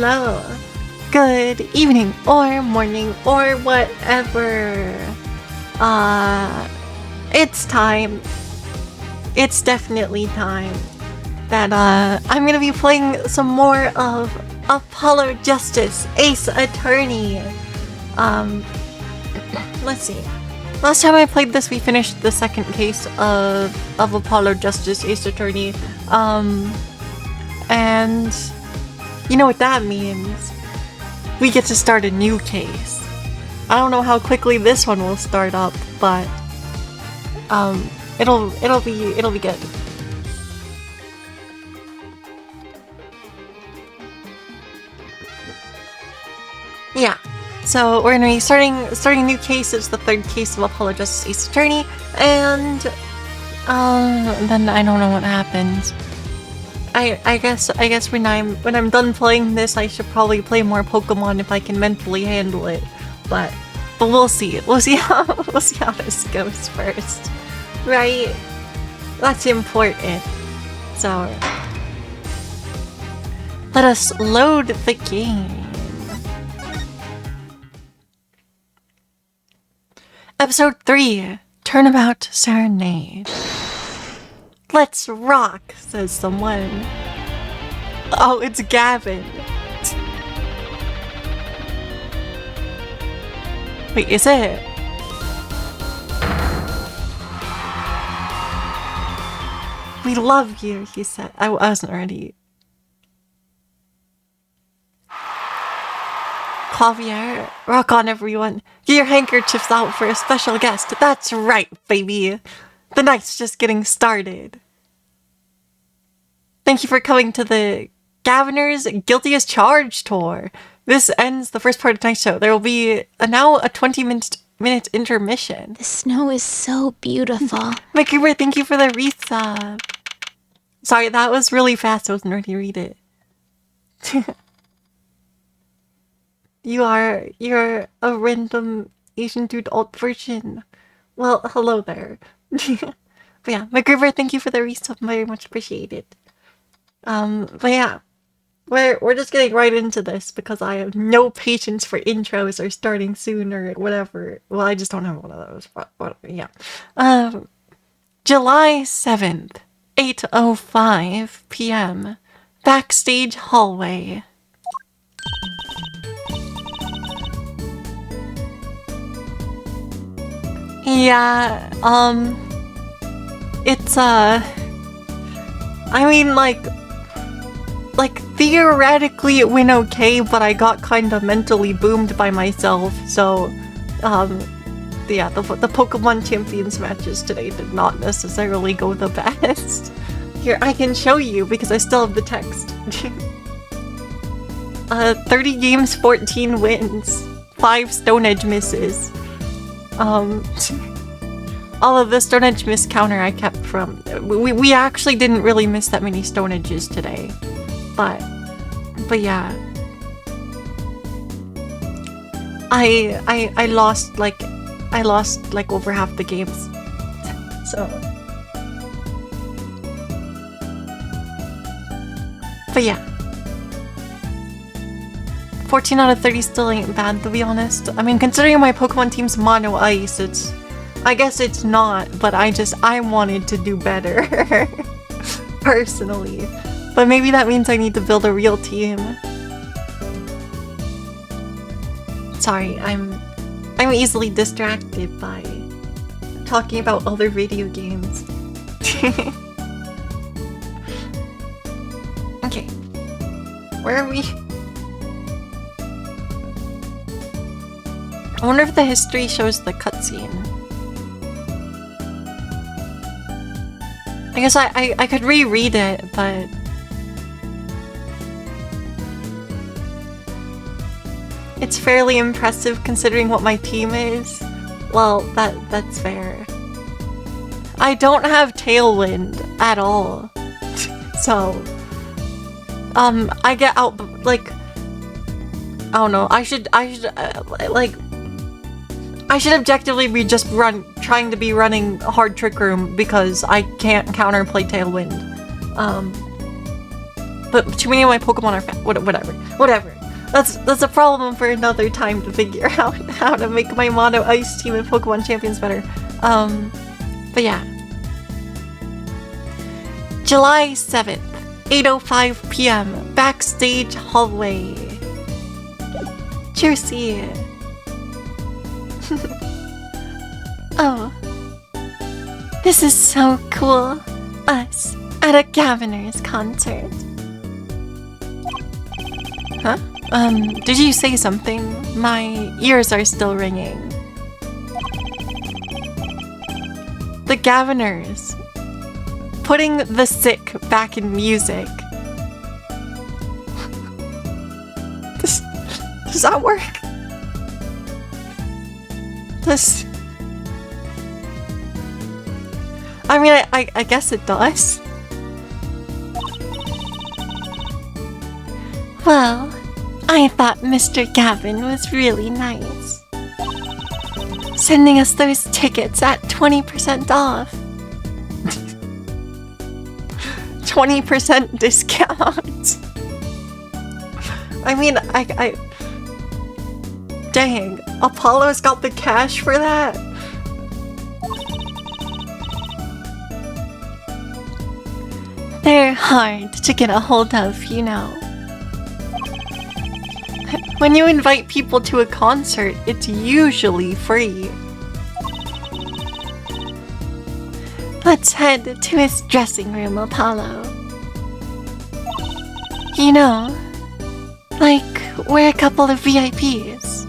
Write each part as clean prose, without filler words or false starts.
hello. Good evening or morning or whatever. It's time. It's definitely time that I'm gonna be playing some more of Apollo Justice Ace Attorney. Let's see. Last time I played this, we finished the second case of Apollo Justice Ace Attorney. And you know what that means. We get to start a new case. I don't know how quickly this one will start up, but it'll be good. Yeah. So we're gonna be starting a new case. It's the third case of Apollo Justice Ace Attorney, and then I don't know what happens. I guess when I'm done playing this, I should probably play more Pokemon if I can mentally handle it. But we'll see. We'll see how this goes first, right? That's important. So let us load the game. Episode 3, Turnabout Serenade. Let's rock, says someone. Oh, it's Gavin. Wait, is it? We love you, he said. I wasn't ready. Javier, rock on everyone. Get your handkerchiefs out for a special guest. That's right, baby. The night's just getting started. Thank you for coming to the Gaviner's Guilty as Charged tour. This ends the first part of tonight's show. There will be now a 20-minute intermission. The snow is so beautiful. McCooper, thank you for the resub. Sorry, that was really fast. I wasn't ready to read it. You're a random Asian dude alt version. Well, hello there. But yeah, McGriver, thank you for the resub. Very much appreciated. But yeah, we're just getting right into this because I have no patience for intros or starting soon or whatever. Well, I just don't have one of those. But yeah. July 7th, 8:05 p.m. Backstage hallway. Yeah, it's, I mean, like, theoretically it went okay, but I got kind of mentally boomed by myself, so, yeah, the Pokemon Champions matches today did not necessarily go the best. Here, I can show you, because I still have the text. 30 games, 14 wins, 5 Stone Edge misses. All of the Stone Edge miss counter I kept from... We actually didn't really miss that many Stone Edges today. But yeah. I lost like over half the games. So... But yeah. 14 out of 30 still ain't bad, to be honest. I mean, considering my Pokemon team's Mono Ice, I guess it's not, but I wanted to do better. Personally. But maybe that means I need to build a real team. Sorry, I'm easily distracted by talking about other video games. Okay. Where are we? I wonder if the history shows the cutscene. I guess I could reread it, but... It's fairly impressive considering what my team is. Well, that's fair. I don't have Tailwind at all. So... I get out, like... I don't know, I should objectively be trying to be running Hard Trick Room because I can't counterplay Tailwind. but too many of my Pokemon are fat. Whatever. That's a problem for another time to figure out how to make my Mono Ice team and Pokemon Champions better. But yeah. July 7th, 8:05 p.m. Backstage hallway. Juicy. Oh. This is so cool. Us at a Gaviner's concert. Huh? Did you say something? My ears are still ringing. The Gaviners. Putting the sick back in music. Does that work? I mean, I guess it does. Well, I thought Mr. Gavin was really nice. Sending us those tickets at 20% off. 20% discount. I mean, dang, Apollo's got the cash for that? They're hard to get a hold of, you know. When you invite people to a concert, it's usually free. Let's head to his dressing room, Apollo. You know, like we're a couple of VIPs.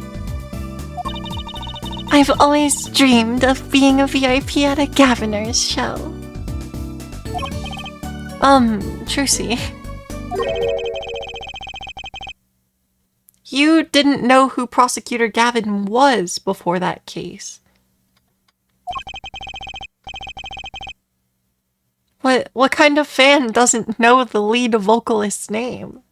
I've always dreamed of being a VIP at a Gaviner's show. Trucy. You didn't know who Prosecutor Gavin was before that case. What kind of fan doesn't know the lead vocalist's name?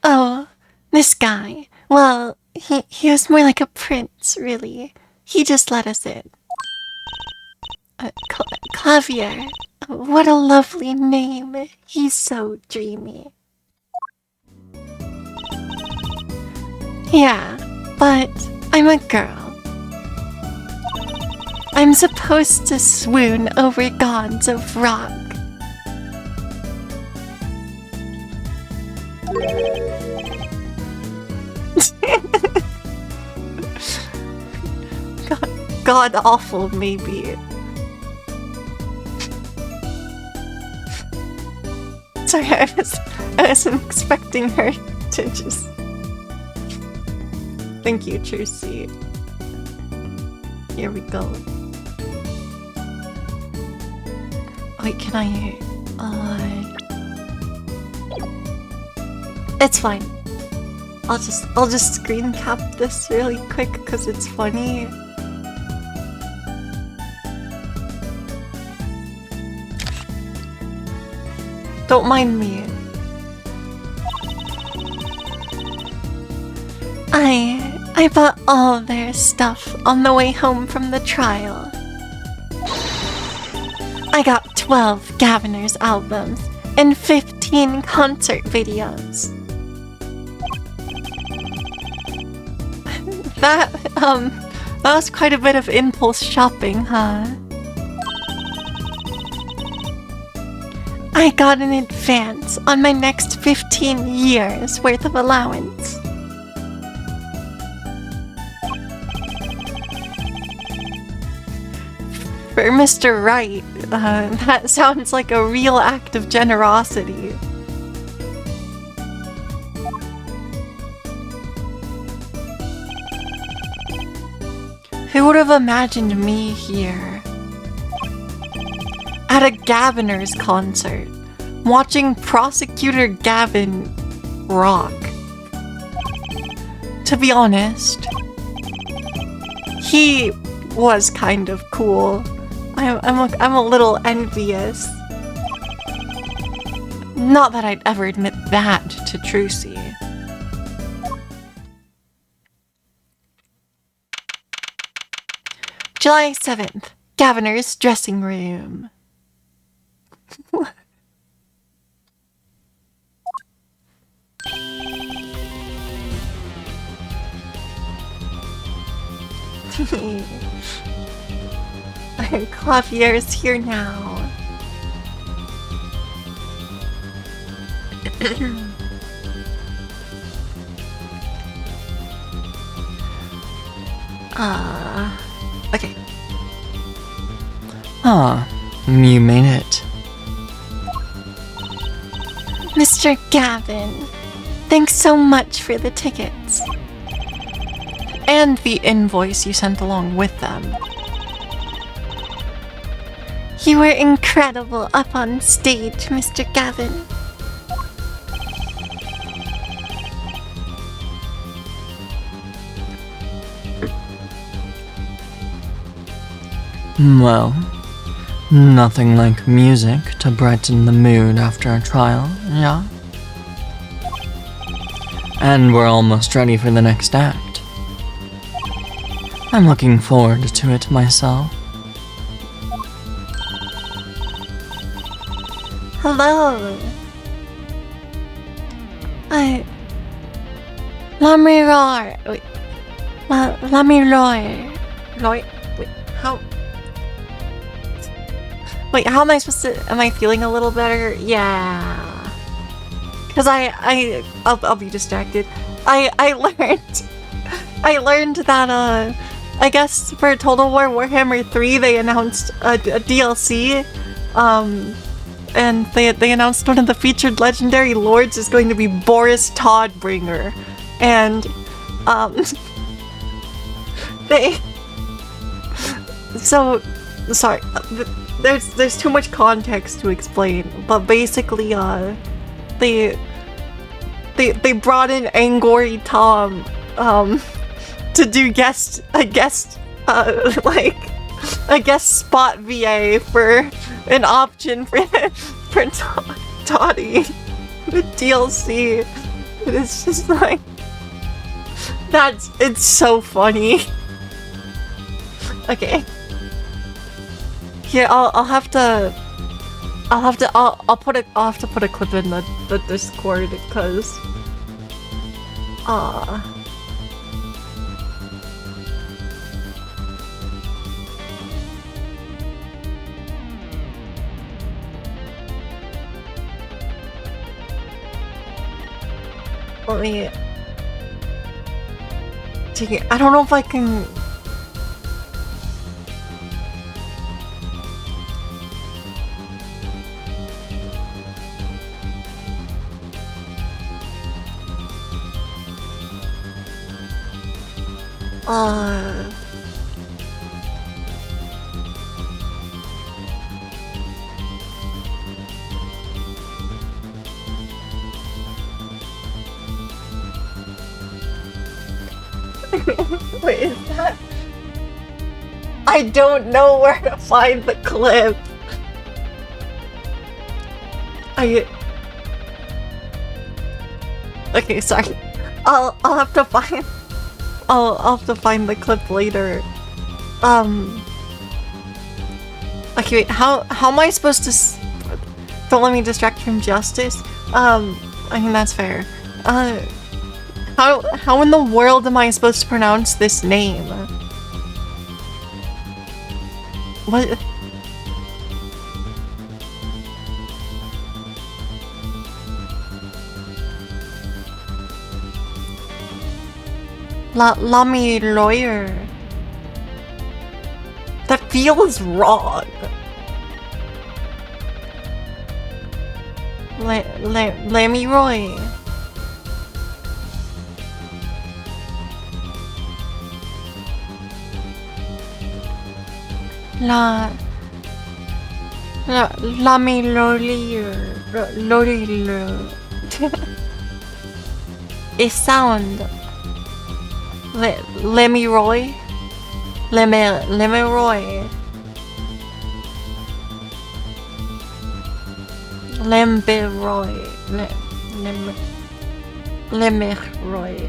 Oh, this guy. Well, he was more like a prince, really. He just let us in. Clavier. What a lovely name. He's so dreamy. Yeah, but I'm a girl. I'm supposed to swoon over gods of rock. God awful, maybe. Sorry, I wasn't expecting her to just... Thank you, Trucy. Here we go. Wait, can I... It's fine. I'll just screen cap this really quick because it's funny. Don't mind me. I bought all their stuff on the way home from the trial. I got 12 Gaviner's albums and 15 concert videos. That was quite a bit of impulse shopping, huh? I got an advance on my next 15 years worth of allowance. For Mr. Wright, that sounds like a real act of generosity. Who would have imagined me here? At a Gaviner's concert, watching Prosecutor Gavin rock. To be honest, he was kind of cool. I'm a little envious. Not that I'd ever admit that to Trucy. July 7th, Gaviner's dressing room. Clavier is here now. Okay. Ah, you made it. Mr. Gavin, thanks so much for the tickets. And the invoice you sent along with them. You were incredible up on stage, Mr. Gavin. Well, nothing like music to brighten the mood after a trial, yeah? And we're almost ready for the next act. I'm looking forward to it myself. Hello. Lamiroir. Wait. Lamiroir. Wait, how? Wait, how am I supposed to? Am I feeling a little better? Yeah. Because I'll be distracted. I learned that I guess for Total War Warhammer 3 they announced a DLC, and they announced one of the featured legendary lords is going to be Boris Todbringer, and sorry, there's too much context to explain, but basically they brought in Angori Tom to do a guest spot VA for an option for Toddy, the DLC. It's just like it's so funny. Okay. Here, I'll have to put a clip in the Discord because let me take it. I don't know if I can. Wait, is that? I don't know where to find the clip. Okay, sorry. I'll have to find. I'll have to find the clip later. Okay, wait. How am I supposed to? Don't let me distract from justice. I mean that's fair. How in the world am I supposed to pronounce this name? What? Lami lawyer. That feels wrong. Lammy Roy. Lami lawyer. It sound. Lemiroy? Lemiroy. Lemberoy. Lemiroy.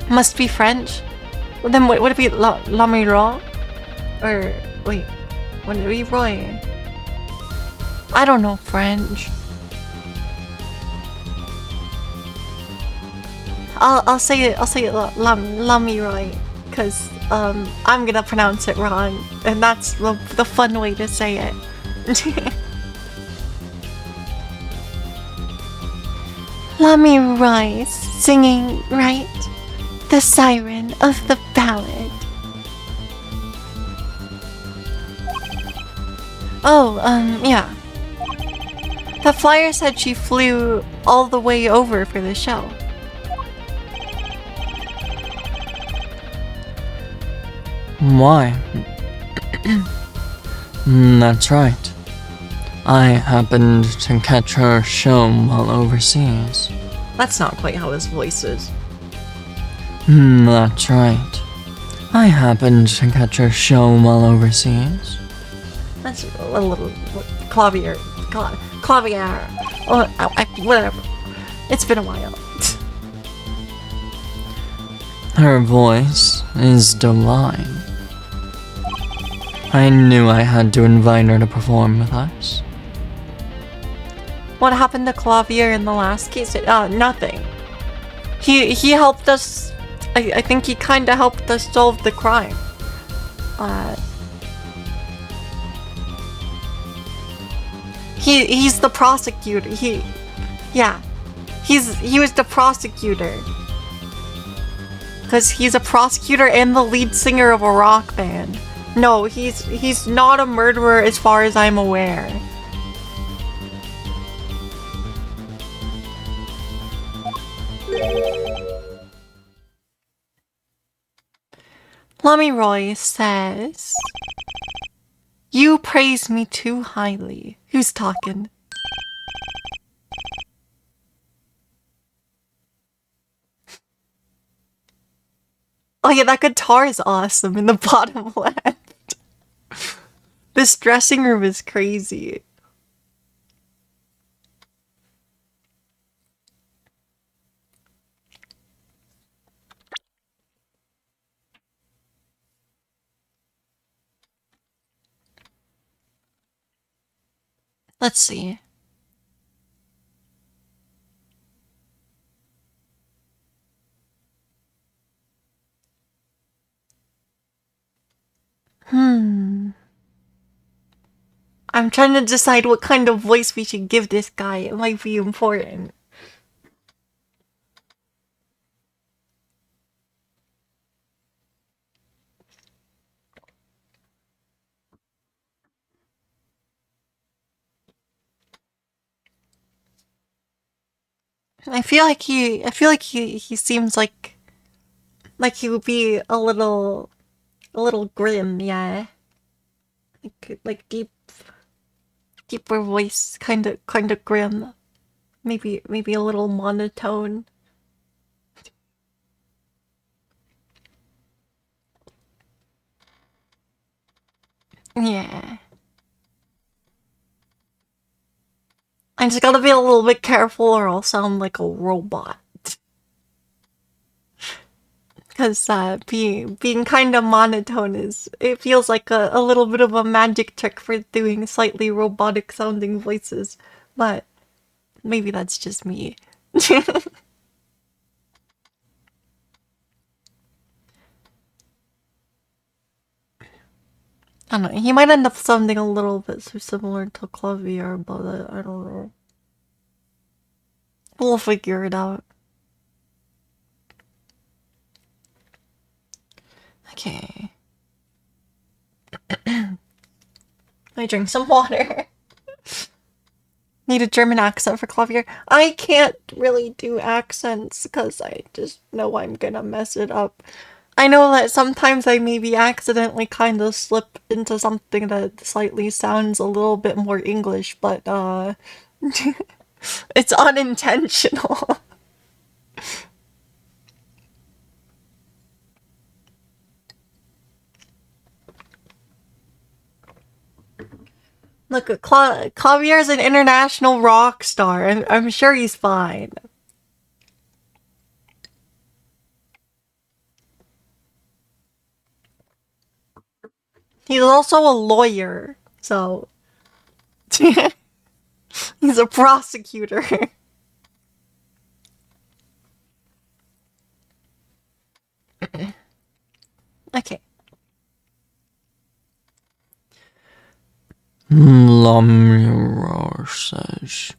Must be French? Then would it be Lamiro? Or, wait, what did we Roy? I don't know French. I'll say it Lamiroy, because I'm gonna pronounce it wrong, and that's the fun way to say it. Lamiroy singing, right? The siren of the ballad. Oh, yeah. The flyer said she flew all the way over for the show. Why? That's right. I happened to catch her show while overseas. That's not quite how his voice is. That's right. I happened to catch her show while overseas. That's a little Clavier. Clavier. Oh, whatever. It's been a while. Her voice is divine. I knew I had to invite her to perform with us. What happened to Clavier in the last case? Nothing. He helped us. I think he kind of helped us solve the crime. He's the prosecutor. He was the prosecutor. Because he's a prosecutor and the lead singer of a rock band. No, he's not a murderer as far as I'm aware. Lamiroy says, "You praise me too highly." Who's talking? Oh yeah, that guitar is awesome in the bottom left. This dressing room is crazy. Let's see. I'm trying to decide what kind of voice we should give this guy. It might be important. I feel like he seems like he would be a little grim, yeah. Like deeper voice, kind of grim. Maybe a little monotone. Yeah. I just gotta be a little bit careful or I'll sound like a robot. Because being kind of monotone it feels like a little bit of a magic trick for doing slightly robotic sounding voices. But maybe that's just me. I don't know. He might end up sounding a little bit so similar to Clavier, but I don't know. We'll figure it out. Okay. I drink some water. Need a German accent for Clavier. I can't really do accents because I just know I'm gonna mess it up. I know that sometimes I maybe accidentally kind of slip into something that slightly sounds a little bit more English, but it's unintentional. Look, Clavier's an international rock star. I'm sure he's fine. He's also a lawyer, so he's a prosecutor. Okay. Lamura says,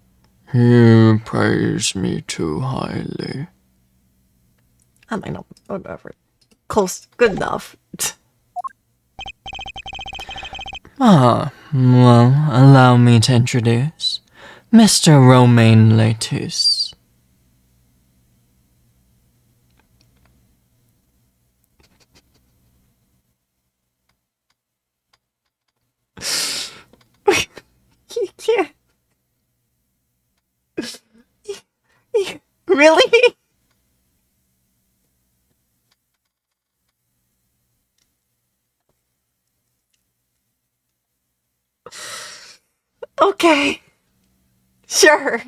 you praise me too highly. I know, whatever. Close, good enough. Well, allow me to introduce Mr. Romain Letus. You can't. Really? Okay. Sure.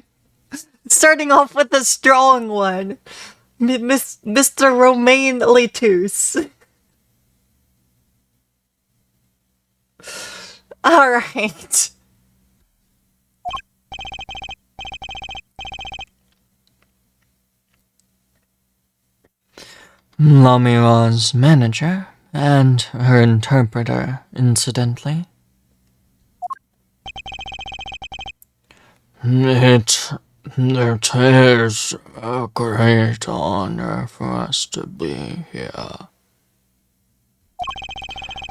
Starting off with a strong one. Mr. Romain Letus. Alright. Lamira's manager and her interpreter, incidentally. It is a great honor for us to be here.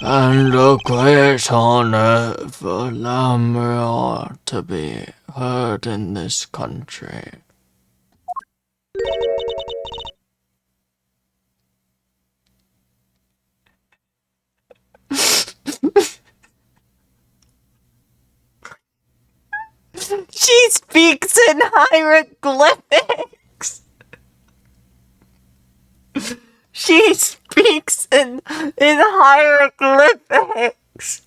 And a great honor for Lamira to be heard in this country. She speaks in hieroglyphics. She speaks in hieroglyphics.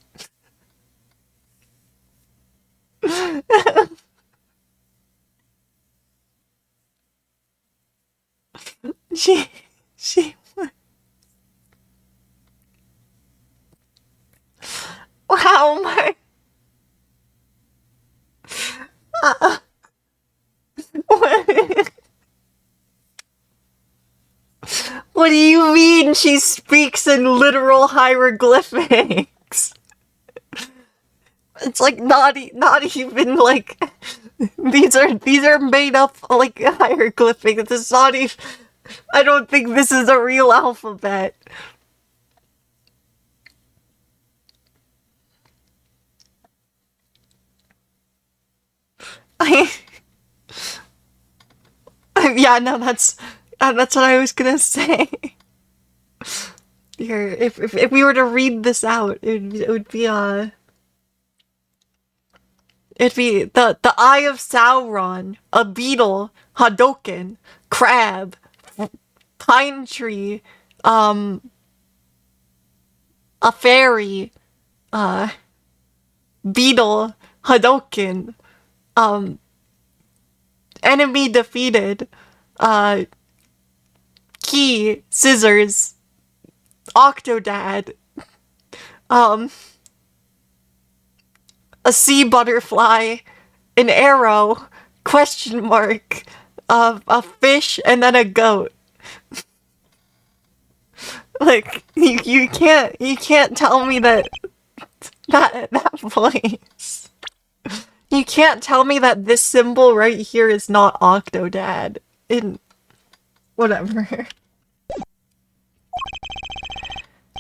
She. How am I? What do you mean she speaks in literal hieroglyphics? It's like not even like these are made up like hieroglyphics. It's not even. I don't think this is a real alphabet. Yeah, no, that's what I was gonna say. Here, if we were to read this out, it would be it'd be the Eye of Sauron, a beetle, Hadoken, crab, pine tree, a fairy, beetle, Hadoken, enemy defeated, key, scissors, Octodad, a sea butterfly, an arrow, question mark, a fish, and then a goat. Like you can't tell me that voice. You can't tell me that this symbol right here is not Octodad. In whatever.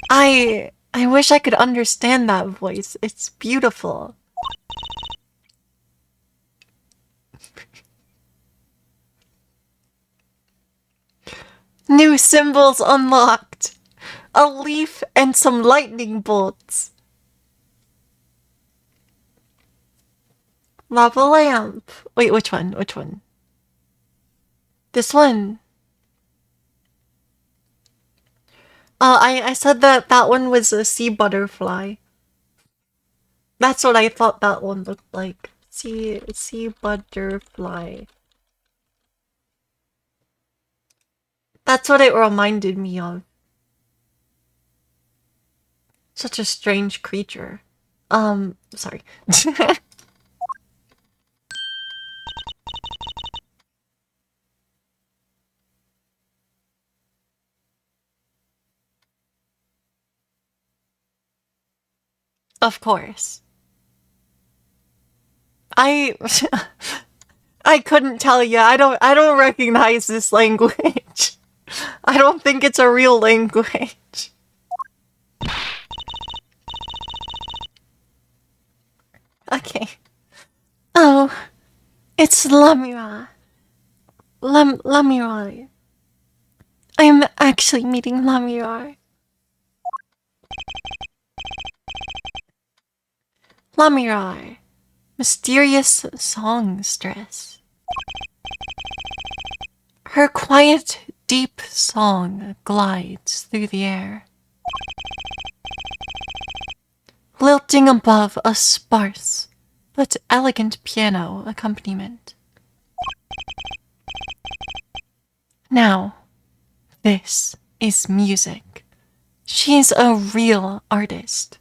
I wish I could understand that voice. It's beautiful. New symbols unlocked. A leaf and some lightning bolts. Lava lamp. Wait, which one? Which one? This one. I said that one was a sea butterfly. That's what I thought that one looked like. Sea butterfly. That's what it reminded me of. Such a strange creature. Sorry. Of course. I I couldn't tell you. I don't recognize this language. I don't think it's a real language. Okay. Oh, it's Lamira. Lamirar. I am actually meeting Lamirar. Lamirar. Mysterious songstress. Her quiet, deep song glides through the air, lilting above a sparse but elegant piano accompaniment. Now, this is music. She's a real artist.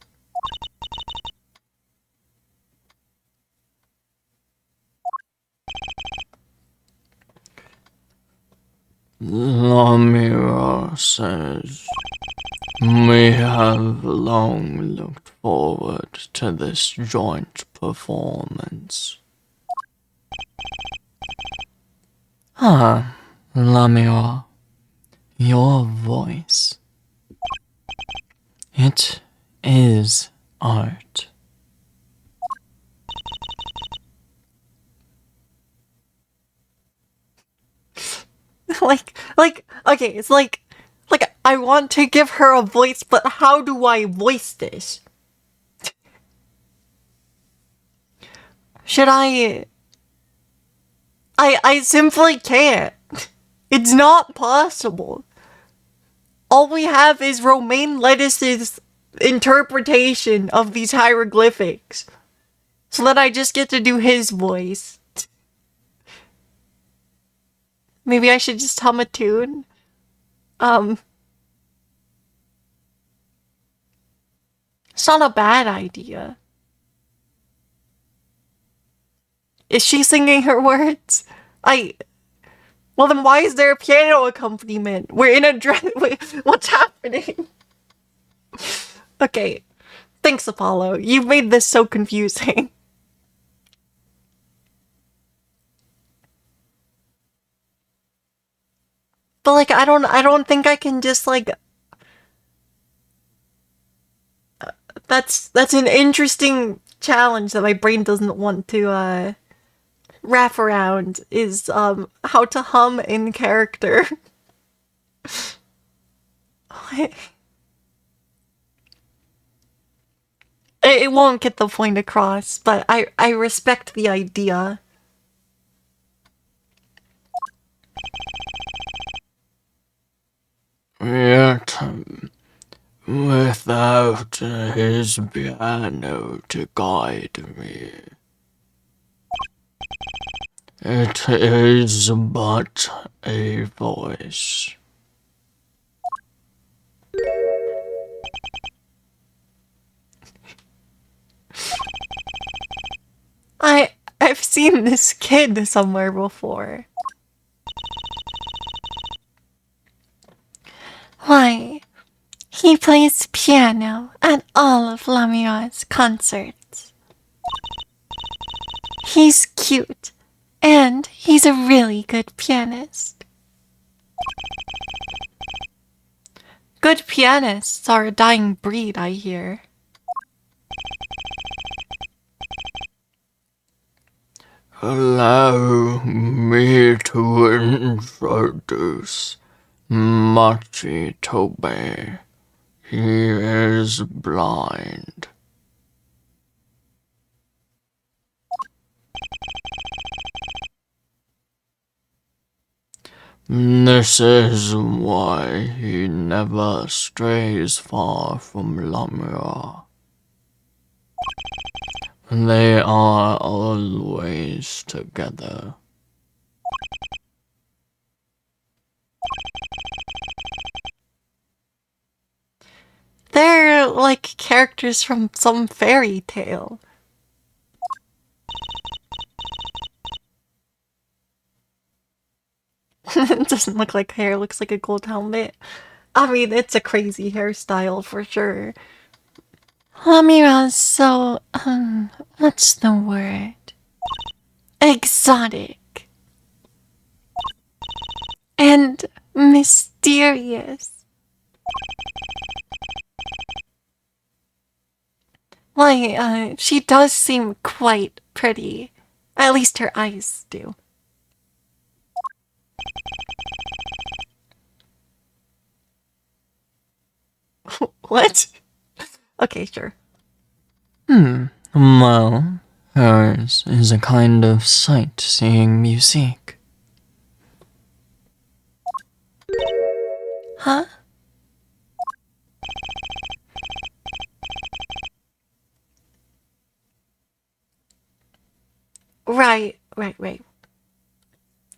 Lamira says, we have long looked forward to this joint performance. Ah, Lamira, your voice. It is art. Okay, it's like, I want to give her a voice, but how do I voice this? Should I simply can't. It's not possible. All we have is Romaine Lettuce's interpretation of these hieroglyphics. So that I just get to do his voice. Maybe I should just hum a tune. It's not a bad idea. Is she singing her words? Well, then why is there a piano accompaniment? We're in a dress. What's happening? Okay. Thanks, Apollo. You've made this so confusing. But like, I don't think I can just like. That's an interesting challenge that my brain doesn't want to wrap around. Is how to hum in character. It won't get the point across, but I respect the idea. Yet, without his piano to guide me, it is but a voice. I've seen this kid somewhere before. Why, he plays piano at all of Lamira's concerts. He's cute, and he's a really good pianist. Good pianists are a dying breed, I hear. Allow me to introduce Machi Tobe. He is blind. This is why he never strays far from Lamira. They are always together. They're like characters from some fairy tale. It doesn't look like hair, it looks like a gold helmet. I mean, it's a crazy hairstyle for sure. Lamira's so, what's the word? Exotic. And mysterious. Why, she does seem quite pretty. At least her eyes do. What? Okay, sure. Well, hers is a kind of sightseeing music. Huh? Right.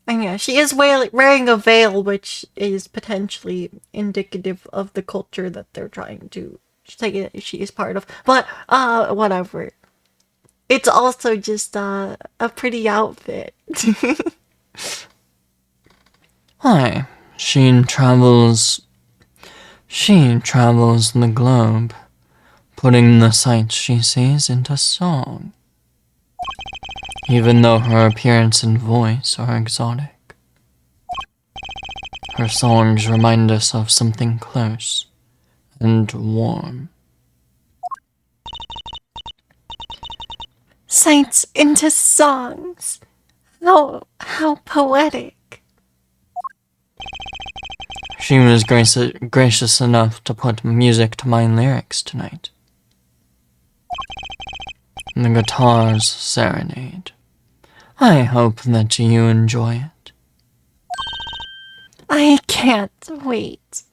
And yeah, she is wearing a veil, which is potentially indicative of the culture that they're trying to say that she is part of. But, whatever. It's also just, a pretty outfit. Why, she travels the globe, putting the sights she sees into song. Even though her appearance and voice are exotic, her songs remind us of something close and warm. Sights into songs. How poetic. She was gracious enough to put music to my lyrics tonight. The guitar's serenade. I hope that you enjoy it. I can't wait.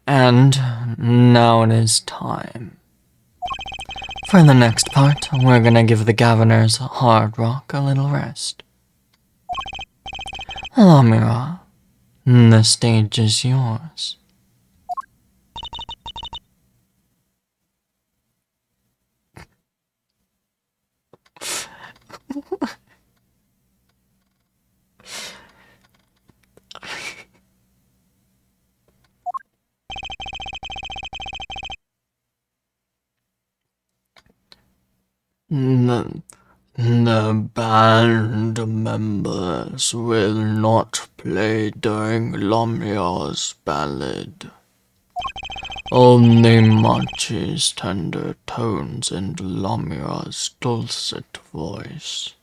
And now it is time. For the next part, we're gonna give the Governors hard rock a little rest. Lamira, the stage is yours. The band members will not play during Lamira's ballad. Only Machi's tender tones and Lamira's dulcet voice.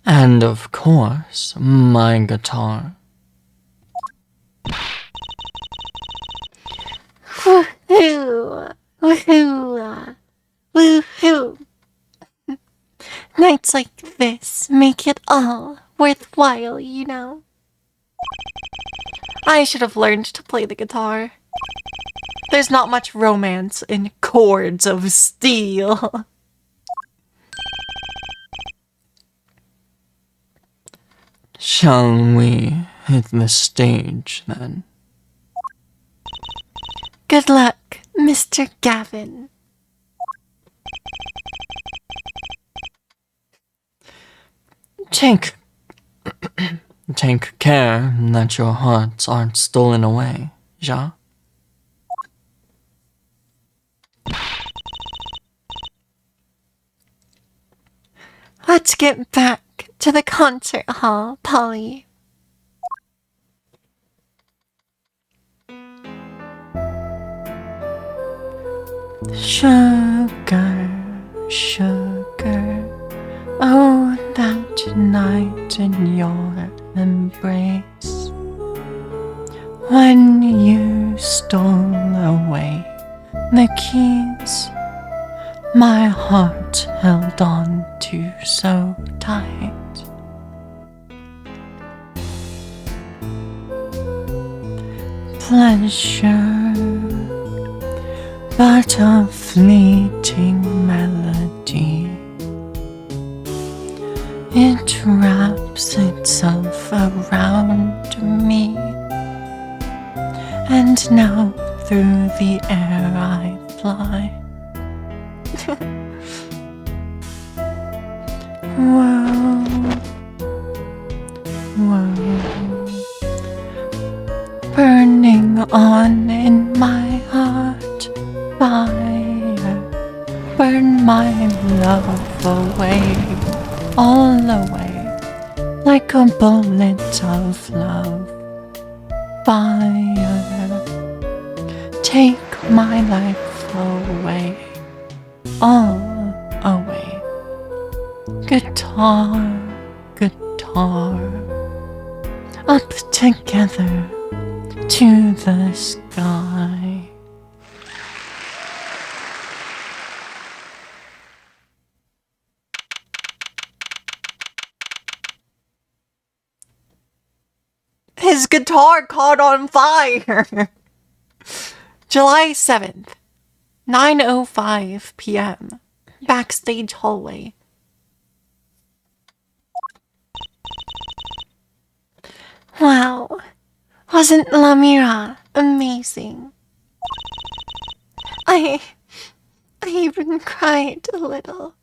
And of course, my guitar. Woohoo! Woohoo! Woohoo! Nights like this make it all worthwhile, you know. I should have learned to play the guitar. There's not much romance in chords of steel. Shall we hit the stage then? Good luck, Mr. Gavin. Take care that your hearts aren't stolen away, ja? Let's get back to the concert hall, Polly. Sugar, sugar, oh, that night in your embrace, when you stole away the keys my heart held on to so tight. Pleasure, but a fleeting melody. It wrapped wraps itself around me. And now through the air I fly. Whoa, whoa. Burning on in my heart, fire. Burn my love away, all away, like a bullet of love. Fire, take my life away, all away. Guitar, guitar, up together to the sky. His guitar caught on fire. July 7th, 9:05 p.m. Backstage hallway. Wow, wasn't Lamira amazing? I even cried a little.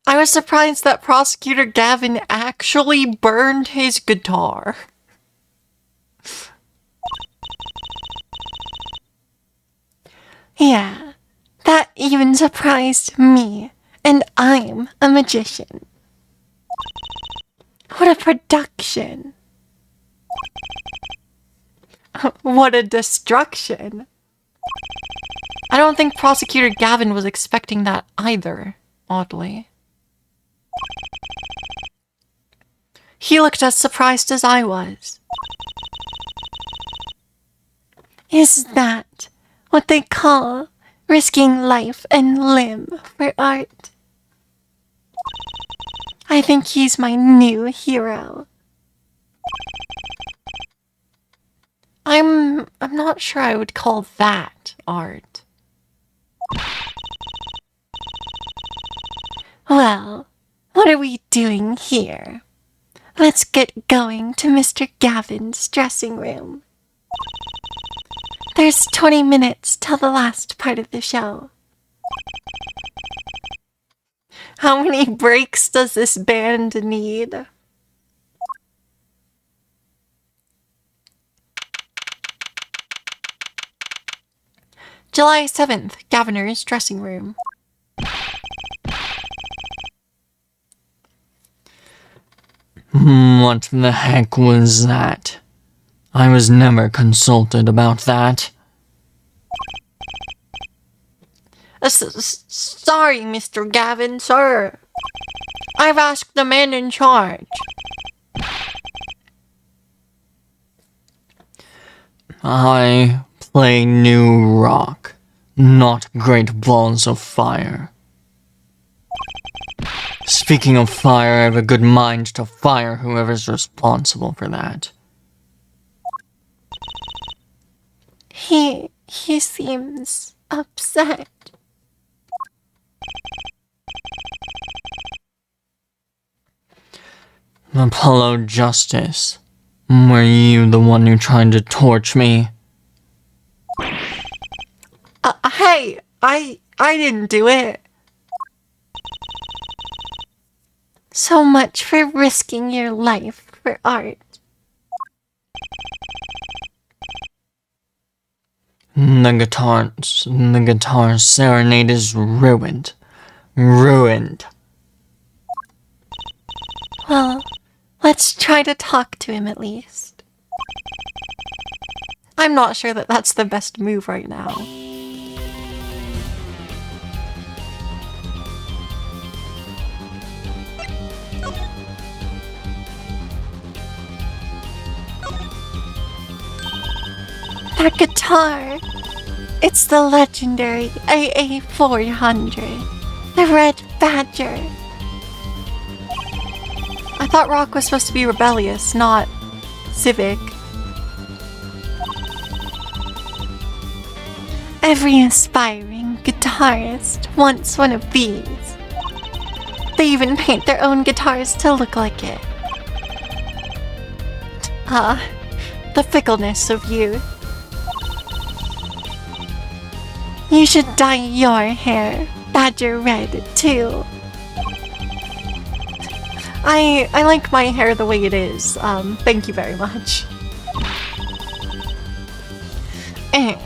I was surprised that Prosecutor Gavin actually burned his guitar. Yeah, that even surprised me, and I'm a magician. What a production. What a destruction. I don't think Prosecutor Gavin was expecting that either, oddly. He looked as surprised as I was. Is that what they call risking life and limb for art? I think he's my new hero. I'm not sure I would call that art. Well, what are we doing here? Let's get going to Mr. Gavin's dressing room. There's 20 minutes till the last part of the show. How many breaks does this band need? July 7th, Governor's dressing room. What the heck was that? I was never consulted about that. Sorry, Mr. Gavin, sir. I've asked the man in charge. I play new rock, not great balls of fire. Speaking of fire, I have a good mind to fire whoever's responsible for that. He seems upset. Apollo Justice, were you the one who tried to torch me? Hey, I didn't do it. So much for risking your life for art. The guitar serenade is ruined. Ruined. Well, let's try to talk to him at least. I'm not sure that that's the best move right now. That guitar! It's the legendary AA400, the Red Badger. I thought rock was supposed to be rebellious, not civic. Every aspiring guitarist wants one of these. They even paint their own guitars to look like it. Ah, the fickleness of youth. You should dye your hair badger red too. I like my hair the way it is. Thank you very much. And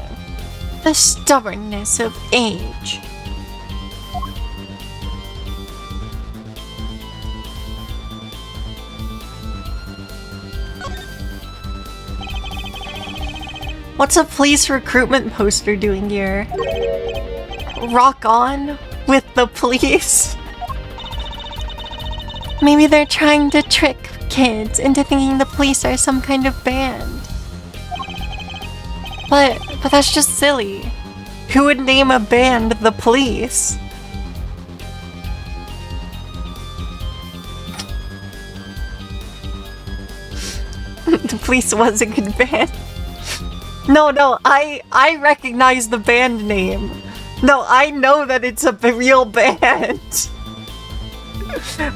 the stubbornness of age. What's a police recruitment poster doing here? Rock on with the police? Maybe they're trying to trick kids into thinking the police are some kind of band. But that's just silly. Who would name a band the Police? The Police was a good band. No, I recognize the band name. No, I know that it's a real band.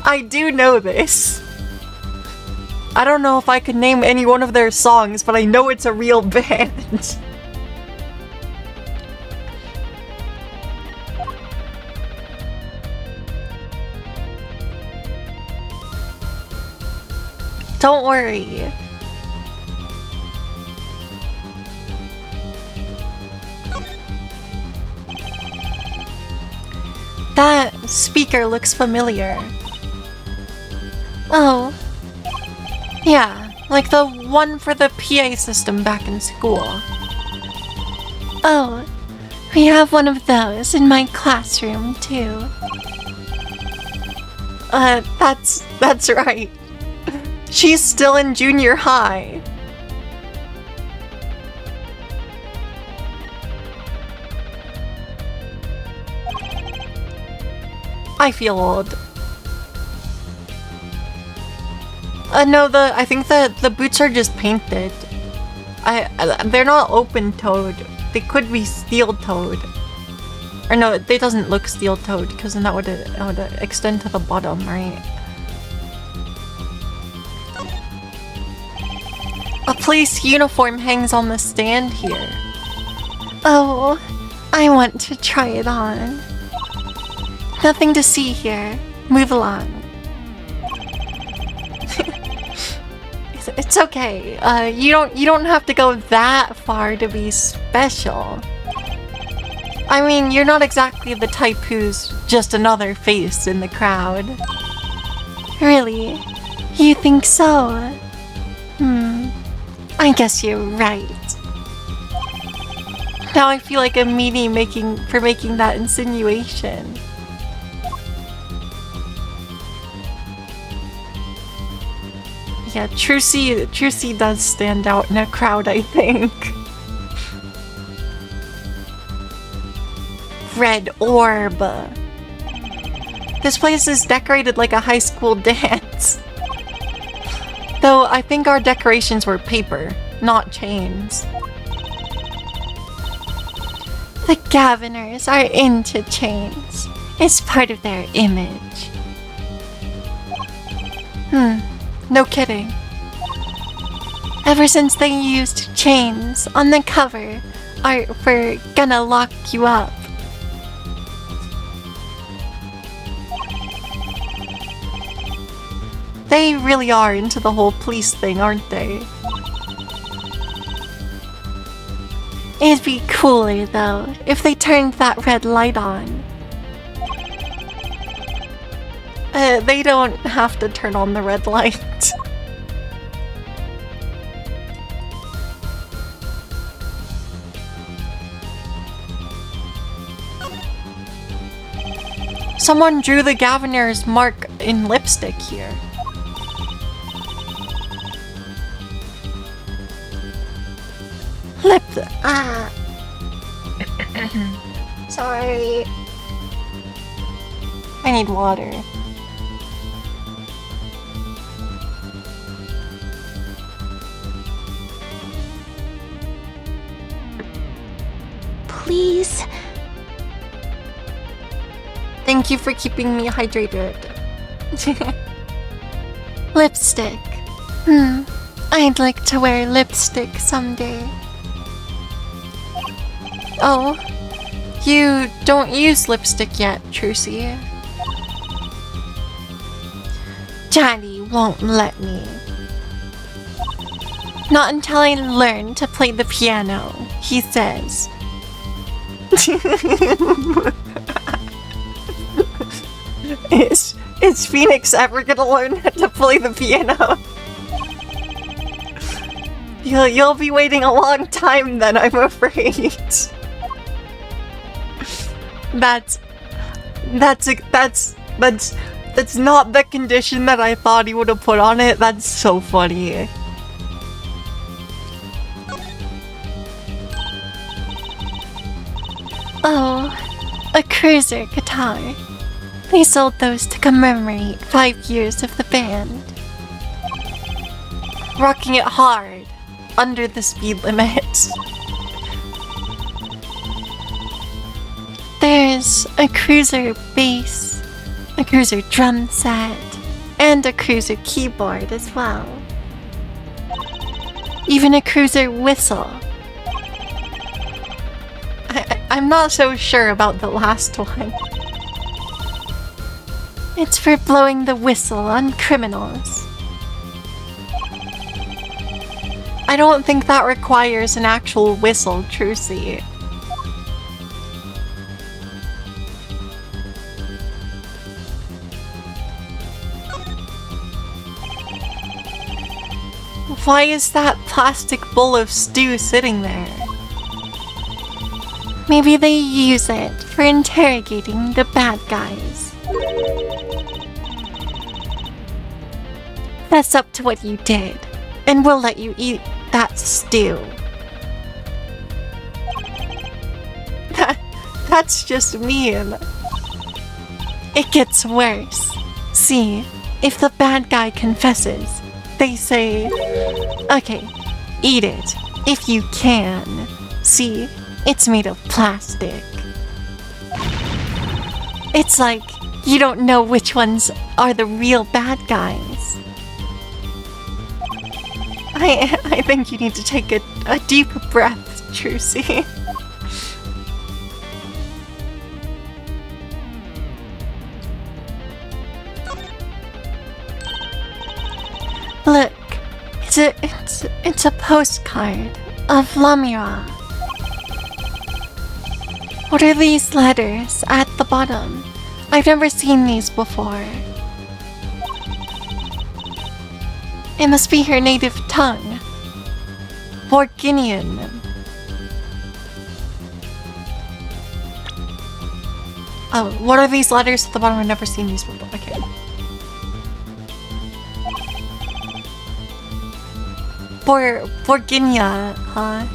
I do know this. I don't know if I could name any one of their songs, but I know it's a real band. Don't worry. That speaker looks familiar. Oh. Yeah, like the one for the PA system back in school. Oh, we have one of those in my classroom too. That's right. She's still in junior high. I feel old. No, I think the boots are just painted. They're not open-toed. They could be steel-toed. Or no, it doesn't look steel-toed because then that would extend to the bottom, right? A police uniform hangs on the stand here. Oh, I want to try it on. Nothing to see here. Move along. It's okay. You don't have to go that far to be special. I mean, you're not exactly the type who's just another face in the crowd. Really? You think so? I guess you're right. Now I feel like a meanie making that insinuation. Yeah, Trucy does stand out in a crowd, I think. Red orb. This place is decorated like a high school dance. Though I think our decorations were paper, not chains. The Gaviners are into chains. It's part of their image. No kidding. Ever since they used chains on the cover art for Gonna Lock You Up. They really are into the whole police thing, aren't they? It'd be cooler, though, if they turned that red light on. They don't have to turn on the red light. Someone drew the Gaviner's mark in lipstick here. Sorry. I need water. Please. Thank you for keeping me hydrated. Lipstick. I'd like to wear lipstick someday. Oh, you don't use lipstick yet, Trucy. Daddy won't let me. Not until I learn to play the piano, he says. Is Phoenix ever gonna learn how to play the piano? You'll be waiting a long time then, I'm afraid. That's not the condition that I thought he would have put on it. That's so funny. Oh, a cruiser guitar. They sold those to commemorate 5 years of the band. Rocking it hard, under the speed limit. There's a cruiser bass, a cruiser drum set, and a cruiser keyboard as well. Even a cruiser whistle. I'm not so sure about the last one. It's for blowing the whistle on criminals. I don't think that requires an actual whistle, Trucy. Why is that plastic bowl of stew sitting there? Maybe they use it for interrogating the bad guys. Fess up to what you did, and we'll let you eat that stew. That's just mean. It gets worse. See, if the bad guy confesses, they say, okay, eat it, if you can. See, it's made of plastic. It's like you don't know which ones are the real bad guys. I think you need to take a deep breath, Trucy. Look, it's a postcard of Lamira. What are these letters at the bottom? I've never seen these before. It must be her native tongue. Borginian. Oh, what are these letters at the bottom? I've never seen these before. Okay. Borginia, huh?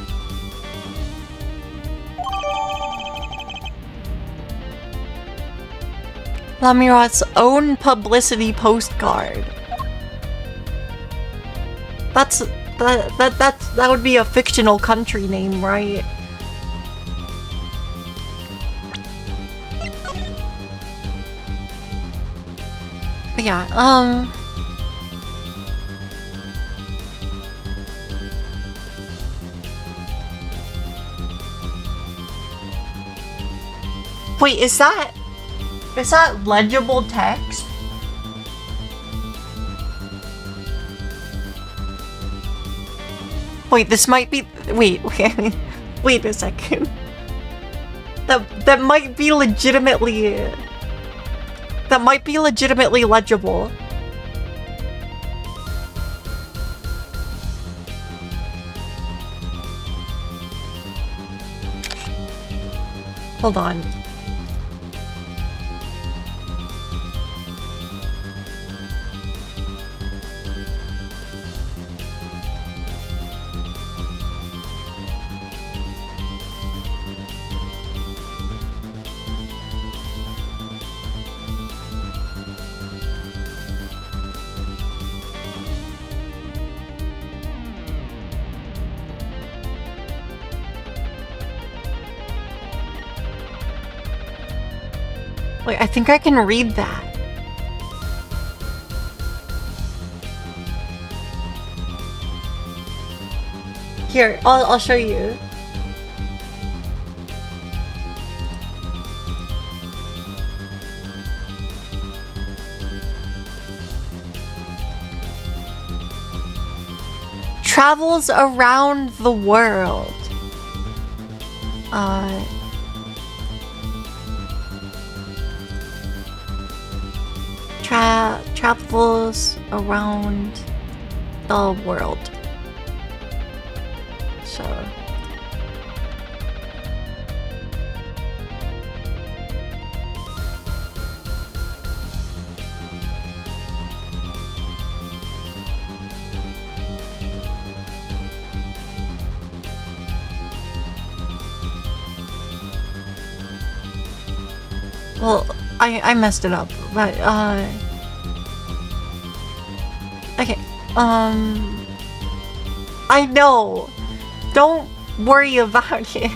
Lamira's own publicity postcard. That would be a fictional country name, right? But yeah, wait, is that legible text? Wait, this might be. Wait a second. That might be legitimately. That might be legitimately legible. Hold on. Wait, I think I can read that. Here, I'll show you. Travels around the world. Travels around the world. So well, I messed it up, but okay. I know. Don't worry about it.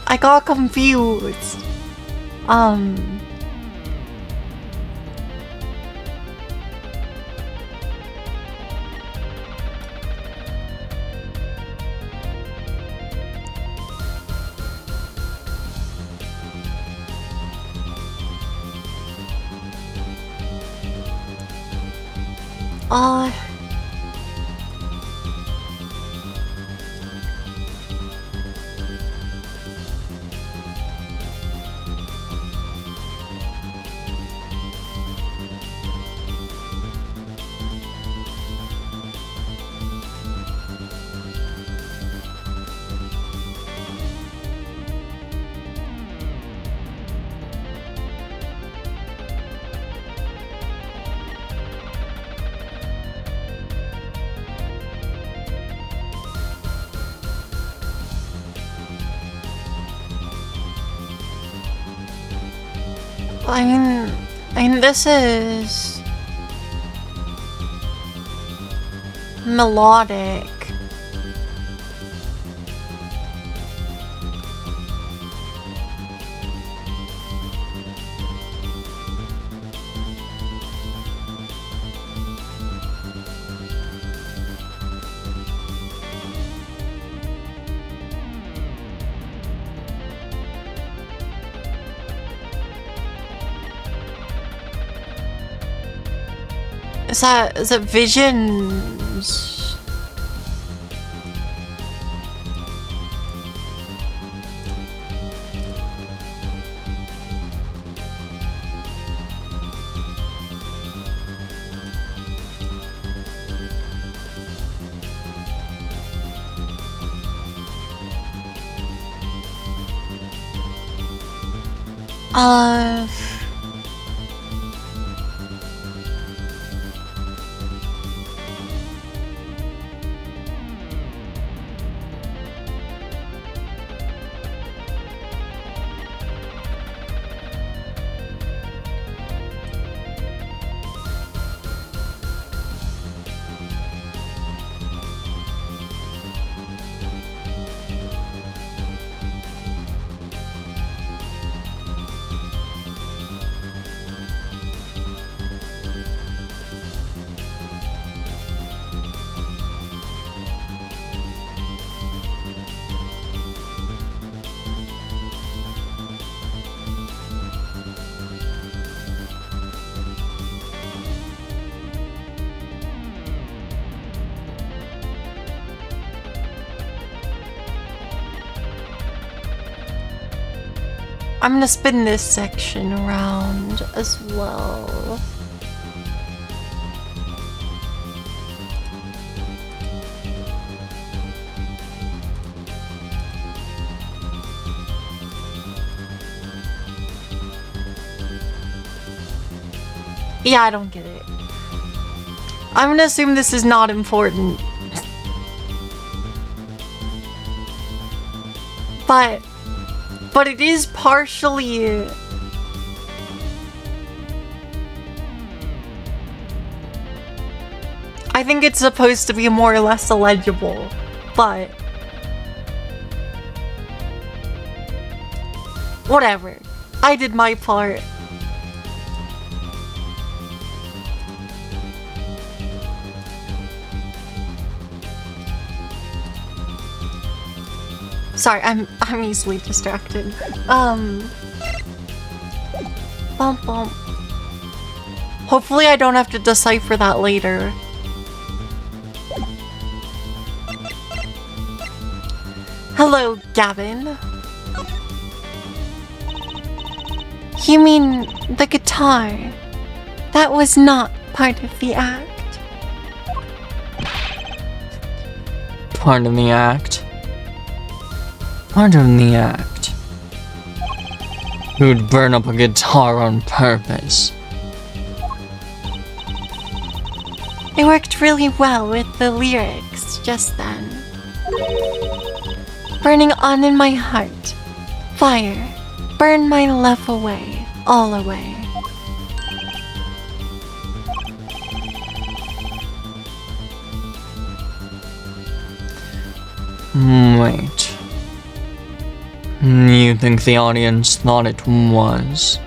I got confused. I mean, this is melodic. Is that visions? I'm gonna spin this section around as well. Yeah, I don't get it. I'm gonna assume this is not important. But it is partially... I think it's supposed to be more or less illegible, but... whatever. I did my part. Sorry, I'm easily distracted. Bump bump. Hopefully I don't have to decipher that later. Hello, Gavin. You mean the guitar? That was not part of the act. Part of the act? Part of the act. Who'd burn up a guitar on purpose? It worked really well with the lyrics just then. Burning on in my heart. Fire. Burn my love away. All away. Wait. You think the audience thought it was?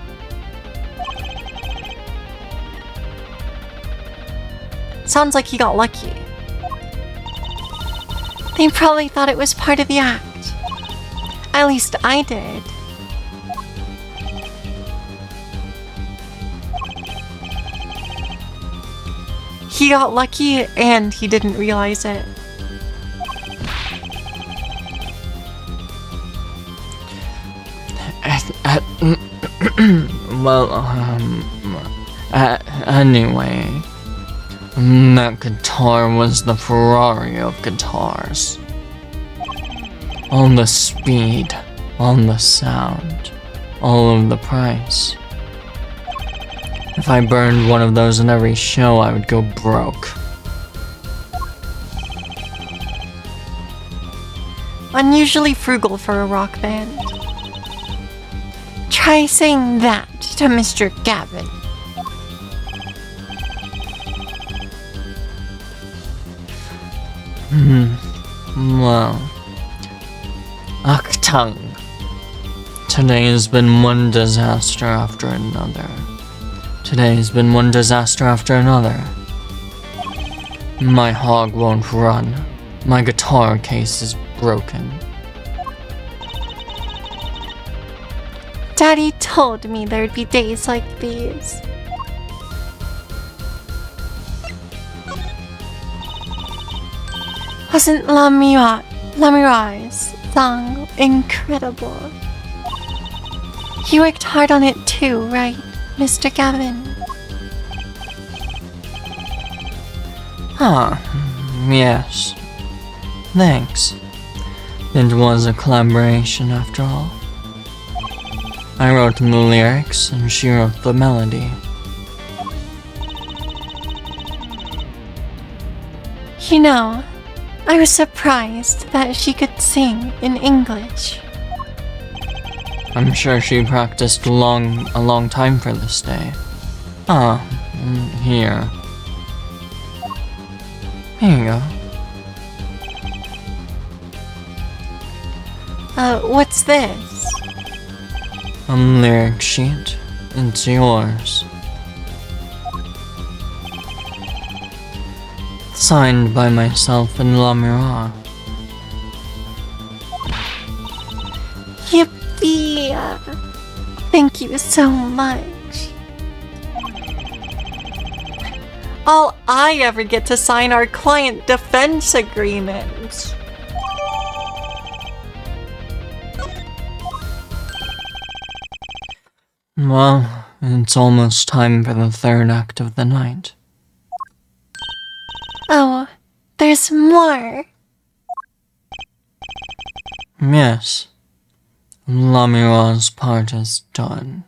Sounds like he got lucky. They probably thought it was part of the act. At least I did. He got lucky and he didn't realize it. Anyway, that guitar was the Ferrari of guitars. All the speed, all the sound, all of the price. If I burned one of those in every show, I would go broke. Unusually frugal for a rock band. Try saying that to Mr. Gavin. Well, Aktang. Today has been one disaster after another. Today has been one disaster after another. My hog won't run. My guitar case is broken. Daddy told me there'd be days like these. Wasn't Lamira's song incredible? You worked hard on it too, right, Mr. Gavin? Yes. Thanks. It was a collaboration after all. I wrote the lyrics and she wrote the melody. You know, I was surprised that she could sing in English. I'm sure she practiced a long time for this day. Here. Here you go. What's this? A lyric sheet. It's yours. Signed by myself and Lamira. Yippee! Thank you so much. All I ever get to sign are client defense agreements. Well, it's almost time for the third act of the night. Oh, there's more. Yes. Lamira's part is done.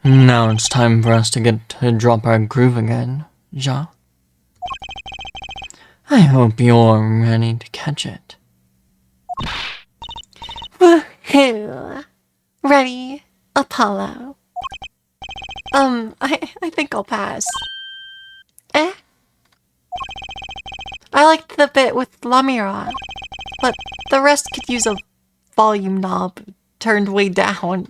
Now it's time for us to get to drop our groove again, ja? I hope you're ready to catch it. Woohoo! Ready, Apollo? I think I'll pass. I liked the bit with Lamira, but the rest could use a volume knob turned way down.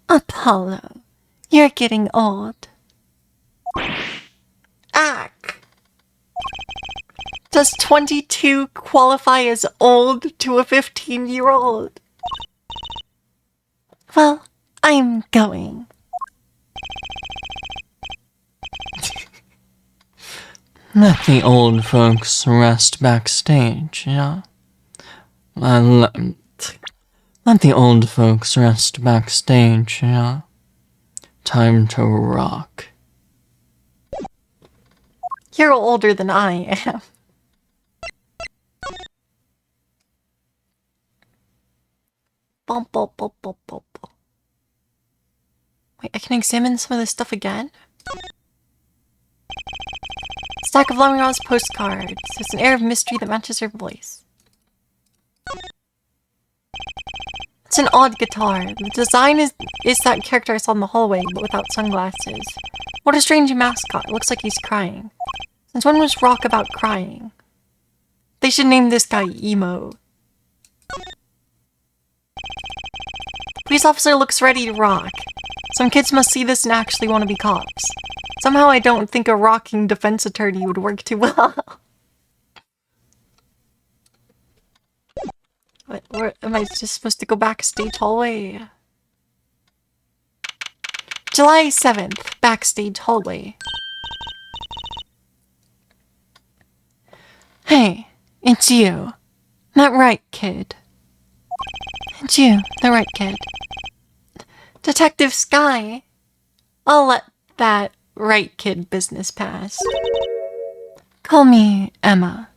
Apollo, you're getting old. Ack! Does 22 qualify as old to a 15-year-old? Well, I'm going. Let the old folks rest backstage, yeah? Let the old folks rest backstage, yeah? Time to rock. You're older than I am. Bum, bum, bum, bum, bum, bum. Wait, I can examine some of this stuff again? Stack of Lamira's postcards. There's an air of mystery that matches her voice. It's an odd guitar. The design is that character I saw in the hallway, but without sunglasses. What a strange mascot. It looks like he's crying. Since when was rock about crying? They should name this guy Emo. Police officer looks ready to rock. Some kids must see this and actually want to be cops. Somehow I don't think a rocking defense attorney would work too well. Where am I just supposed to go backstage hallway? July 7th, backstage hallway. Hey, it's you. That right, kid. It's you, the right kid. Detective Sky. I'll let that right kid business pass. Call me Emma.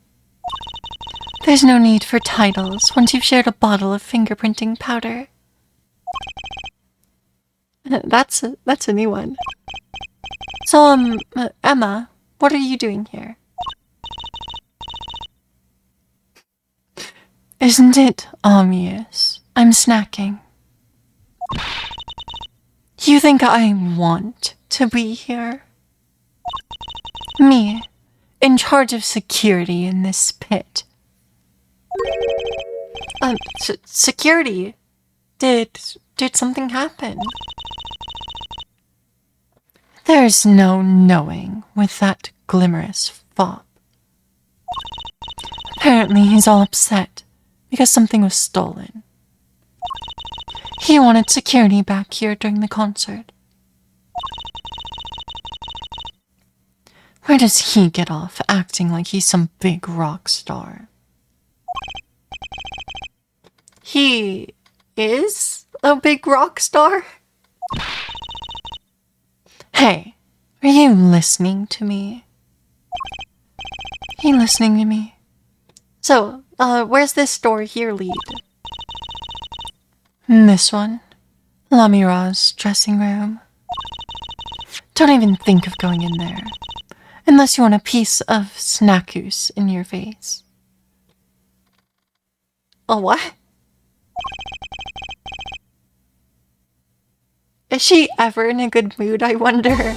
There's no need for titles once you've shared a bottle of fingerprinting powder. That's a new one. So, Emma, what are you doing here? Isn't it obvious? I'm snacking. You think I want to be here? Me, in charge of security in this pit. Security? Did something happen? There's no knowing with that glimmerous fop. Apparently he's all upset because something was stolen. He wanted security back here during the concert. Where does he get off acting like he's some big rock star? He is a big rock star? Hey, are you listening to me? Are you listening to me? So, where's this store here lead? This one? Lamira's dressing room. Don't even think of going in there. Unless you want a piece of snackus in your face. A what? Is she ever in a good mood, I wonder?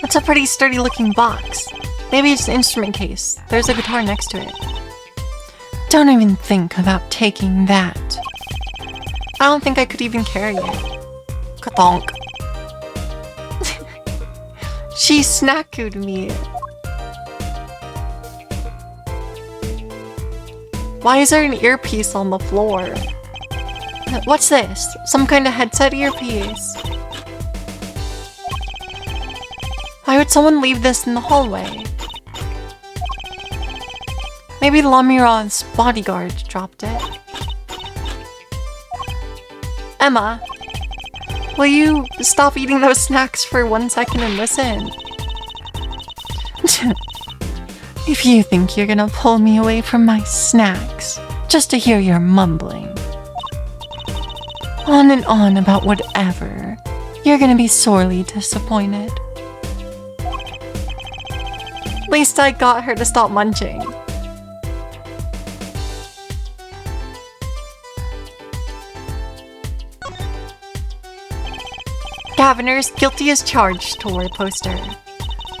That's a pretty sturdy looking box. Maybe it's an instrument case. There's a guitar next to it. Don't even think about taking that. I don't think I could even carry it. Ka-donk. She snacked me. Why is there an earpiece on the floor? What's this? Some kind of headset earpiece? Why would someone leave this in the hallway? Maybe Lamira's bodyguard dropped it. Emma, will you stop eating those snacks for 1 second and listen? If you think you're gonna pull me away from my snacks just to hear your mumbling on and on about whatever, you're gonna be sorely disappointed. At least I got her to stop munching. Gaviner's guilty as charged tour poster.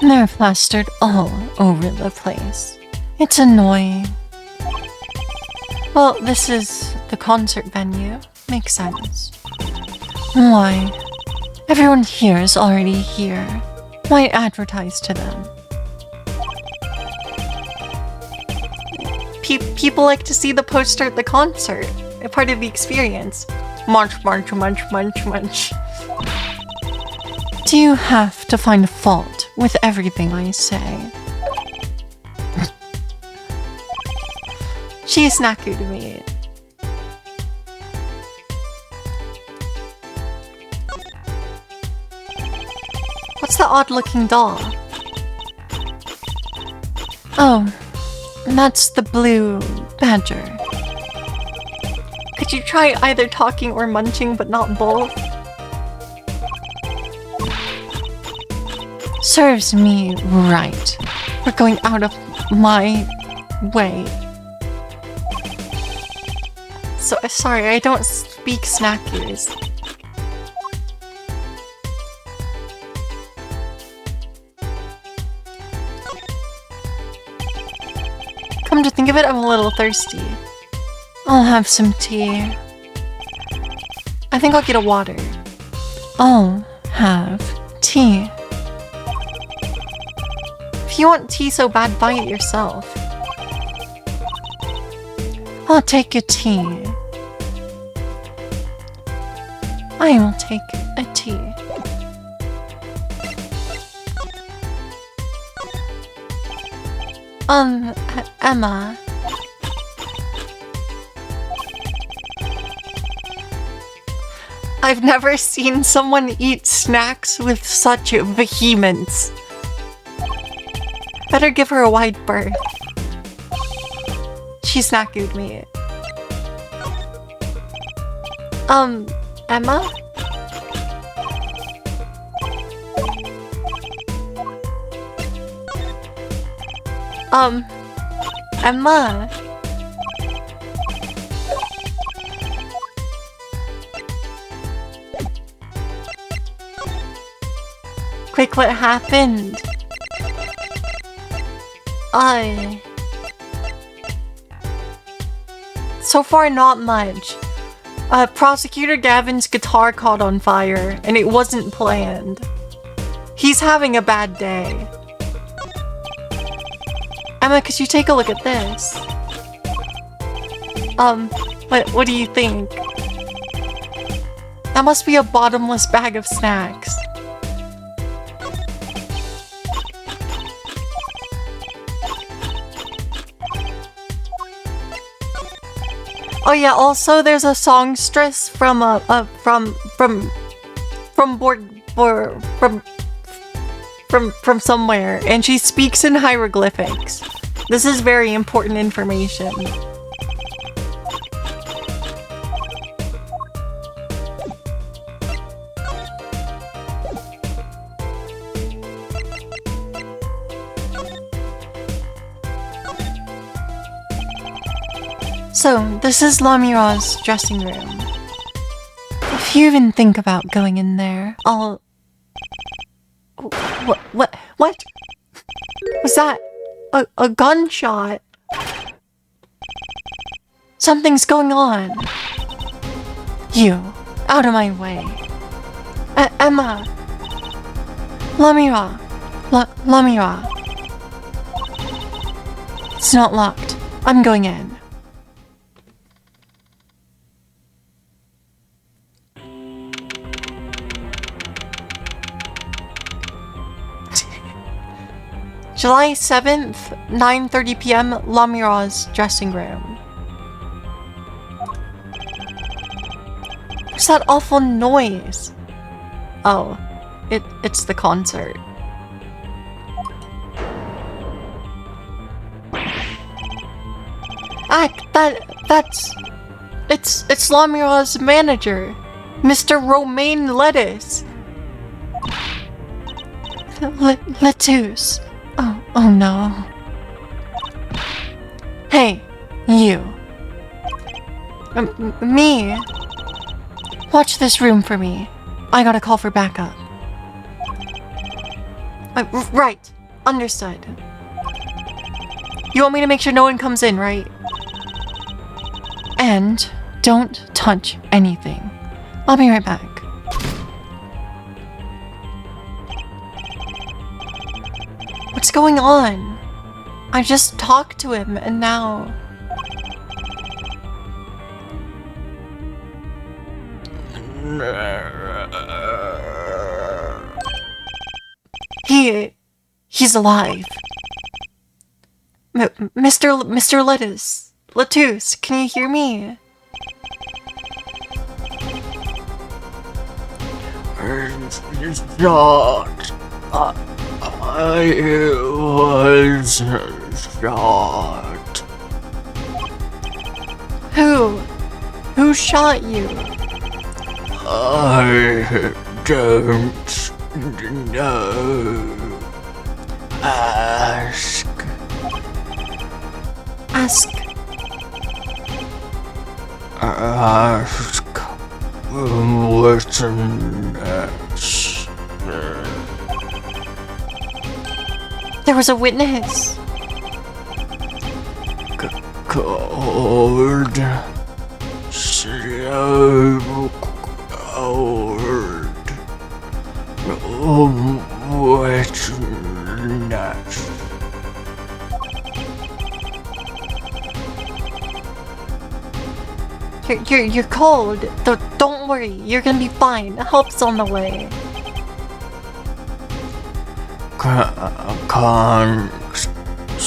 They're plastered all over the place. It's annoying. Well, this is the concert venue. Makes sense. Why? Everyone here is already here. Why advertise to them? People like to see the poster at the concert. A part of the experience. Munch, munch, munch, munch, munch. Do you have to find fault with everything I say? She snacked me. What's the odd-looking doll? Oh, that's the blue badger. Could you try either talking or munching, but not both? Serves me right. We're going out of my way. So sorry, I don't speak snackies. Come to think of it, I'm a little thirsty. I'll have some tea. I think I'll get a water. I'll have tea. If you want tea so bad, buy it yourself. I'll take a tea. I will take a tea. Emma. I've never seen someone eat snacks with such vehemence. Better give her a wide berth. She snacked me. Emma? Emma? Quick, what happened? So far, not much. Prosecutor Gavin's guitar caught on fire, and it wasn't planned. He's having a bad day. Emma, could you take a look at this? What do you think? That must be a bottomless bag of snacks. Oh yeah, also there's a songstress from somewhere, and she speaks in hieroglyphics. This is very important information. So, this is Lamira's dressing room. If you even think about going in there, I'll... What? Was that a gunshot? Something's going on. You, out of my way. Emma. Lamira. Lamira. It's not locked. I'm going in. July 7th, 9:30 p.m., Lamira's dressing room. What's that awful noise? Oh, it's the concert. It's Lamira's manager, Mr. Romaine Lettuce. Lettuce. Oh no. Hey, you. Me? Watch this room for me. I gotta call for backup. Right. Understood. You want me to make sure no one comes in, right? And don't touch anything. I'll be right back. going on? I just talked to him and now... He's alive. Mr. Lettuce, can you hear me? Shot. I was shot. Who shot you? I don't know. Ask. Ask. What's next? There was a witness. Cold. Slow. Cold. What's next? You're cold. Don't worry, you're gonna be fine. Help's on the way. Can't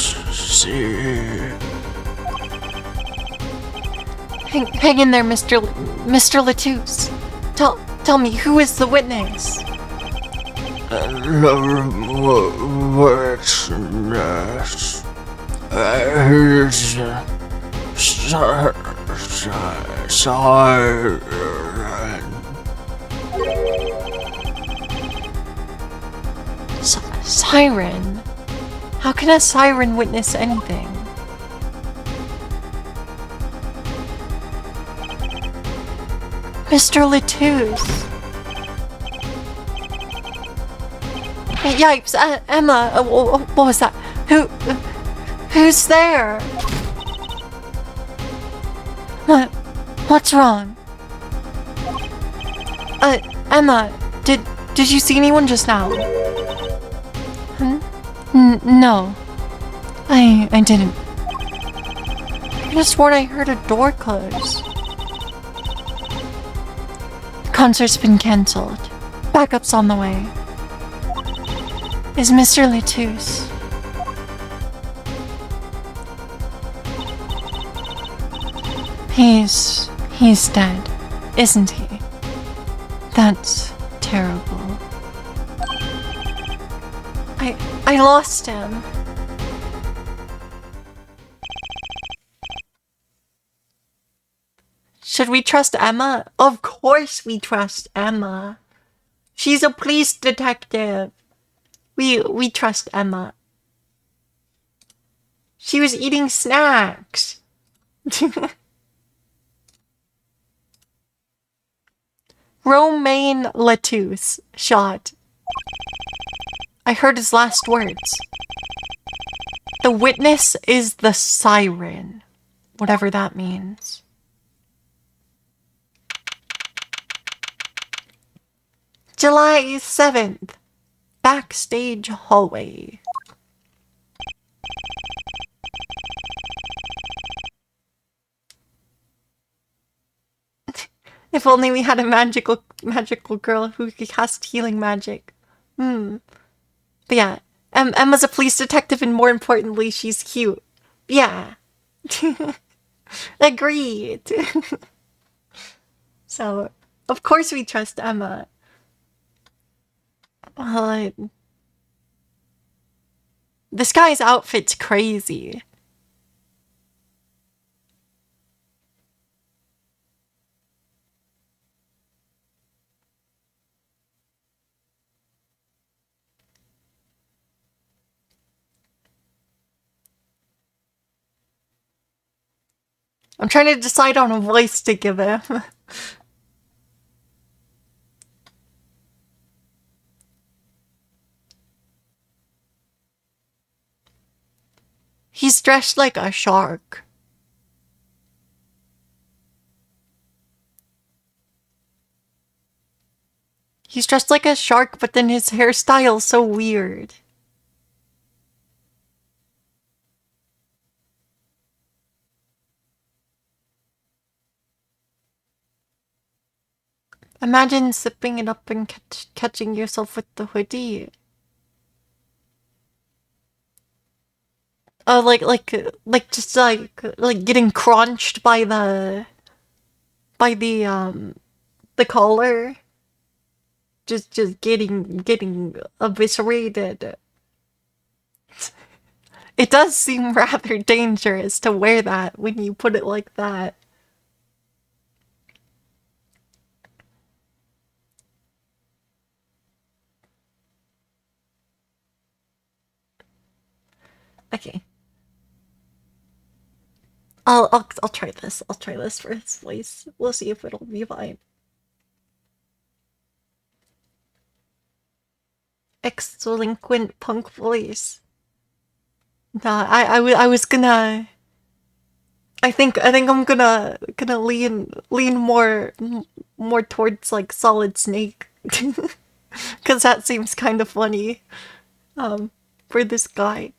see. Hang in there, Mr. Lettuce. Tell me, who is the witness? What's next? Siren. Siren? How can a siren witness anything? Mr. Lettuce. Yipes, Emma, what was that? Who's there? What's wrong? Emma, did you see anyone just now? No. I didn't. I just swore I heard a door close. Concert's been cancelled. Backup's on the way. Is Mr. Lettuce? He's dead, isn't he? That's terrible. I lost him. Should we trust Emma? Of course we trust Emma. She's a police detective. We trust Emma. She was eating snacks. Romaine Lettuce shot. I heard his last words. The witness is the siren. Whatever that means. July 7th. Backstage hallway. If only we had a magical girl who could cast healing magic. But yeah, Emma's a police detective, and more importantly, she's cute. Yeah. Agreed. So, of course we trust Emma. This guy's outfit's crazy. I'm trying to decide on a voice to give him. He's dressed like a shark. He's dressed like a shark, but then his hairstyle's so weird. Imagine zipping it up and catching yourself with the hoodie. Oh, just like getting crunched by the collar. Just getting eviscerated. It does seem rather dangerous to wear that when you put it like that. Okay. I'll try this. I'll try this for his voice. We'll see if it'll be fine. Ex-delinquent punk voice. Nah, I was gonna. I think I'm gonna lean more towards like Solid Snake, because that seems kind of funny, for this guy.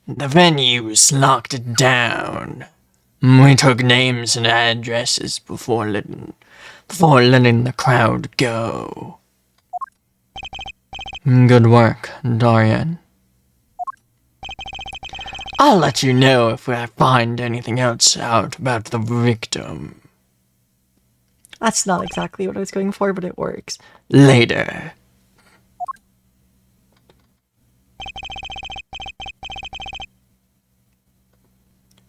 The venue's locked down. We took names and addresses before letting the crowd go. Good work, Dorian. I'll let you know if I find anything else out about the victim. That's not exactly what I was going for, but it works. Later.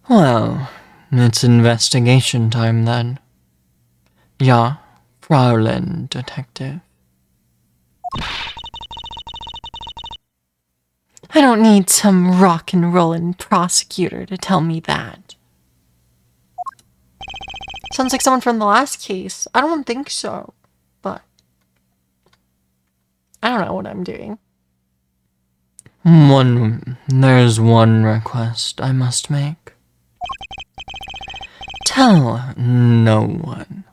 Well, it's investigation time then. Ja, Fraulein Detective. I don't need some rock and rollin' prosecutor to tell me that. Sounds like someone from the last case. I don't think so, but I don't know what I'm doing. There's one request I must make. Tell no one.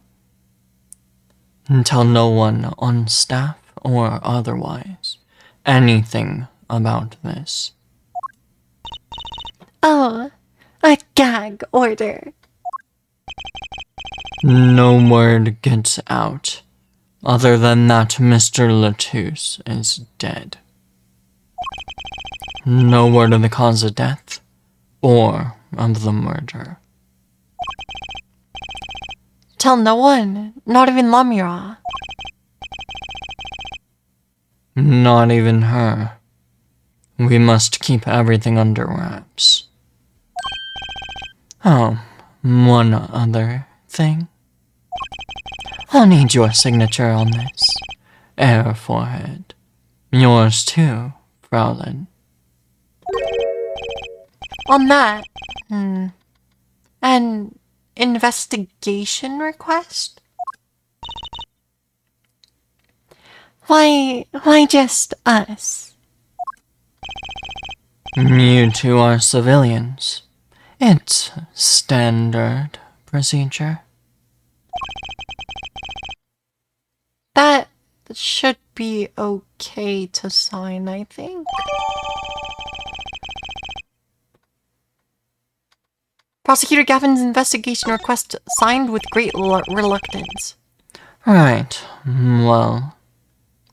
Tell no one on staff or otherwise anything about this. Oh, a gag order. No word gets out, other than that Mr. Latouche is dead. No word of the cause of death, or of the murder. Tell no one, not even Lamira. Not even her. We must keep everything under wraps. Oh, one other thing. I'll need your signature on this. Air forehead. Yours too, Fraulein. On that, an investigation request? Why just us? You two are civilians. It's standard procedure. That should be okay to sign, I think. Prosecutor Gavin's investigation request signed with great reluctance. Right, well,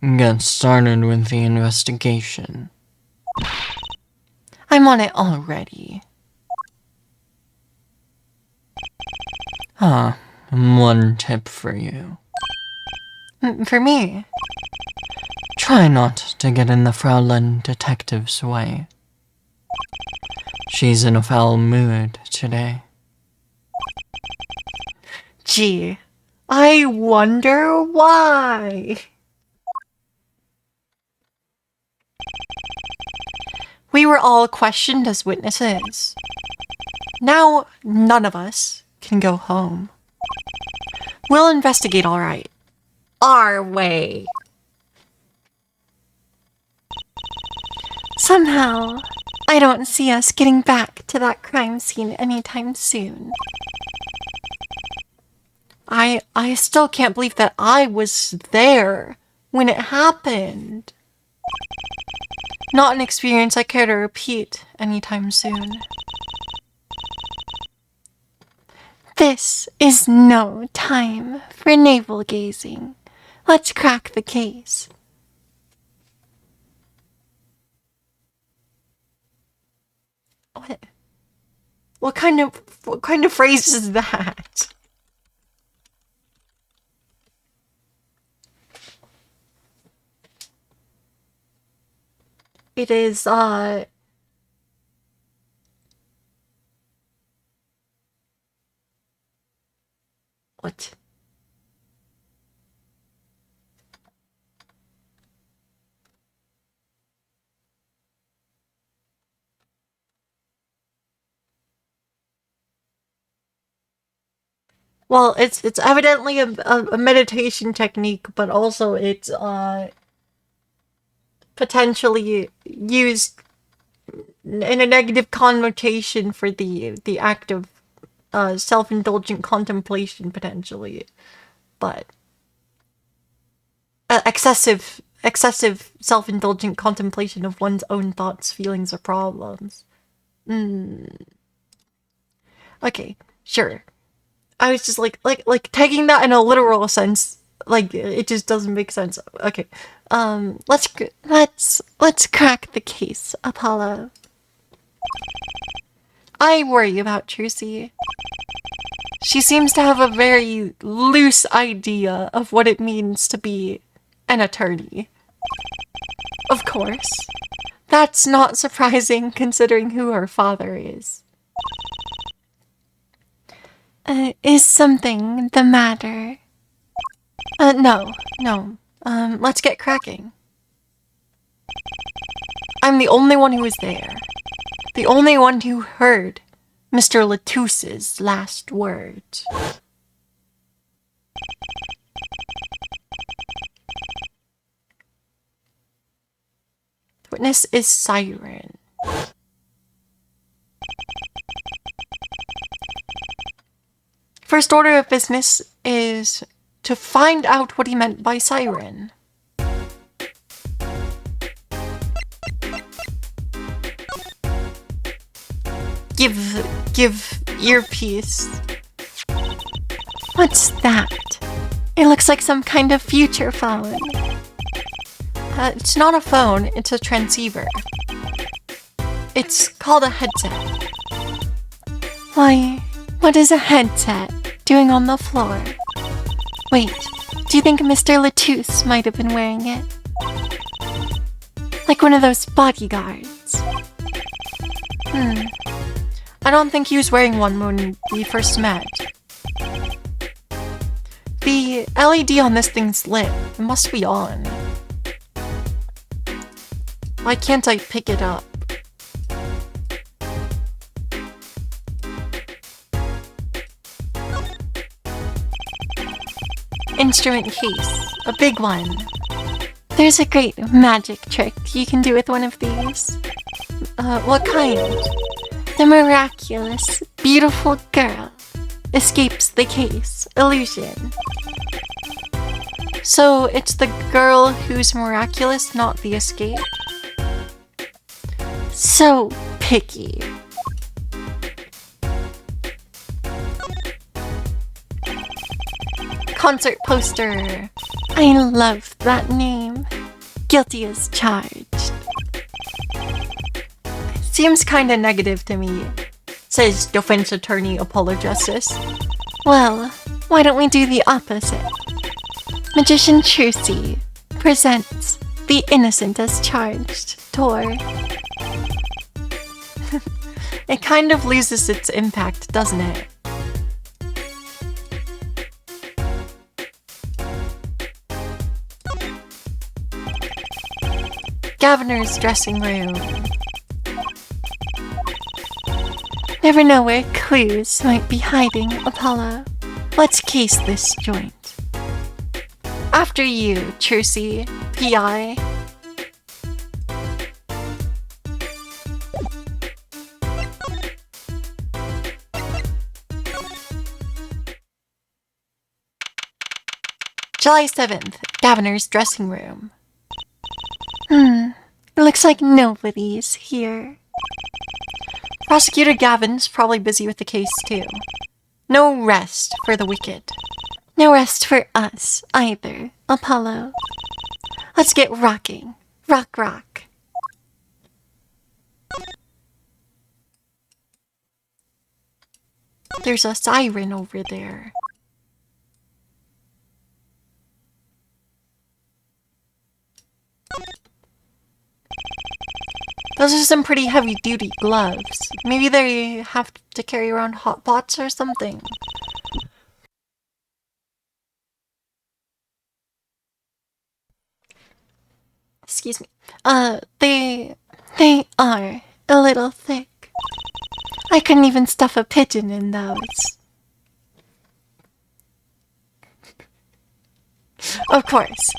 get started with the investigation. I'm on it already. One tip for you. For me? Try not to get in the Fraulein Detective's way. She's in a foul mood today. Gee, I wonder why. We were all questioned as witnesses. Now, none of us can go home. We'll investigate, all right. Our way. Somehow, I don't see us getting back to that crime scene anytime soon. I still can't believe that I was there when it happened. Not an experience I care to repeat anytime soon. This is no time for navel gazing. Let's crack the case. What? What kind of phrase is that? It is what? Well, it's evidently a meditation technique, but also it's potentially used in a negative connotation for the act of self-indulgent contemplation, potentially, but excessive self-indulgent contemplation of one's own thoughts, feelings, or problems. Okay, sure. I was just like taking that in a literal sense, like it just doesn't make sense. Okay, let's crack the case, Apollo. I worry about Trucy. She seems to have a very loose idea of what it means to be an attorney. Of course, that's not surprising considering who her father is. Is something the matter? No. Let's get cracking. I'm the only one who was there. The only one who heard Mr. Latouse's last words. The witness is Siren. First order of business is to find out what he meant by siren. Give earpiece. What's that? It looks like some kind of future phone. It's not a phone, it's a transceiver. It's called a headset. Why, what is a headset doing on the floor? Wait, do you think Mr. Latouse might have been wearing it? Like one of those bodyguards. I don't think he was wearing one when we first met. The LED on this thing's lit. It must be on. Why can't I pick it up? Instrument case. A big one. There's a great magic trick you can do with one of these. What kind? The miraculous, beautiful girl escapes the case. Illusion. So it's the girl who's miraculous, not the escape? So picky. Concert poster. I love that name. Guilty as charged. Seems kinda negative to me, says defense attorney Apollo Justice. Well, why don't we do the opposite? Magician Trucy presents the innocent as charged tour. It kind of loses its impact, doesn't it? Governor's dressing room. Never know where clues might be hiding, Apollo. Let's case this joint. After you, Trucy, PI. July 7th, Governor's dressing room. It looks like nobody's here. Prosecutor Gavin's probably busy with the case too. No rest for the wicked. No rest for us either, Apollo. Let's get rocking. Rock, rock. There's a siren over there. Those are some pretty heavy-duty gloves. Maybe they have to carry around hot pots or something. Excuse me. They are a little thick. I couldn't even stuff a pigeon in those. Of course.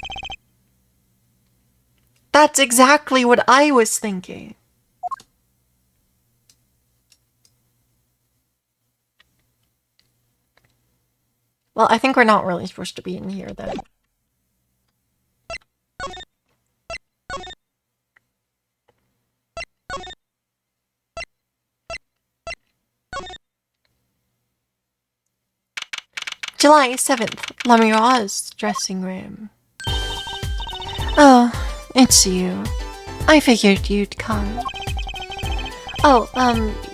That's exactly what I was thinking. Well, I think we're not really supposed to be in here then. July 7th, Lamira's dressing room. Oh, it's you. I figured you'd come. Oh,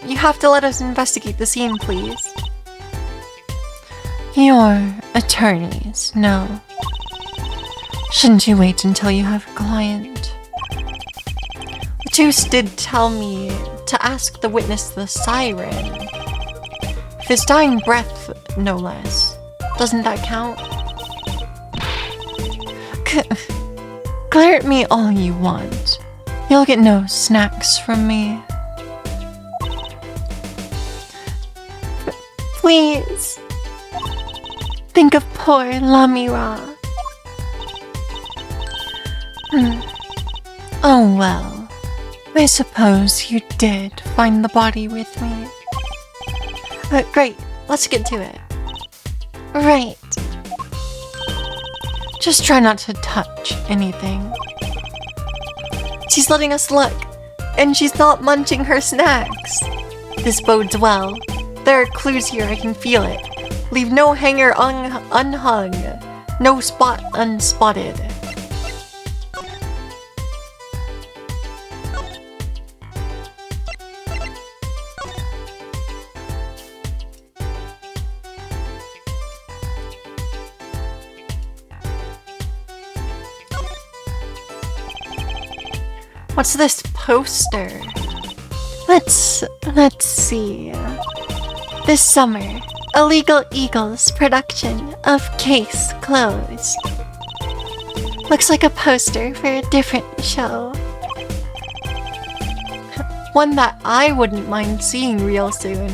you have to let us investigate the scene, please. Your attorneys, no. Shouldn't you wait until you have a client? The Juice did tell me to ask the witness the siren. His dying breath, no less. Doesn't that count? Glare at me all you want. You'll get no snacks from me. Please. Think of poor Lamira. Oh well. I suppose you did find the body with me. Great. Let's get to it. Right. Just try not to touch anything. She's letting us look, and she's not munching her snacks. This bodes well. There are clues here, I can feel it. Leave no hanger unhung, no spot unspotted. What's this poster? Let's see. This summer, Illegal Eagles production of Case Closed. Looks like a poster for a different show. One that I wouldn't mind seeing real soon.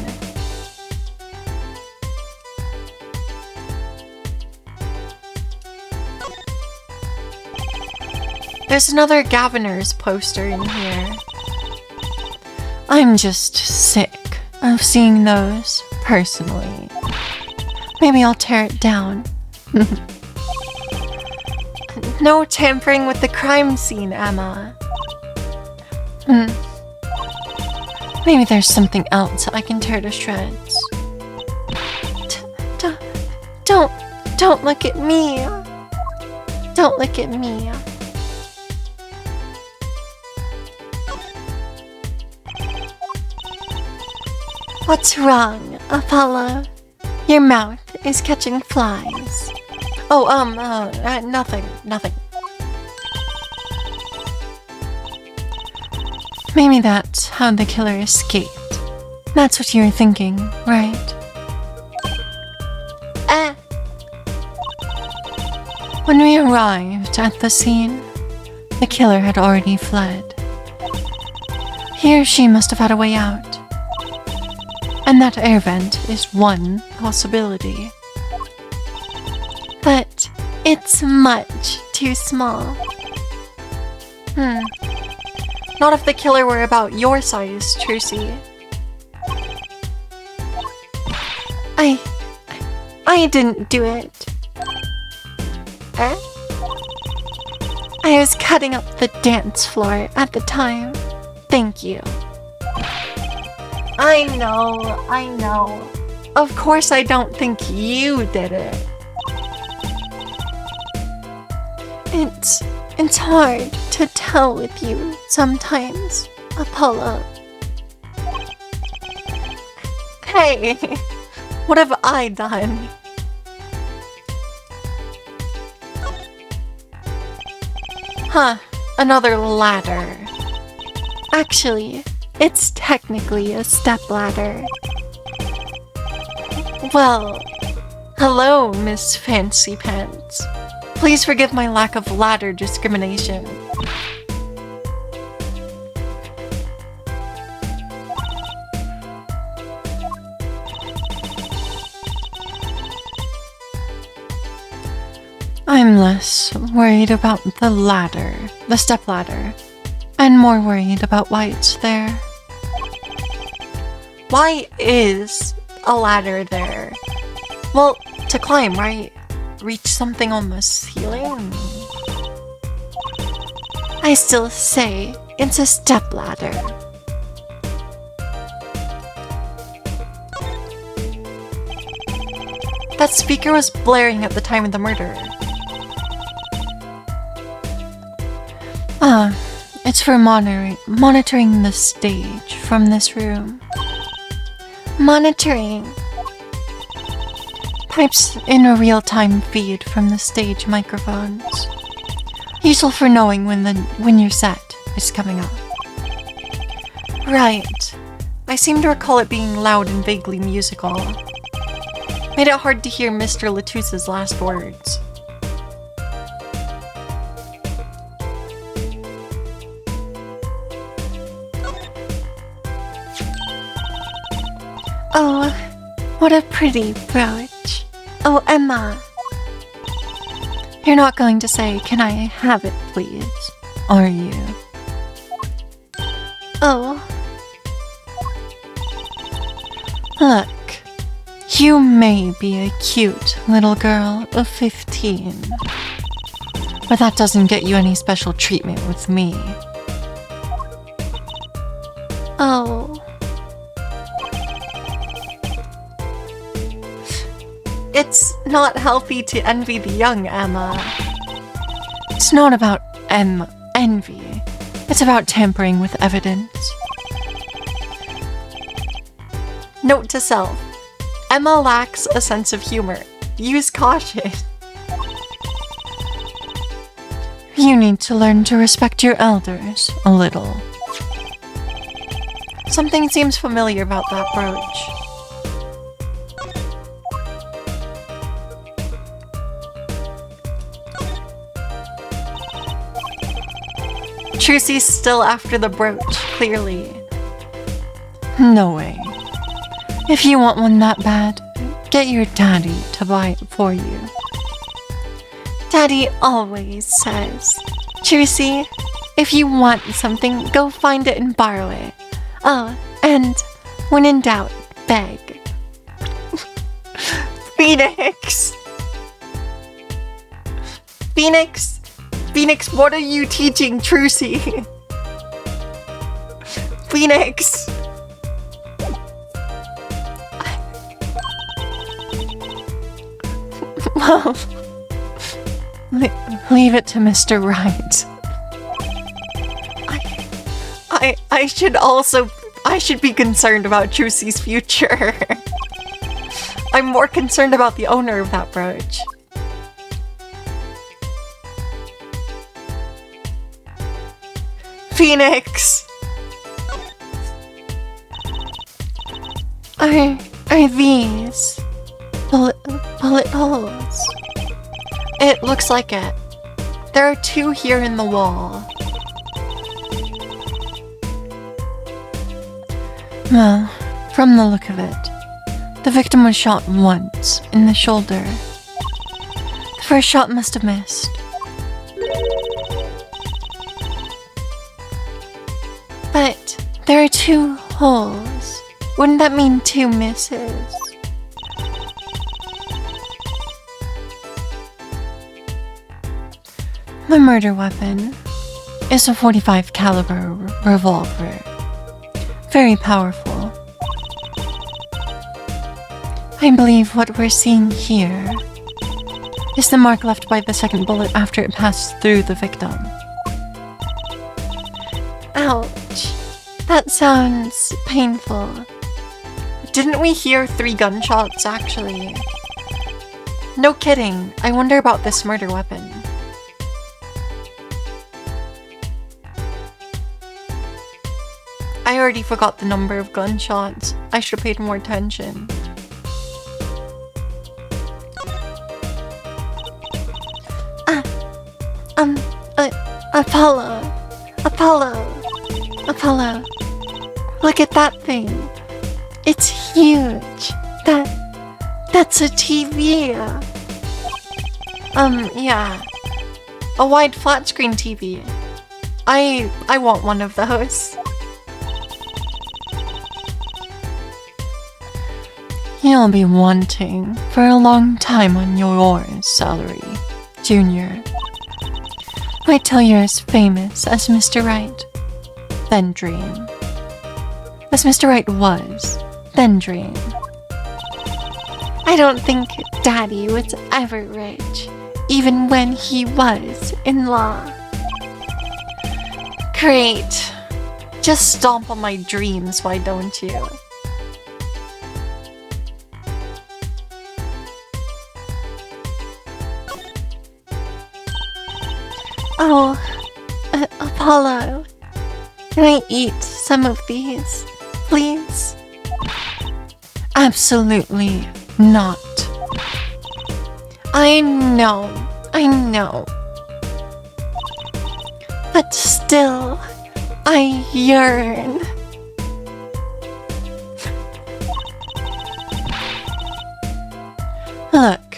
There's another Gaviner's poster in here. I'm just sick of seeing those, personally. Maybe I'll tear it down. No tampering with the crime scene, Emma. Maybe there's something else I can tear to shreds. Don't look at me. Don't look at me. What's wrong, Apollo? Your mouth is catching flies. Oh, nothing. Maybe that's how the killer escaped. That's what you were thinking, right? When we arrived at the scene, the killer had already fled. He or she must have had a way out. And that air vent is one possibility. But it's much too small. Not if the killer were about your size, Trucy. I didn't do it. I was cutting up the dance floor at the time. Thank you. I know. Of course I don't think you did it. It's hard to tell with you sometimes, Apollo. Hey, what have I done? Huh, another ladder. Actually, it's technically a stepladder. Well, hello, Miss Fancy Pants. Please forgive my lack of ladder discrimination. I'm less worried about the ladder, the stepladder, and more worried about why it's there. Why is a ladder there? Well, to climb, right? Reach something on the ceiling? I still say it's a stepladder. That speaker was blaring at the time of the murder. It's for monitoring the stage from this room. Monitoring. Pipes in a real-time feed from the stage microphones. Useful for knowing when your set is coming up. Right. I seem to recall it being loud and vaguely musical. Made it hard to hear Mr. Latusse's last words. Oh, what a pretty brooch. Oh, Emma. You're not going to say, "Can I have it, please?" Are you? Oh. Look, you may be a cute little girl of 15, but that doesn't get you any special treatment with me. Oh. It's not healthy to envy the young, Emma. It's not about envy. It's about tampering with evidence. Note to self. Emma lacks a sense of humor. Use caution. You need to learn to respect your elders a little. Something seems familiar about that brooch. Trucy's still after the brooch, clearly. No way. If you want one that bad, get your daddy to buy it for you. Daddy always says, Trucy, if you want something, go find it and borrow it. Oh, and when in doubt, beg. Phoenix! Phoenix! Phoenix, what are you teaching Trucy? Phoenix! Well, leave it to Mr. Right. I should be concerned about Trucy's future. I'm more concerned about the owner of that brooch. Phoenix! Are these bullet holes? It looks like it. There are 2 here in the wall. Well, from the look of it, the victim was shot once in the shoulder. The first shot must have missed. But there are 2 holes. Wouldn't that mean 2 misses? The murder weapon is a .45 caliber revolver. Very powerful. I believe what we're seeing here is the mark left by the second bullet after it passed through the victim. Ouch. That sounds painful. Didn't we hear 3 gunshots, actually? No kidding. I wonder about this murder weapon. I already forgot the number of gunshots. I should have paid more attention. Apollo. Look at that thing. It's huge. That's a TV. Yeah. A wide flat screen TV. I want one of those. You'll be wanting for a long time on your salary, Junior. Wait till you're as famous as Mr. Right, then dream. As Mr. Right was, then dream. I don't think Daddy was ever rich, even when he was in law. Great. Just stomp on my dreams, why don't you? Oh, Apollo, can I eat some of these, please? Absolutely not. I know. But still, I yearn. Look,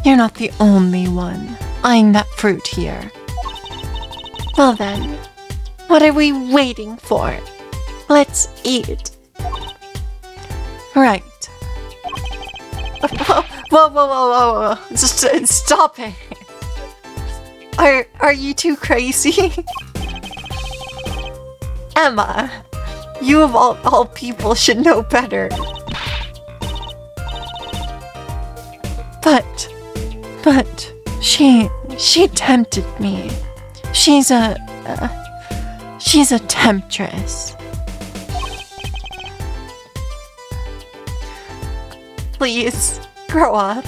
you're not the only one eyeing that fruit here. Well then, what are we waiting for? Let's eat. Right. Whoa. Just stop it. Are you too crazy? Emma, you of all people should know better. But she tempted me. She's a temptress. Please, grow up.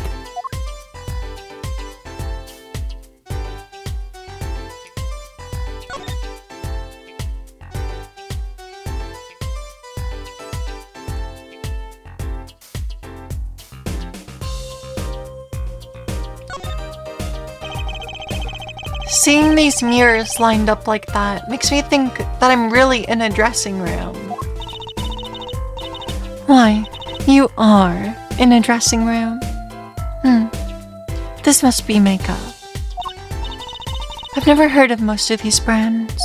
Seeing these mirrors lined up like that makes me think that I'm really in a dressing room. Why, you are in a dressing room? This must be makeup. I've never heard of most of these brands.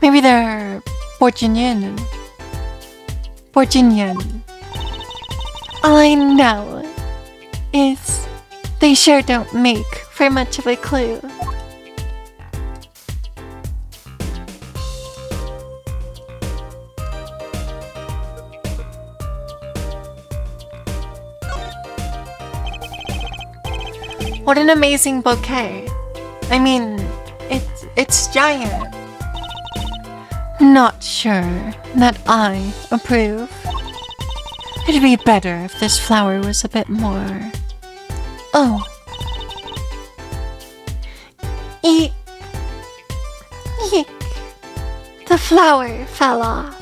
Maybe they're Bourguignon. All I know is they sure don't make for much of a clue. What an amazing bouquet. I mean, it's giant. Not sure that I approve. It'd be better if this flower was a bit more... Oh. Eek. The flower fell off.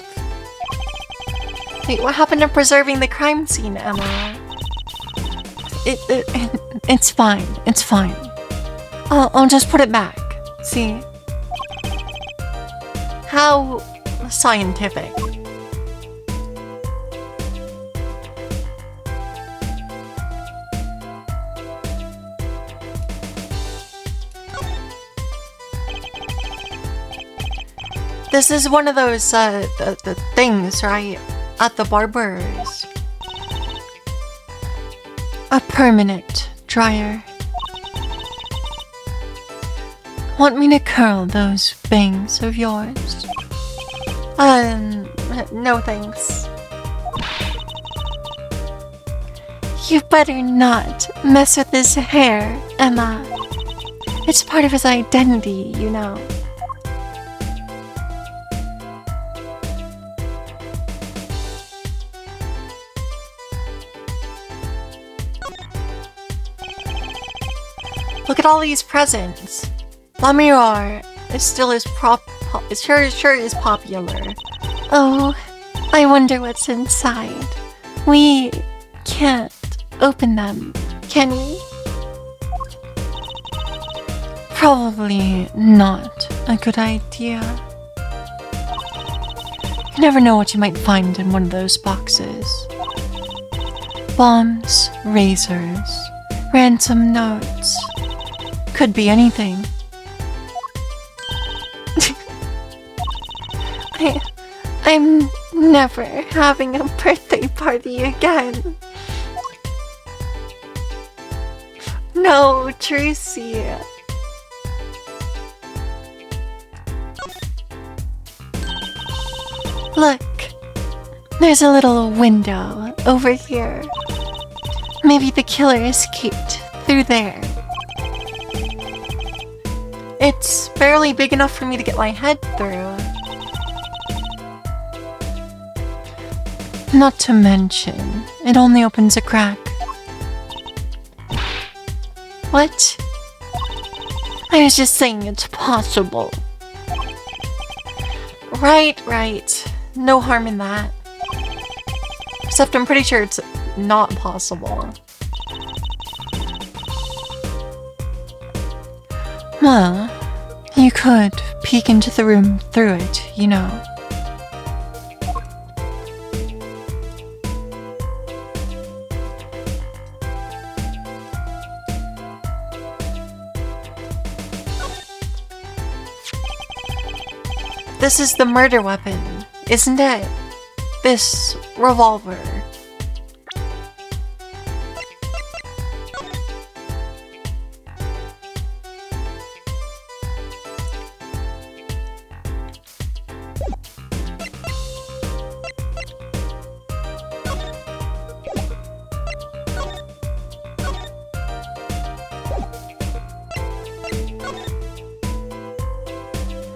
Wait, what happened to preserving the crime scene, Emma? It's fine. I'll just put it back. See? How scientific. This is one of those, the things, right? At the barber's. A permanent dryer. Want me to curl those bangs of yours? No thanks. You better not mess with his hair, Emma. It's part of his identity, you know. Look at all these presents. Lamir is still sure is popular. Oh, I wonder what's inside. We can't open them, can we? Probably not a good idea. You never know what you might find in one of those boxes. Bombs, razors, ransom notes. Could be anything. I'm never having a birthday party again. No, Trucy. Look, there's a little window over here. Maybe the killer escaped through there. It's barely big enough for me to get my head through. Not to mention, it only opens a crack. What? I was just saying it's possible. Right. No harm in that. Except I'm pretty sure it's not possible. Well, you could peek into the room through it, you know. This is the murder weapon, isn't it? This revolver.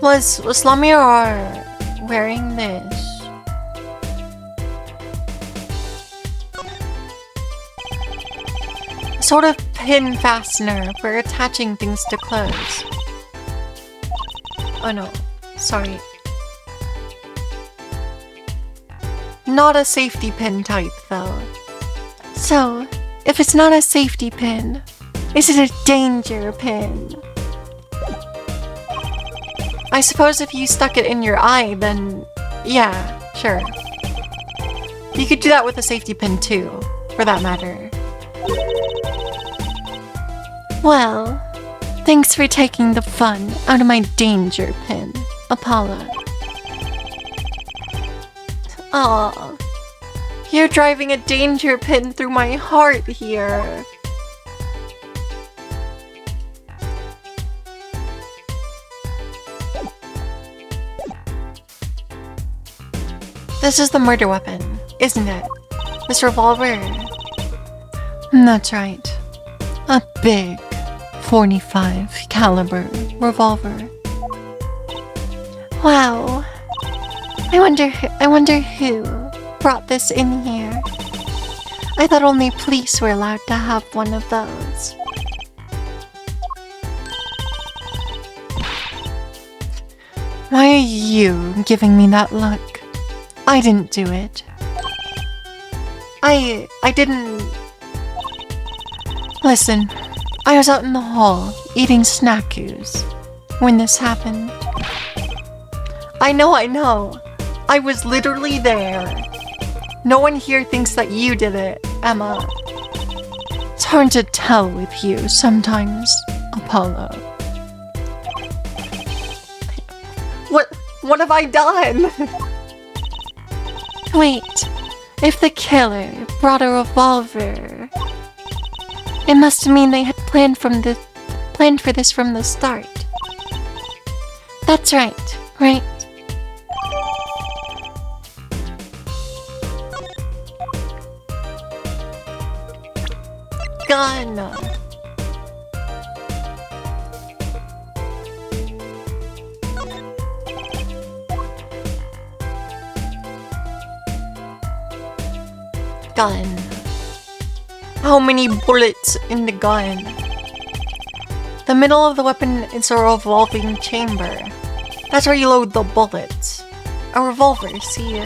Was Lamir wearing this? Sort of pin fastener for attaching things to clothes. Oh no, sorry. Not a safety pin type though. So, if it's not a safety pin, is it a danger pin? I suppose if you stuck it in your eye, then yeah, sure. You could do that with a safety pin too, for that matter. Well, thanks for taking the fun out of my danger pin, Apollo. Aw, you're driving a danger pin through my heart here. This is the murder weapon, isn't it? This revolver. That's right. A big 45 caliber revolver. Wow. I wonder who brought this in here. I thought only police were allowed to have one of those. Why are you giving me that look? I didn't do it. I didn't... Listen, I was out in the hall eating snackoos when this happened. I know. I was literally there. No one here thinks that you did it, Emma. It's hard to tell with you sometimes, Apollo. What have I done? Wait, if the killer brought a revolver, it must mean they had planned for this from the start. That's right? gun! Gun. How many bullets in the gun? The middle of the weapon is a revolving chamber. That's where you load the bullets. A revolver, see?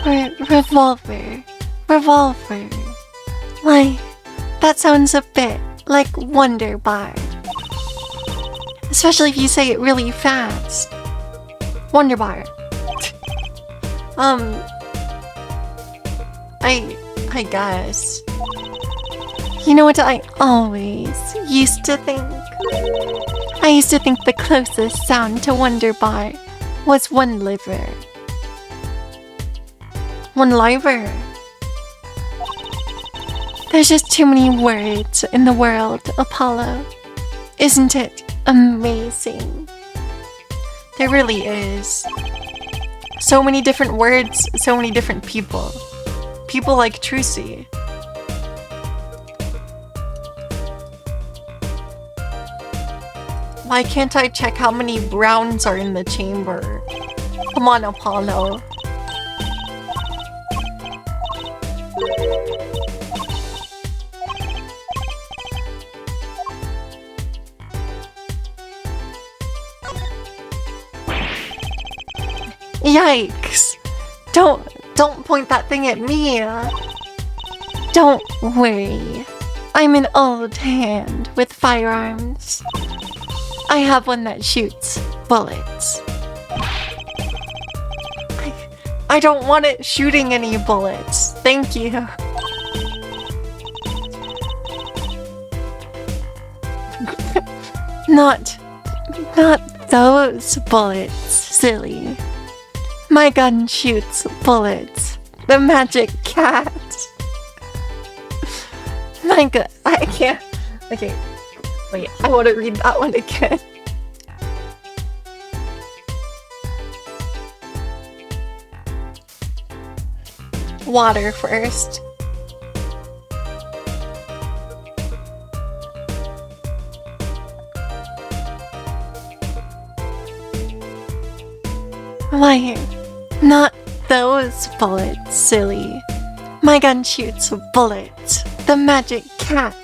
Revolver. Revolver. Like, that sounds a bit like Wonder Bar. Especially if you say it really fast. Wonder Bar. I guess. You know what I always used to think? I used to think the closest sound to Wonder Bar was one liver. One liver. There's just too many words in the world, Apollo. Isn't it amazing? There really is. So many different words, so many different people. People like Trucy. Why can't I check how many browns are in the chamber? Come on, Apollo. Yikes! Don't point that thing at me. Don't worry. I'm an old hand with firearms. I have one that shoots bullets. I don't want it shooting any bullets. Thank you. Not those bullets, silly. My gun shoots bullets. The magic cat. My god, I can't. Okay, wait, I want to read that one again. Water first. Why? Not those bullets, silly. My gun shoots bullets. The magic cat.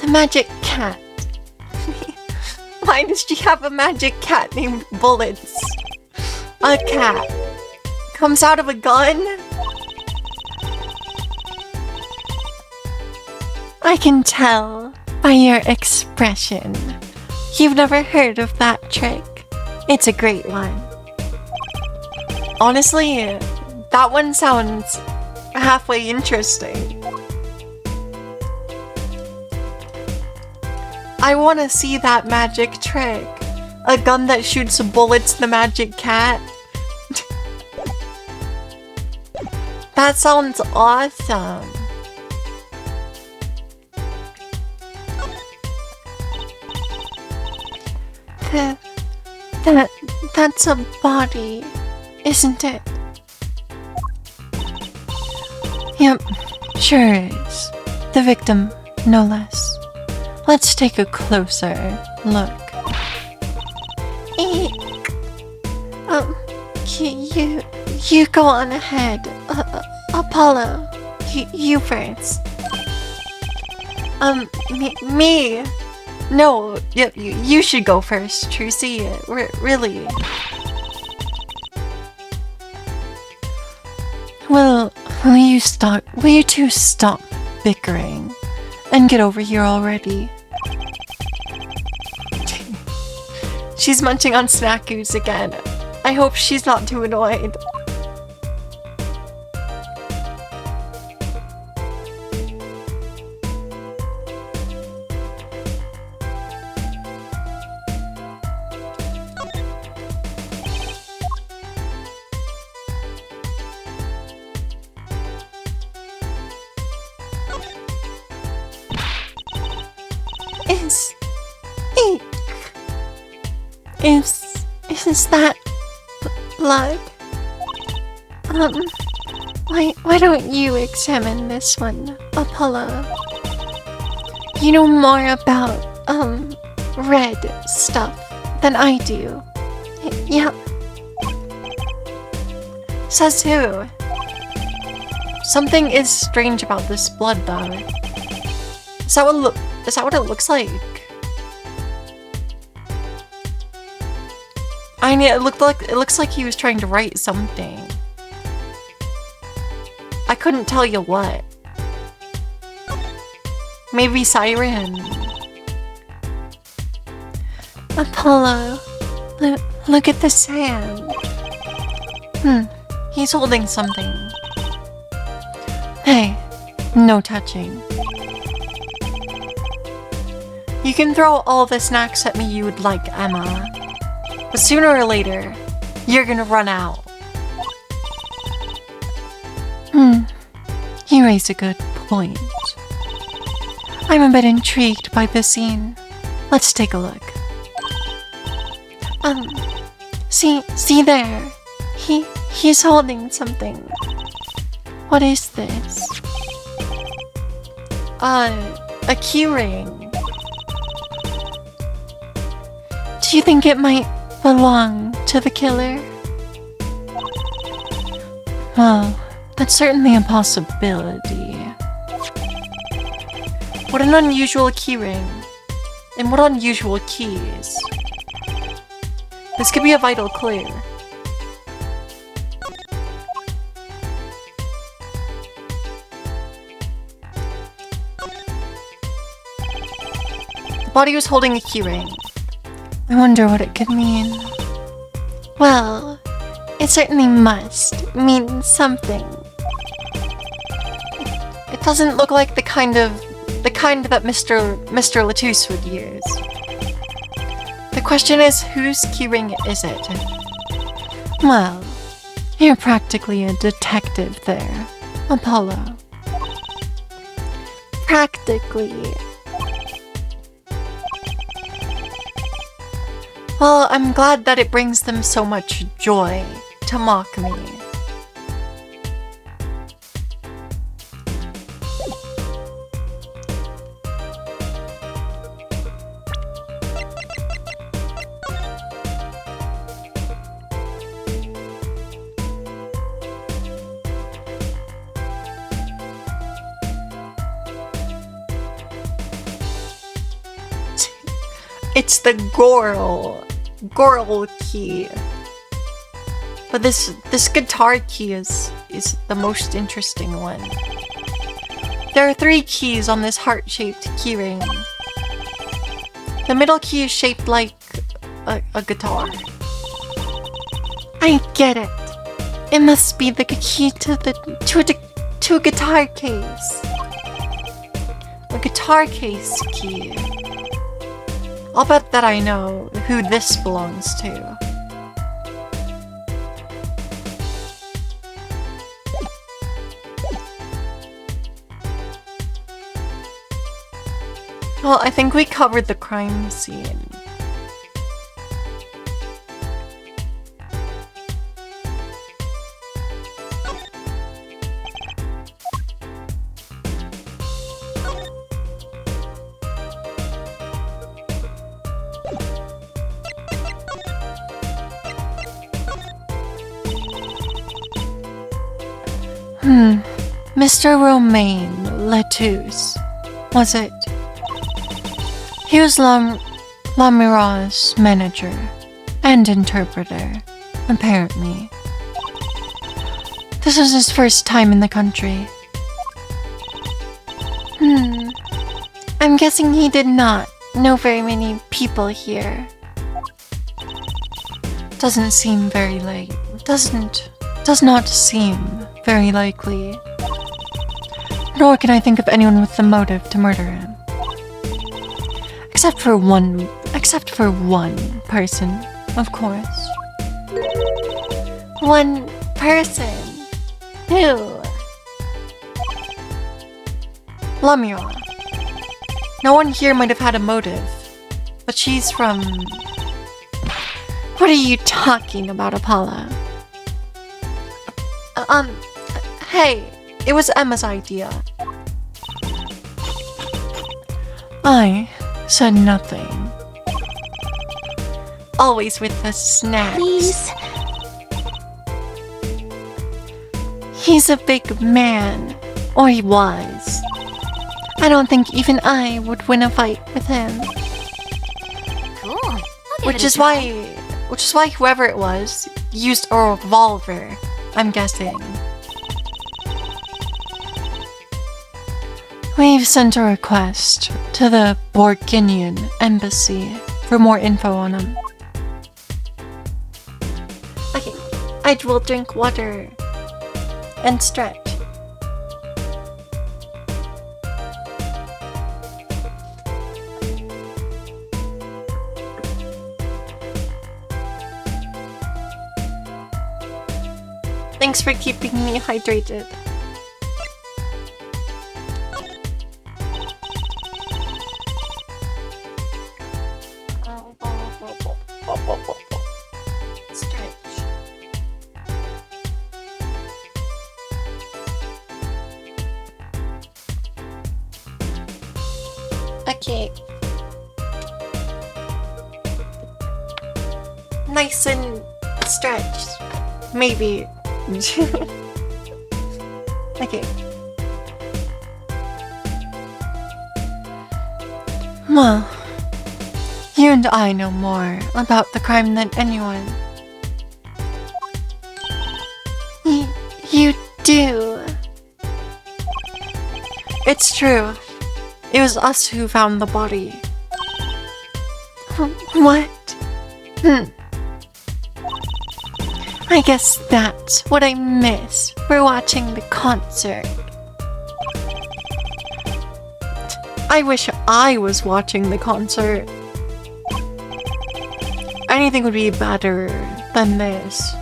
The magic cat. Why does she have a magic cat named Bullets? A cat. Comes out of a gun? I can tell by your expression. You've never heard of that trick. It's a great one. Honestly, that one sounds halfway interesting. I want to see that magic trick. A gun that shoots bullets, the magic cat. That sounds awesome. That's a body, isn't it? Yep, sure is. The victim, no less. Let's take a closer look. Eek. You go on ahead. Apollo, you first. Me? No, you should go first, Trucy. Really. Will you two stop bickering and get over here already? She's munching on Snackoos again. I hope she's not too annoyed. Is that blood? Why don't you examine this one, Apollo? You know more about, red stuff than I do. Yeah. Says who? Something is strange about this blood, though. Is that what it looks like? I mean, it looks like he was trying to write something. I couldn't tell you what. Maybe Siren. Apollo, look at the sand. He's holding something. Hey, no touching. You can throw all the snacks at me you would like, Emma. But sooner or later, you're gonna run out. You raise a good point. I'm a bit intrigued by this scene. Let's take a look. See there? He's holding something. What is this? A keyring. Do you think it might belong to the killer? Well, that's certainly a possibility. What an unusual keyring. And what unusual keys. This could be a vital clue. The body was holding a keyring. I wonder what it could mean. Well, it certainly must mean something. It doesn't look like the kind that Mr. Latouche would use. The question is, whose keyring is it? Well, you're practically a detective there, Apollo. Practically. Well, I'm glad that it brings them so much joy to mock me. It's the Goral key. But this guitar key is the most interesting one. There are 3 keys on this heart-shaped keyring. The middle key is shaped like a guitar. I get it. It must be the key to a guitar case. A guitar case key. I'll bet that I know who this belongs to. Well, I think we covered the crime scene. Mr. Romain Latouche, was it? He was Lamira's manager and interpreter, apparently. This was his first time in the country. I'm guessing he did not know very many people here. Doesn't seem very does not seem very likely. Nor can I think of anyone with the motive to murder him. Except for one person, of course. One person? Who? Lamira. No one here might have had a motive, but she's from... What are you talking about, Apollo? Hey, it was Emma's idea. I said nothing. Always with the snacks. Please. He's a big man. Or he was. I don't think even I would win a fight with him. Cool. Which is why whoever it was used a revolver, I'm guessing. We've sent a request to the Borginian embassy for more info on him. Okay, I will drink water and stretch. Thanks for keeping me hydrated. Stretch. Okay. Nice and stretched. Maybe. Okay. Well, you and I know more about the crime than anyone. You do. It's true. It was us who found the body. What? I guess that's what I miss for watching the concert. I wish I was watching the concert. Anything would be better than this.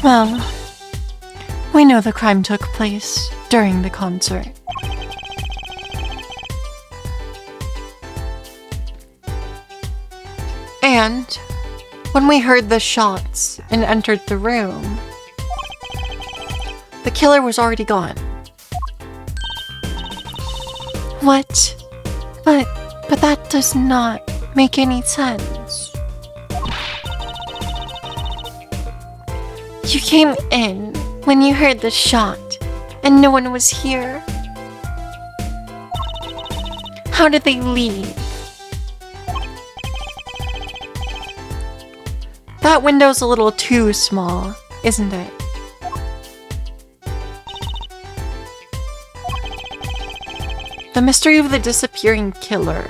Well, we know the crime took place during the concert. And when we heard the shots and entered the room, the killer was already gone. What? But that does not make any sense. You came in when you heard the shot and no one was here. How did they leave? That window's a little too small, isn't it? The mystery of the disappearing killer.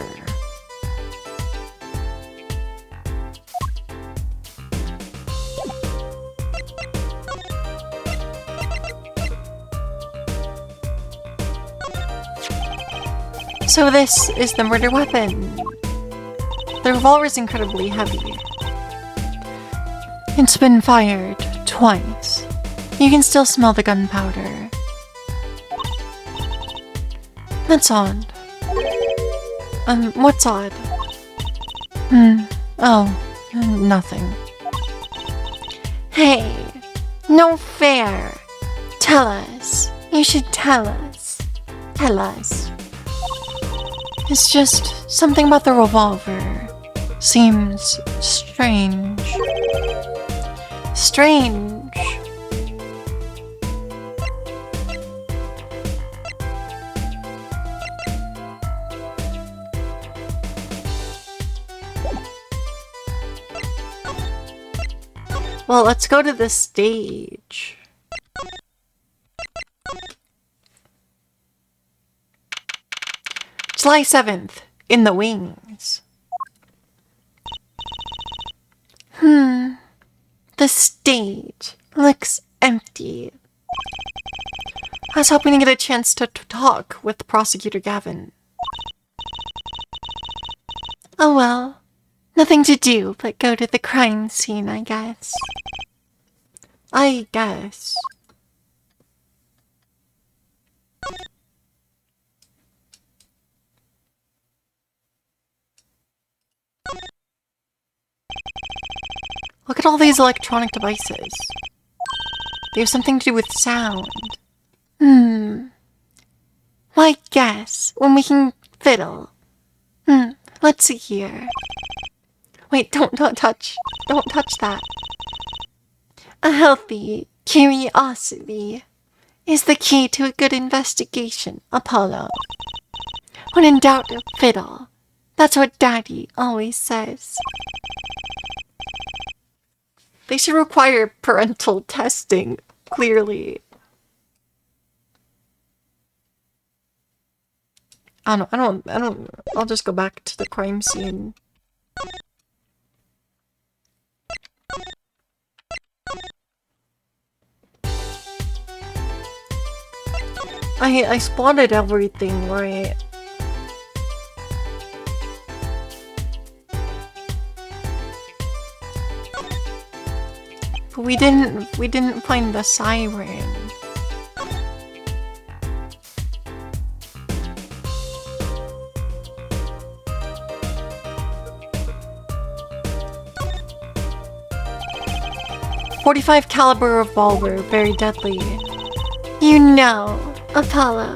So this is the murder weapon. The revolver is incredibly heavy. It's been fired twice. You can still smell the gunpowder. That's odd. What's odd? Nothing. Hey, no fair. Tell us. You should tell us. Tell us. It's just something about the revolver. Seems strange. Strange. Well, let's go to the stage. July 7th, in the wings. The stage looks empty. I was hoping to get a chance to talk with Prosecutor Gavin. Oh well, nothing to do but go to the crime scene, I guess. Look at all these electronic devices. They have something to do with sound. Well, I guess when we can fiddle. Let's see here. Wait, don't touch. Don't touch that. A healthy curiosity is the key to a good investigation, Apollo. When in doubt, fiddle. That's what Daddy always says. They should require parental testing, clearly. I don't, I'll just go back to the crime scene. I spotted everything, right? But we didn't find the siren. .45 caliber revolver, very deadly. You know, Apollo,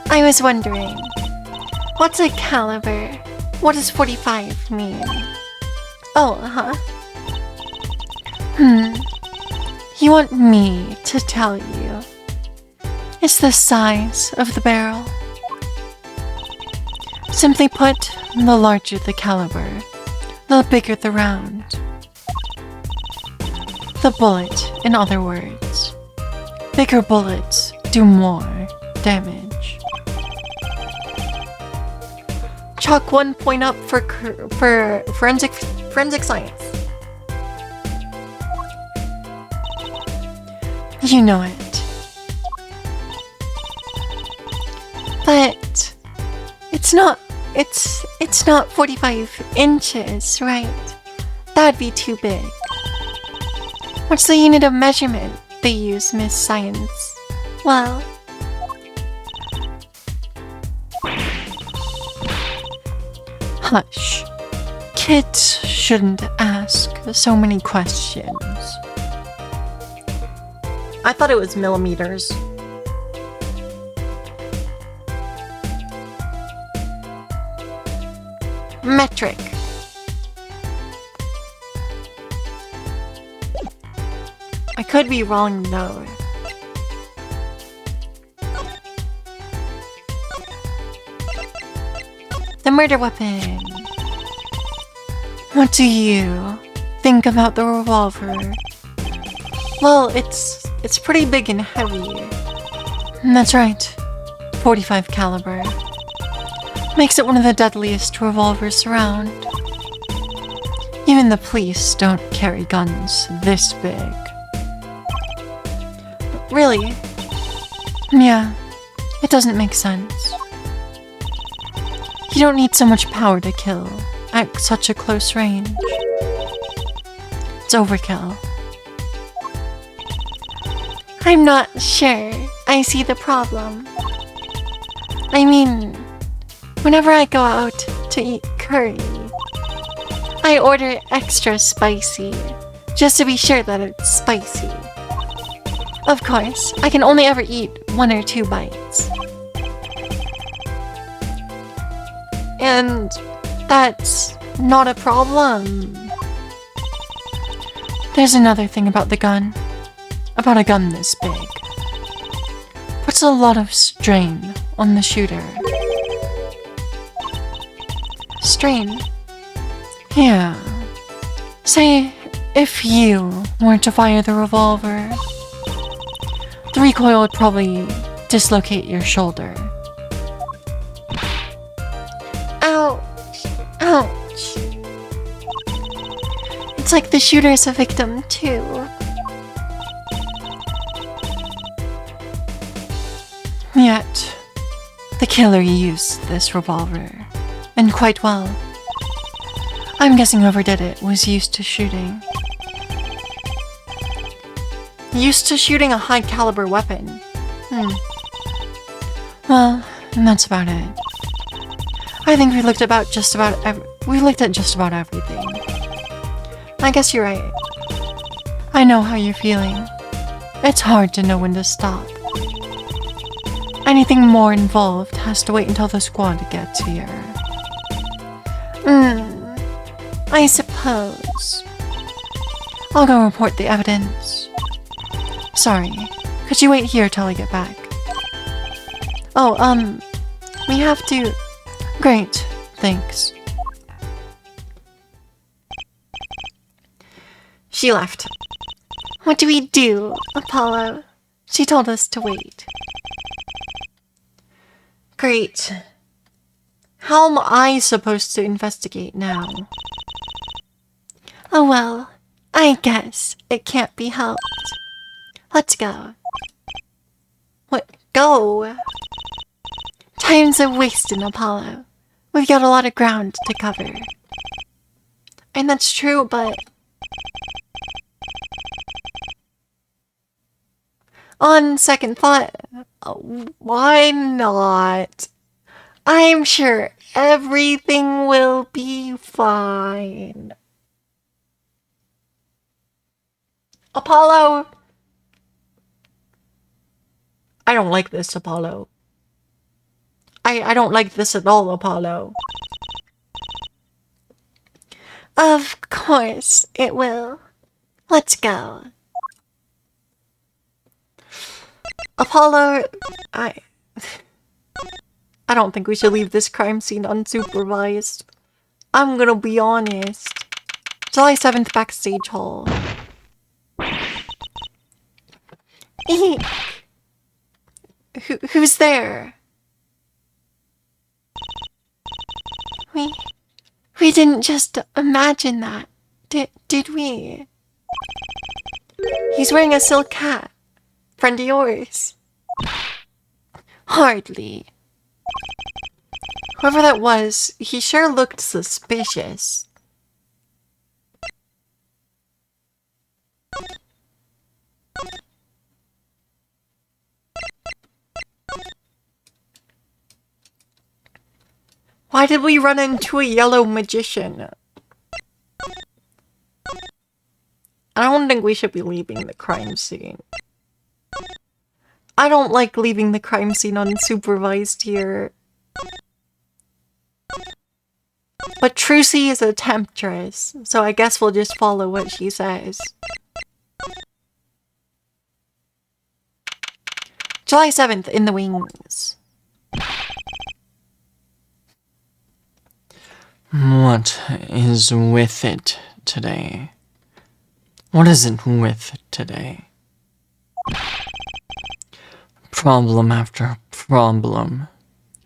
I was wondering, what's a caliber? What does 45 mean? Oh, You want me to tell you? It's the size of the barrel. Simply put, the larger the caliber, the bigger the round. The bullet, in other words. Bigger bullets do more damage. Chalk 1 point up for forensic science. You know it. But it's not 45 inches, right? That'd be too big. What's the unit of measurement they use, Miss Science? Well... Hush. Kids shouldn't ask so many questions. I thought it was millimeters. Metric. I could be wrong though. The murder weapon. What do you think about the revolver? Well, it's pretty big and heavy. That's right. 45 caliber. Makes it one of the deadliest revolvers around. Even the police don't carry guns this big. Really? Yeah, it doesn't make sense. You don't need so much power to kill at such a close range. It's overkill. I'm not sure I see the problem. I mean, whenever I go out to eat curry, I order extra spicy, just to be sure that it's spicy. Of course, I can only ever eat 1 or 2 bites. And that's not a problem. There's another thing about the gun. About a gun this big. Puts a lot of strain on the shooter. Strain? Yeah. Say, if you were to fire the revolver, the recoil would probably dislocate your shoulder. Ouch! Ouch! It's like the shooter's a victim too. Yet, the killer used this revolver, and quite well. I'm guessing whoever did it was used to shooting. Used to shooting a high caliber weapon. Well, that's about it. I think we looked at just about everything. I guess you're right. I know how you're feeling. It's hard to know when to stop. Anything more involved has to wait until the squad gets here. I suppose. I'll go report the evidence. Sorry, could you wait here till I get back? Oh, we have to... Great, thanks. She left. What do we do, Apollo? She told us to wait. Great. How am I supposed to investigate now? Oh well, I guess it can't be helped. Let's go. What? Go? Time's a wasting, Apollo. We've got a lot of ground to cover. And that's true, but... On second thought, why not? I'm sure everything will be fine. Apollo! I don't like this, Apollo. I don't like this at all, Apollo. Of course it will. Let's go. Apollo, I don't think we should leave this crime scene unsupervised. I'm gonna be honest. July 7th backstage hall. Eek. Who's there? We didn't just imagine that, did we? He's wearing a silk hat. Friend of yours? Hardly. Whoever that was, he sure looked suspicious. Why did we run into a yellow magician? I don't think we should be leaving the crime scene. I don't like leaving the crime scene unsupervised here. But Trucy is a temptress, so I guess we'll just follow what she says. July 7th, in the wings. What is with it today? What is it with today? Problem after problem.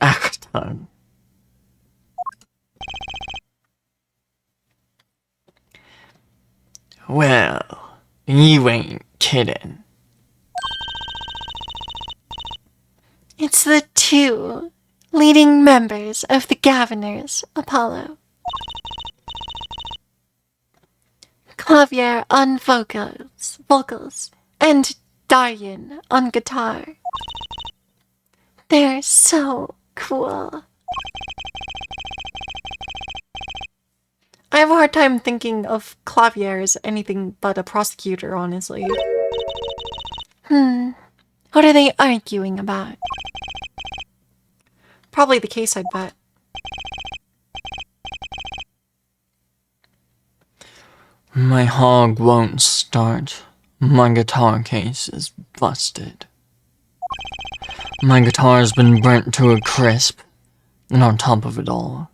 Acton. Well, you ain't kidding. It's the two leading members of the Governors, Apollo. Clavier on vocals, and Daryan on guitar. They're so cool. I have a hard time thinking of Clavier as anything but a prosecutor, honestly. What are they arguing about? Probably the case, I'd bet. My hog won't start. My guitar case is busted. My guitar's been burnt to a crisp, and on top of it all,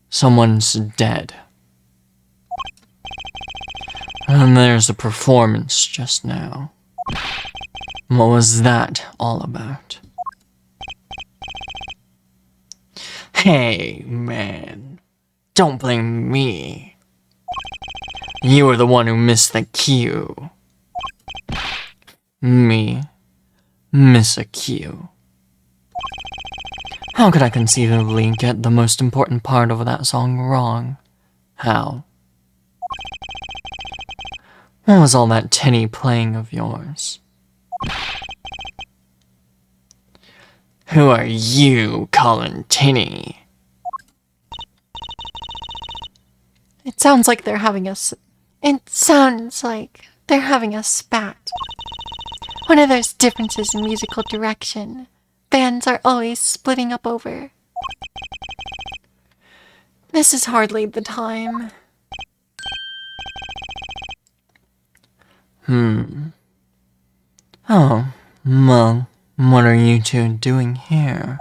someone's dead. And there's a performance just now. What was that all about? Hey, man. Don't blame me. You were the one who missed the cue. Me. Miss a cue. How could I conceivably get the most important part of that song wrong? How? What was all that tinny playing of yours? Who are you calling tinny? It sounds like they're having a spat. One of those differences in musical direction bands are always splitting up over. This is hardly the time. Oh, well, what are you two doing here?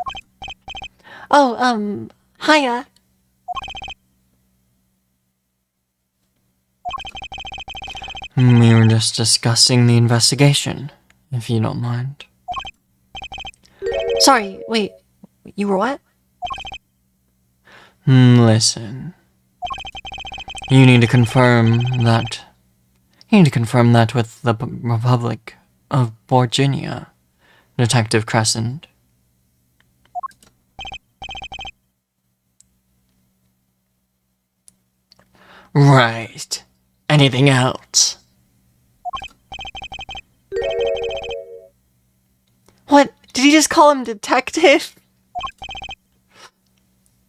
Oh, hiya. We were just discussing the investigation, if you don't mind. Sorry, wait, you were what? Listen. You need to confirm that. You need to confirm that with the Republic of Virginia, Detective Crescent. Right. Anything else? What? Did you just call him detective?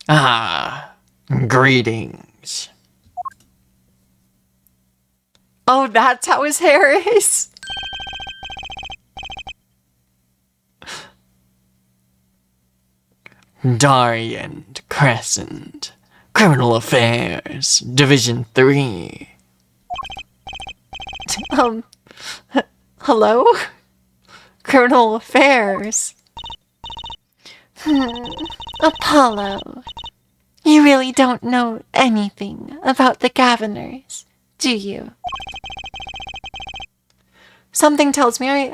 Ah, greetings. Oh, that's how his hair is? Darien Crescent, Criminal Affairs, Division 3. Hello? Criminal Affairs. Apollo. You really don't know anything about the Governors, do you? Something tells me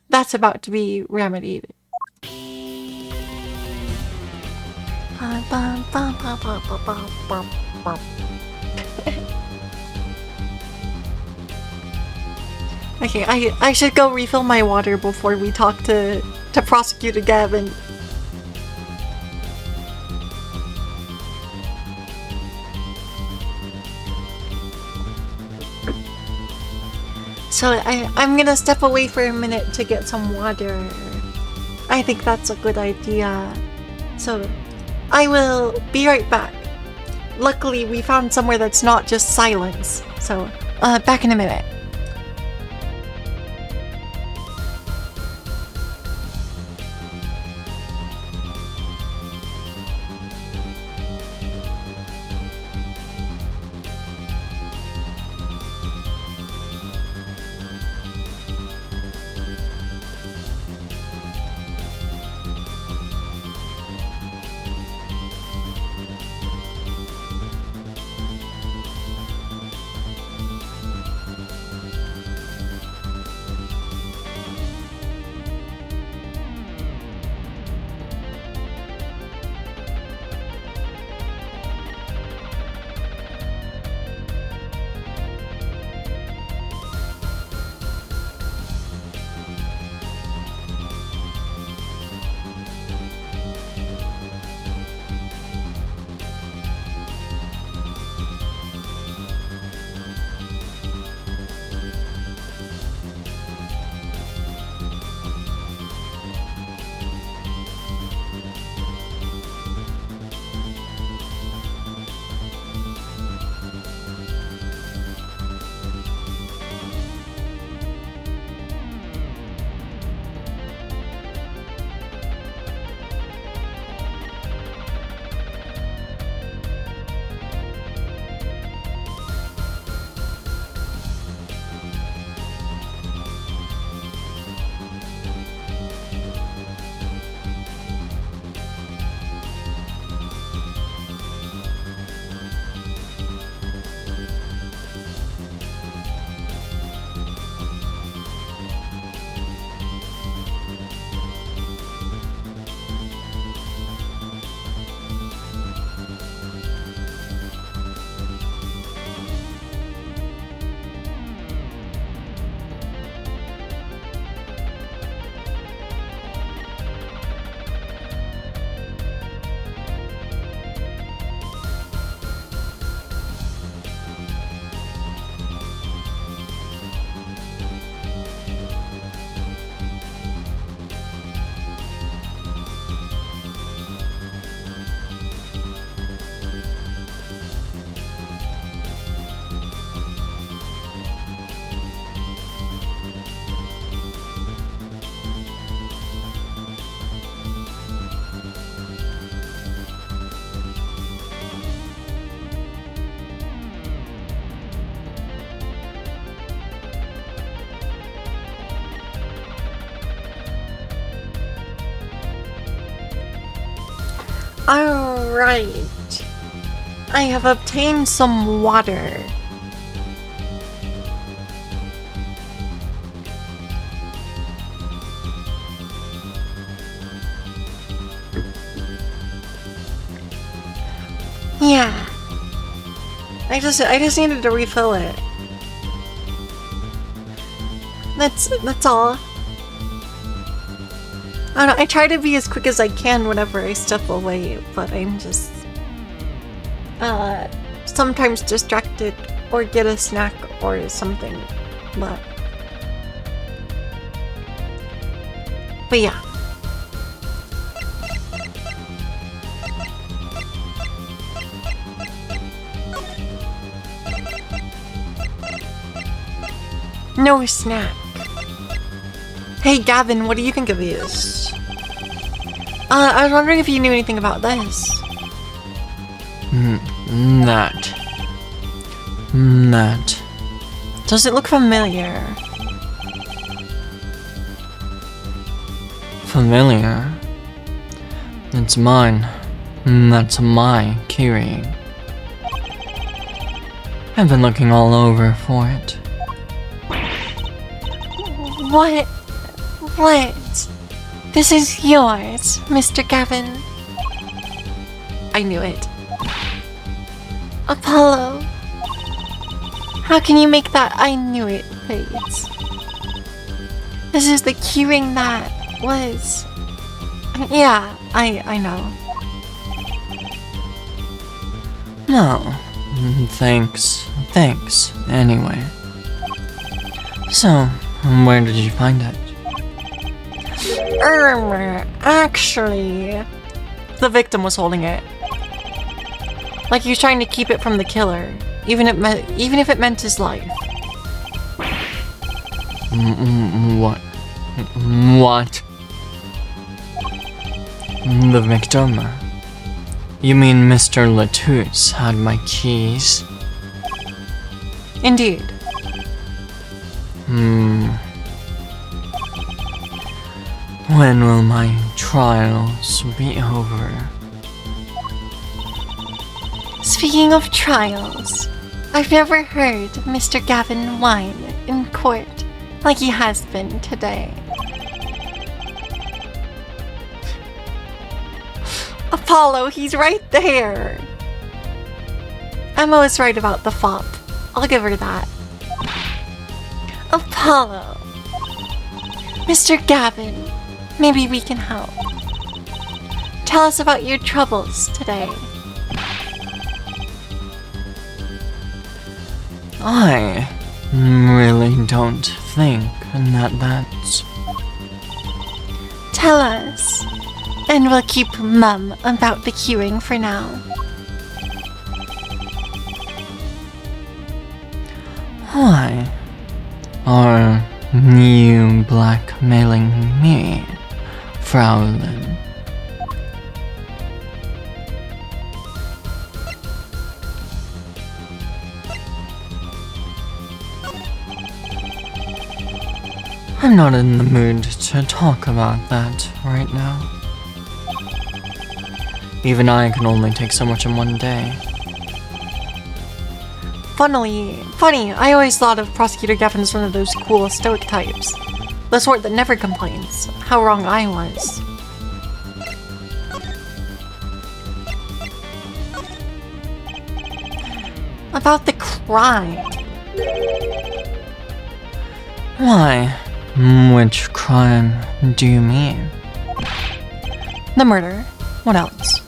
that's about to be remedied. Okay, I should go refill my water before we talk to Prosecutor Gavin. So I'm gonna step away for a minute to get some water. I think that's a good idea. So I will be right back. Luckily, we found somewhere that's not just silence. So, back in a minute. Alright. I have obtained some water. Yeah. I just needed to refill it. That's all. I don't know, I try to be as quick as I can whenever I step away, but I'm just sometimes distracted or get a snack or something. But yeah. No snack. Hey Gavin, what do you think of these? I was wondering if you knew anything about this. That. Does it look familiar? Familiar? It's mine. That's my keyring. I've been looking all over for it. What? This is yours, Mr. Gavin. I knew it. Apollo. How can you make that I knew it face? This is the keyring that was... Yeah, I know. No. Thanks, anyway. So, where did you find it? Actually... The victim was holding it. Like he was trying to keep it from the killer, even if it meant his life. What? The victim? You mean Mr. Latouche had my keys? Indeed. When will my trials be over? Speaking of trials, I've never heard Mr. Gavin whine in court like he has been today. Apollo, he's right there! Emma was right about the fop. I'll give her that. Apollo. Mr. Gavin, maybe we can help. Tell us about your troubles today. I really don't think that's... Tell us, and we'll keep mum about the queuing for now. Why are you blackmailing me, Fraulein? I'm not in the mood to talk about that right now. Even I can only take so much in one day. Funny, I always thought of Prosecutor Gavin as one of those cool stoic types. The sort that never complains. How wrong I was. About the crime. Why? Which crime do you mean? The murder. What else?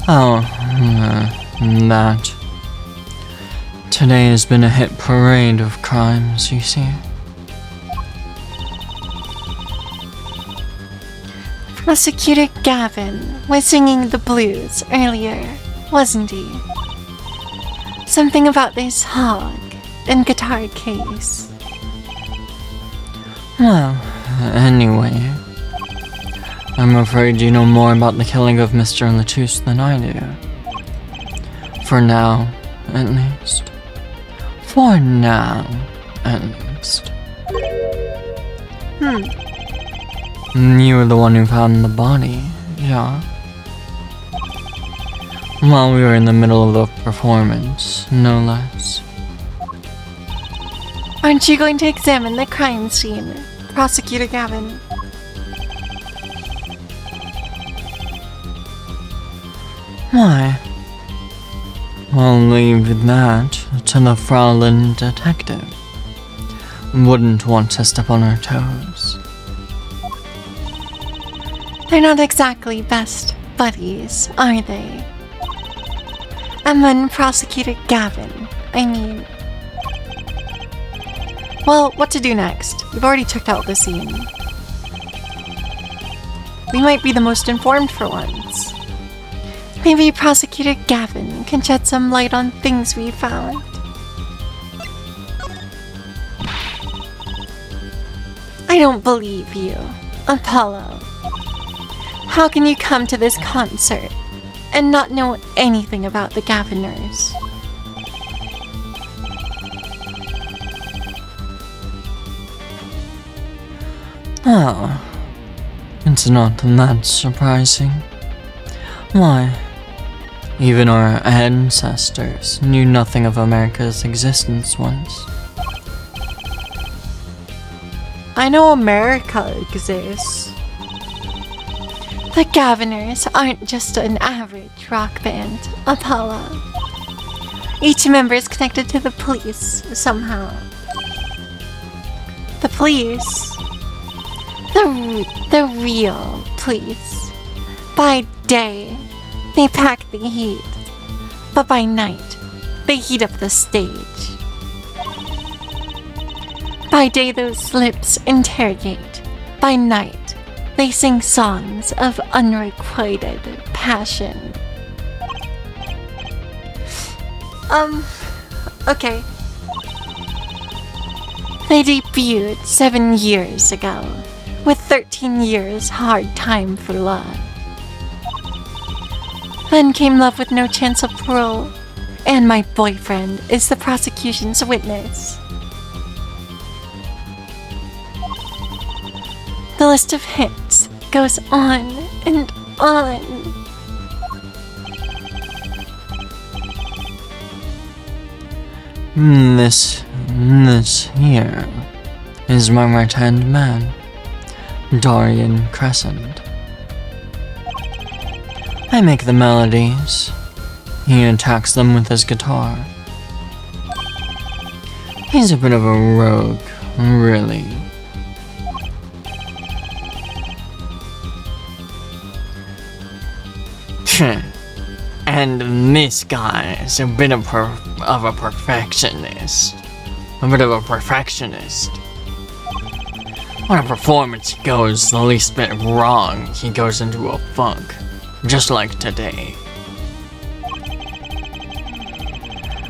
Oh, that. Today has been a hit parade of crimes, you see. Prosecutor Gavin was singing the blues earlier, wasn't he? Something about this hog and guitar case. Well, anyway, I'm afraid you know more about the killing of Mr. Latouche than I do. For now, at least. For now, at least. You were the one who found the body, yeah? While we were in the middle of the performance, no less. Aren't you going to examine the crime scene, Prosecutor Gavin? Why? I'll leave that to the Fraulein detective. Wouldn't want to step on her toes. They're not exactly best buddies, are they? And then Prosecutor Gavin, I mean... Well, what to do next? We've already checked out the scene. We might be the most informed for once. Maybe Prosecutor Gavin can shed some light on things we found. I don't believe you, Apollo. How can you come to this concert and not know anything about the Gaviners? Oh, it's not that surprising. Why? Even our ancestors knew nothing of America's existence once. I know America exists. The Gaviners aren't just an average rock band, Apollo. Each member is connected to the police somehow. The police. The real police. By day, they pack the heat. But by night, they heat up the stage. By day, those lips interrogate. By night, they sing songs of unrequited passion. Okay. They debuted 7 years ago, with 13 years hard time for love. Then came Love with No Chance of Parole, and my boyfriend is the prosecution's witness. The list of hits goes on and on. This here is my right-hand man, Darian Crescent. I make the melodies. He attacks them with his guitar. He's a bit of a rogue, really. And this guy is a bit of a perfectionist. A bit of a perfectionist. When a performance goes the least bit wrong, he goes into a funk. Just like today.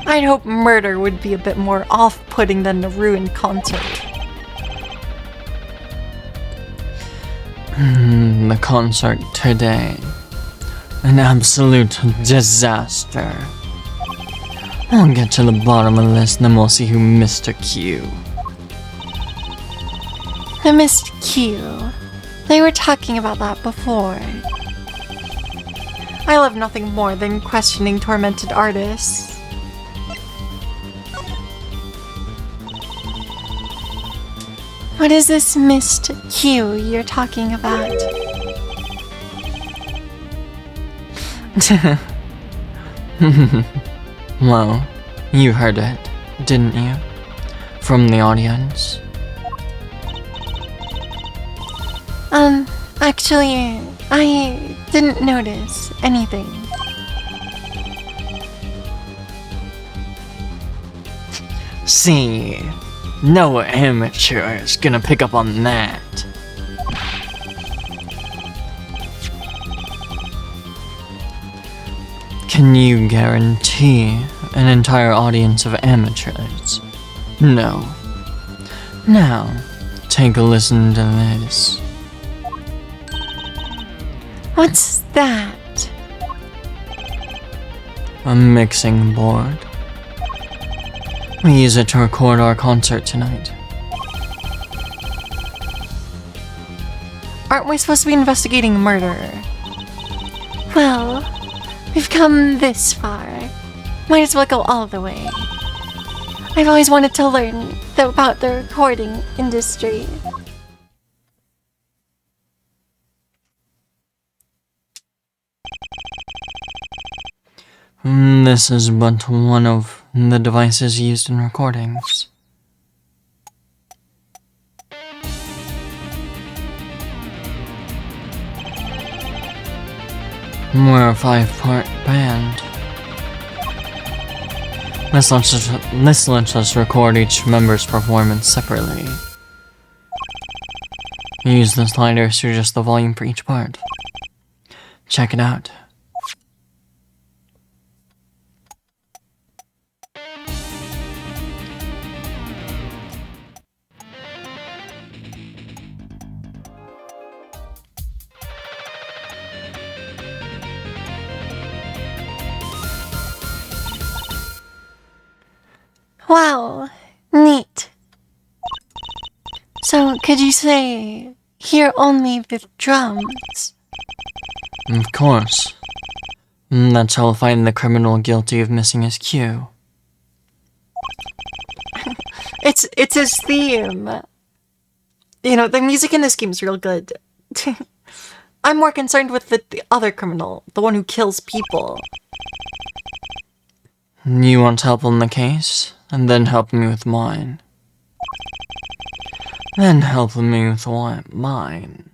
I'd hope murder would be a bit more off-putting than the ruined concert. The concert today. An absolute disaster. I'll get to the bottom of this, then we'll see who Mr. Q. The Mr. Q. They were talking about that before. I love nothing more than questioning tormented artists. What is this Mr. Q you're talking about? Well, you heard it, didn't you? From the audience. Actually, I didn't notice anything. See, no amateur is gonna pick up on that. Can you guarantee an entire audience of amateurs? No. Now, take a listen to this. What's that? A mixing board. We use it to record our concert tonight. Aren't we supposed to be investigating murder? Well, We've come this far. Might as well go all the way. I've always wanted to learn about the recording industry. This is but one of the devices used in recordings. We're a 5-part band. This lets us record each member's performance separately. Use the sliders to adjust the volume for each part. Check it out. Wow, neat. So, could you say, here only with drums? Of course. That's how we'll find the criminal guilty of missing his cue. It's his theme. You know, the music in this game is real good. I'm more concerned with the other criminal, the one who kills people. You want help on the case, and then help me with mine. Then help me with mine.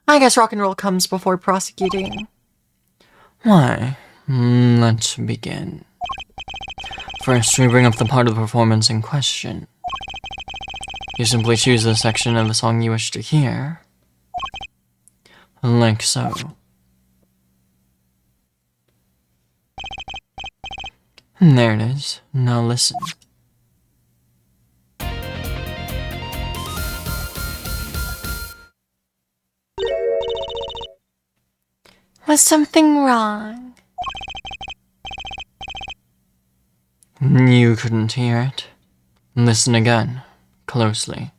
I guess rock and roll comes before prosecuting. Why? Let's begin. First, we bring up the part of the performance in question. You simply choose the section of the song you wish to hear. Like so. There it is. Now listen. Was something wrong? You couldn't hear it. Listen again, closely.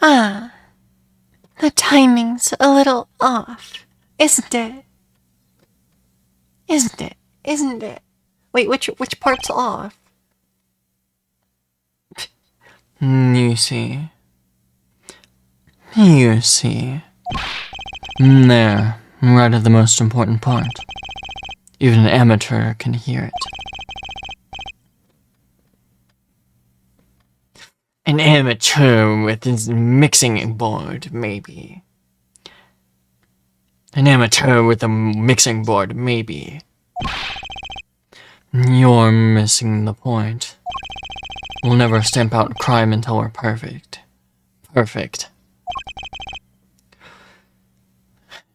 Ah, the timing's a little off, isn't it? Isn't it? Wait, which part's off? You see. There, right at the most important part. Even an amateur can hear it. An amateur with his mixing board, maybe. An amateur with a mixing board, maybe. You're missing the point. We'll never stamp out crime until we're perfect. Perfect.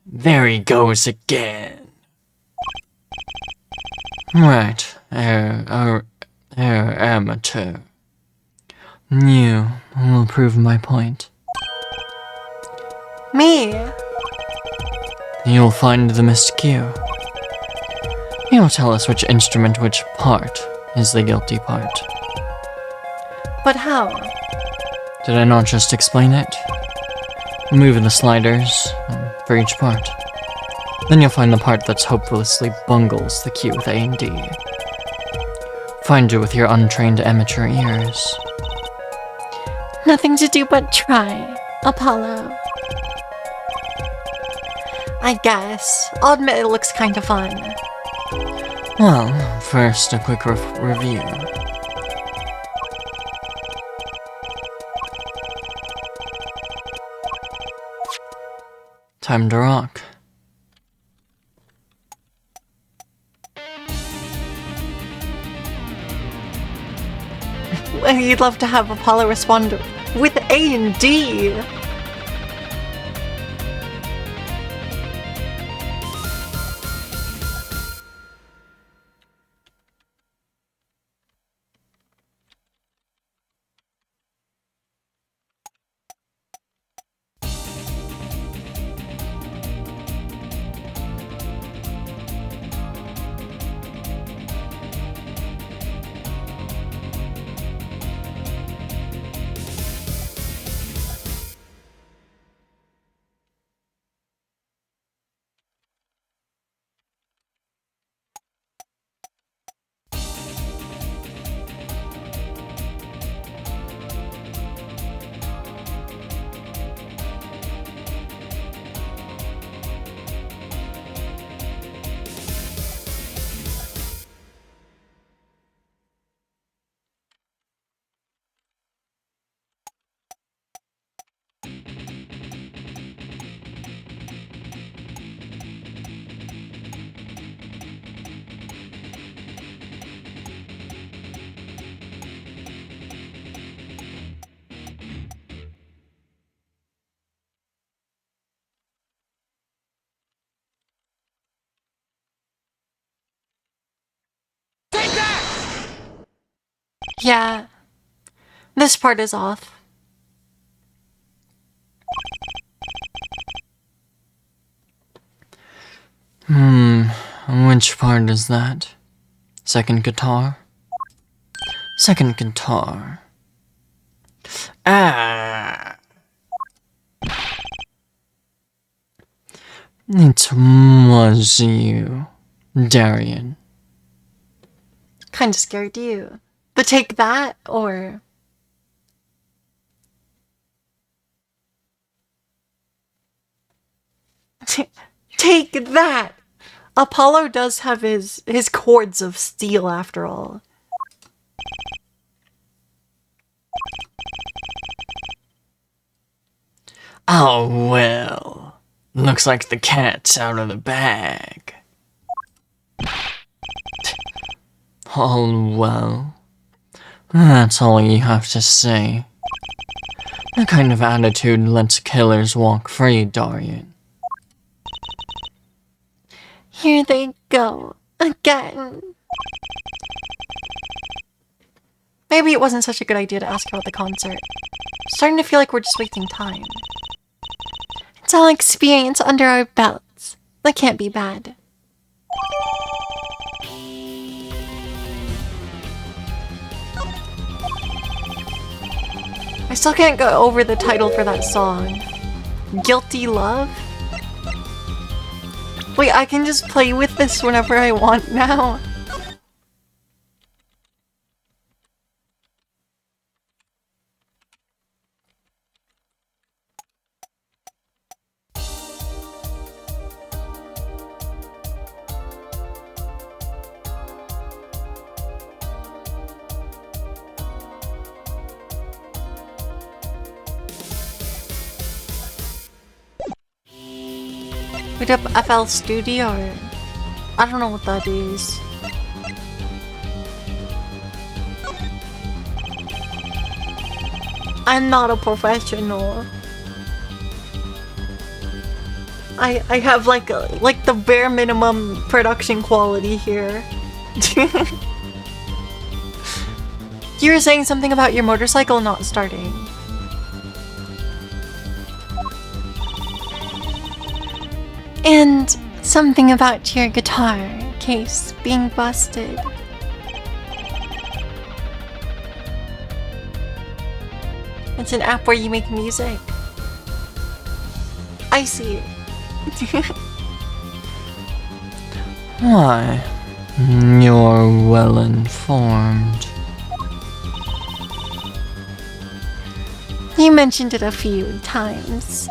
There he goes again. Right, amateur. You will prove my point. Me? You'll find the missed cue. You'll tell us which instrument, which part, is the guilty part. But how? Did I not just explain it? Move the sliders for each part. Then you'll find the part that's hopelessly bungles the cue with A and D. Find it with your untrained amateur ears. Nothing to do but try, Apollo. I guess. I'll admit it looks kinda fun. Well, first a quick review. Time to rock. You'd love to have Apollo respond with A and D. Yeah. This part is off. Which part is that? Second guitar? Second guitar. Ah! It was you, Darian. Kinda scared you. But take that, or... Take that! Apollo does have his cords of steel, after all. Oh, well. Looks like the cat's out of the bag. Oh, well. That's all you have to say. That kind of attitude lets killers walk free, Darian. Here they go. Again. Maybe it wasn't such a good idea to ask about the concert. Starting to feel like we're just wasting time. It's all experience under our belts. That can't be bad. I still can't go over the title for that song. Guilty Love? Wait, I can just play with this whenever I want now. Hit up FL Studio, or I don't know what that is. I'm not a professional. I have like the bare minimum production quality here. You were saying something about your motorcycle not starting. And something about your guitar case being busted. It's an app where you make music. I see. Why? You're well informed. You mentioned it a few times.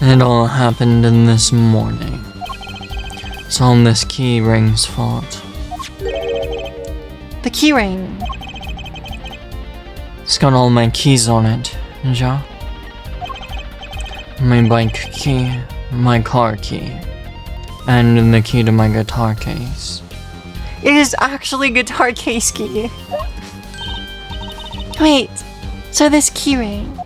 It all happened in this morning. It's all this key ring's fault. The keyring. It's got all my keys on it, ja? My bike key, my car key, and the key to my guitar case. It is actually guitar case key. Wait, so this keyring.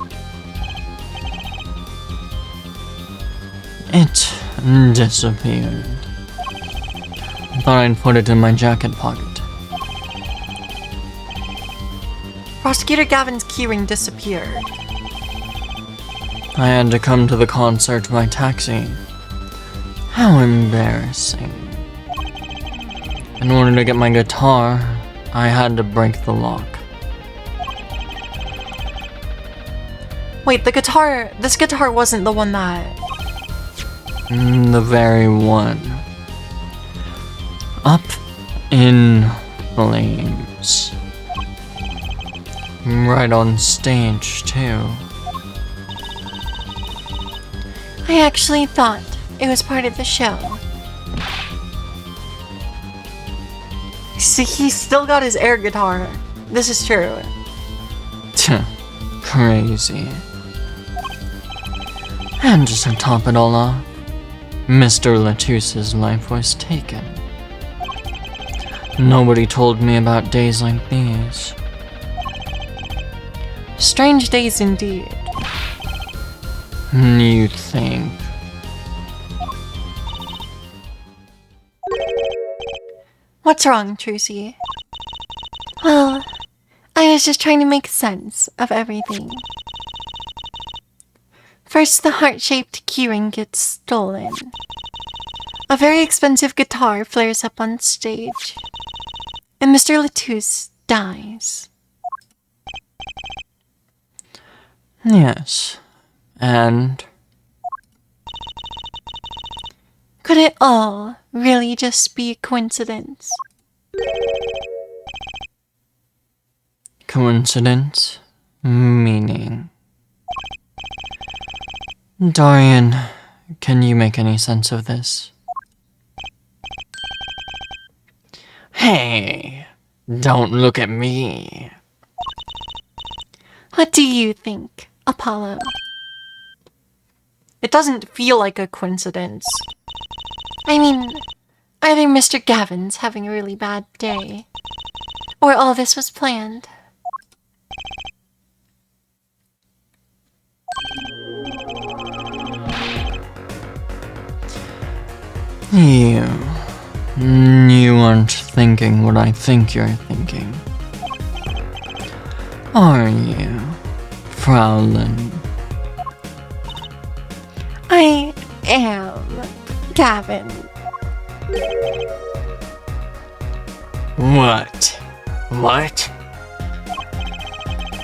It disappeared. Thought I'd put it in my jacket pocket. Prosecutor Gavin's keyring disappeared. I had to come to the concert by taxi. How embarrassing. In order to get my guitar, I had to break the lock. Wait, this guitar wasn't the one that... The very one. Up in flames. Right on stage, too. I actually thought it was part of the show. See, he's still got his air guitar. This is true. Crazy. And just to top it all off, Mr. Latusse's life was taken. Nobody told me about days like these. Strange days indeed. You think? What's wrong, Trucy? Well, I was just trying to make sense of everything. First, the heart-shaped keyring gets stolen. A very expensive guitar flares up on stage. And Mr. Latouche dies. Yes. And? Could it all really just be a coincidence? Coincidence? Meaning? Darian, can you make any sense of this? Hey, don't look at me. What do you think, Apollo? It doesn't feel like a coincidence. I mean, either Mr. Gavin's having a really bad day, or all this was planned. You aren't thinking what I think you're thinking. Are you, Fraulein? I am Gavin. What? What?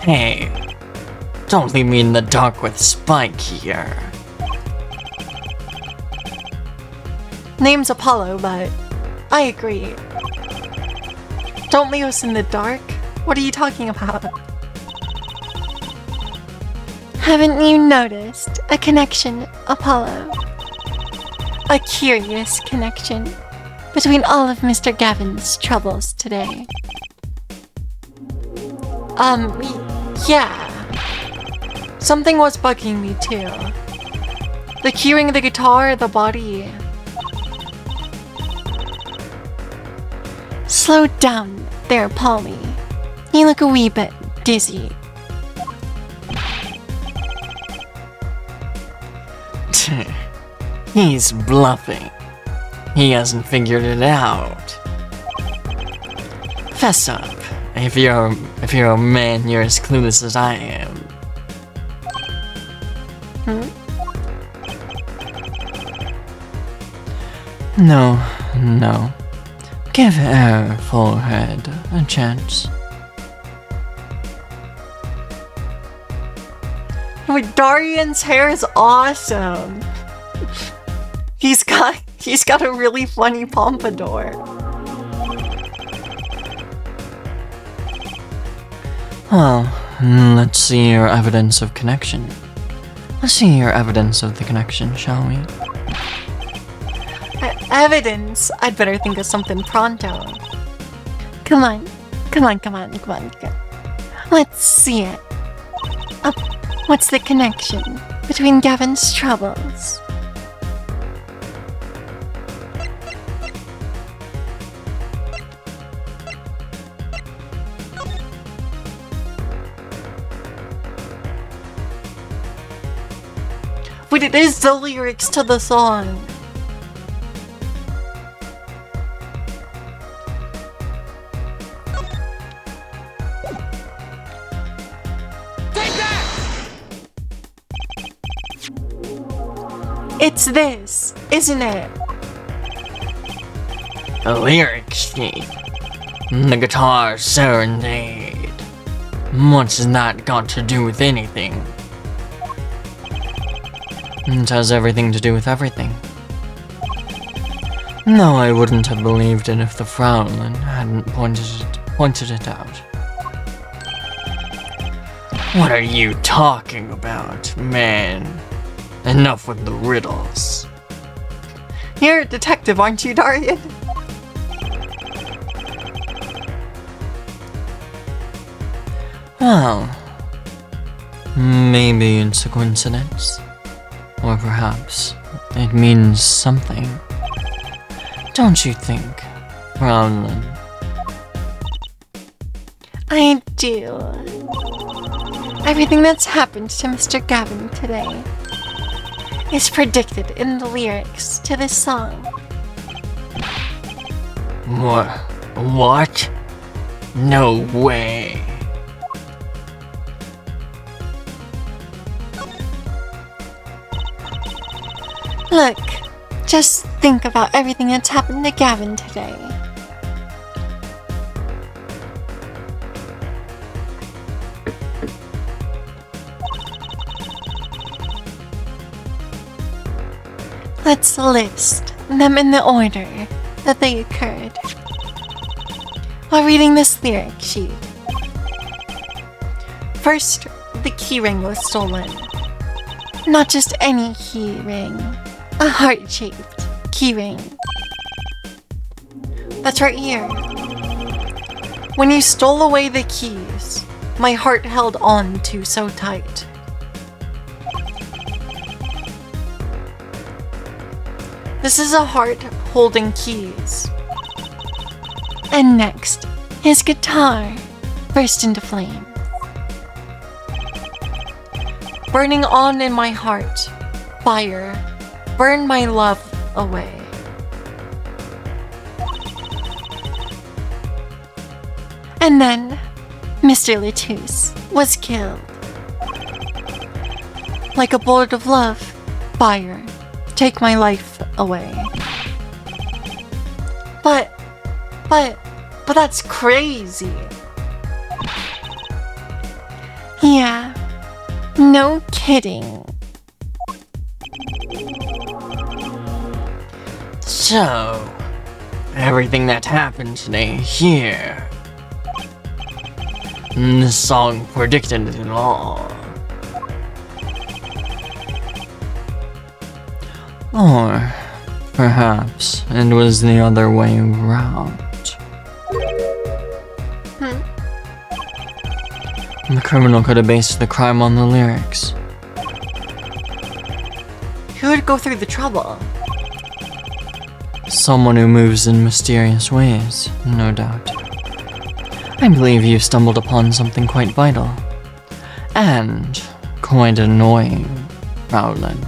Hey, don't leave me in the dark with Spike here. Name's Apollo, but I agree. Don't leave us in the dark? What are you talking about? Haven't you noticed a connection, Apollo? A curious connection between all of Mr. Gavin's troubles today. Yeah. Something was bugging me too. The keyring, the guitar, the body. Slow down there, Polly. You look a wee bit dizzy. He's bluffing. He hasn't figured it out. Fess up. If you're a man, you're as clueless as I am. No. Give her forehead a chance. Wait, Darian's hair is awesome. He's got a really funny pompadour. Well, let's see your evidence of connection. Let's see your evidence of the connection, shall we? Evidence? I'd better think of something pronto. Come on. Let's see it. What's the connection between Gavin's troubles? Wait, it is the lyrics to the song. It's this, isn't it? A lyric sheet. The guitar serenade. What's that got to do with anything? It has everything to do with everything. No, I wouldn't have believed it if the Fraulein hadn't pointed it out. What are you talking about, man? Enough with the riddles. You're a detective, aren't you, Darian? Well, maybe it's a coincidence. Or perhaps it means something. Don't you think, Fraulein? I do. Everything that's happened to Mr. Gavin today is predicted in the lyrics to this song. What? No way. Look, just think about everything that's happened to Gavin today. Let's list them in the order that they occurred while reading this lyric sheet. First, the keyring was stolen. Not just any keyring, a heart-shaped keyring. That's right here. When you stole away the keys, my heart held on to so tight. This is a heart holding keys. And next, his guitar burst into flame. Burning on in my heart, fire, burn my love away. And then, Mr. Lettuce was killed. Like a bullet of love, fire, take my life away. But that's crazy. Yeah, no kidding. So, everything that happened today here. This song predicted it all. Or perhaps it was the other way around. The criminal could have based the crime on the lyrics. Who would go through the trouble? Someone who moves in mysterious ways, no doubt. I believe you stumbled upon something quite vital. And quite annoying, Rowland.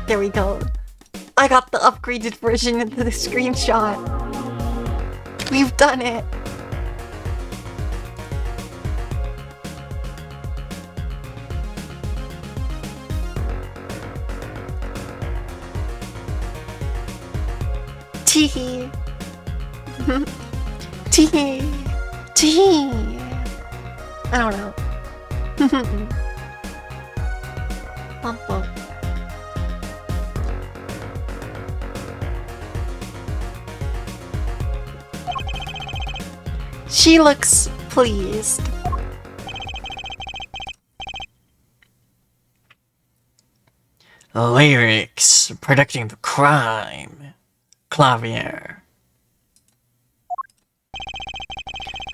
There we go. I got the upgraded version of the screenshot. We've done it. Tee. Tee. Tee. I don't know. Bump bump. She looks pleased. Lyrics predicting the crime. Clavier.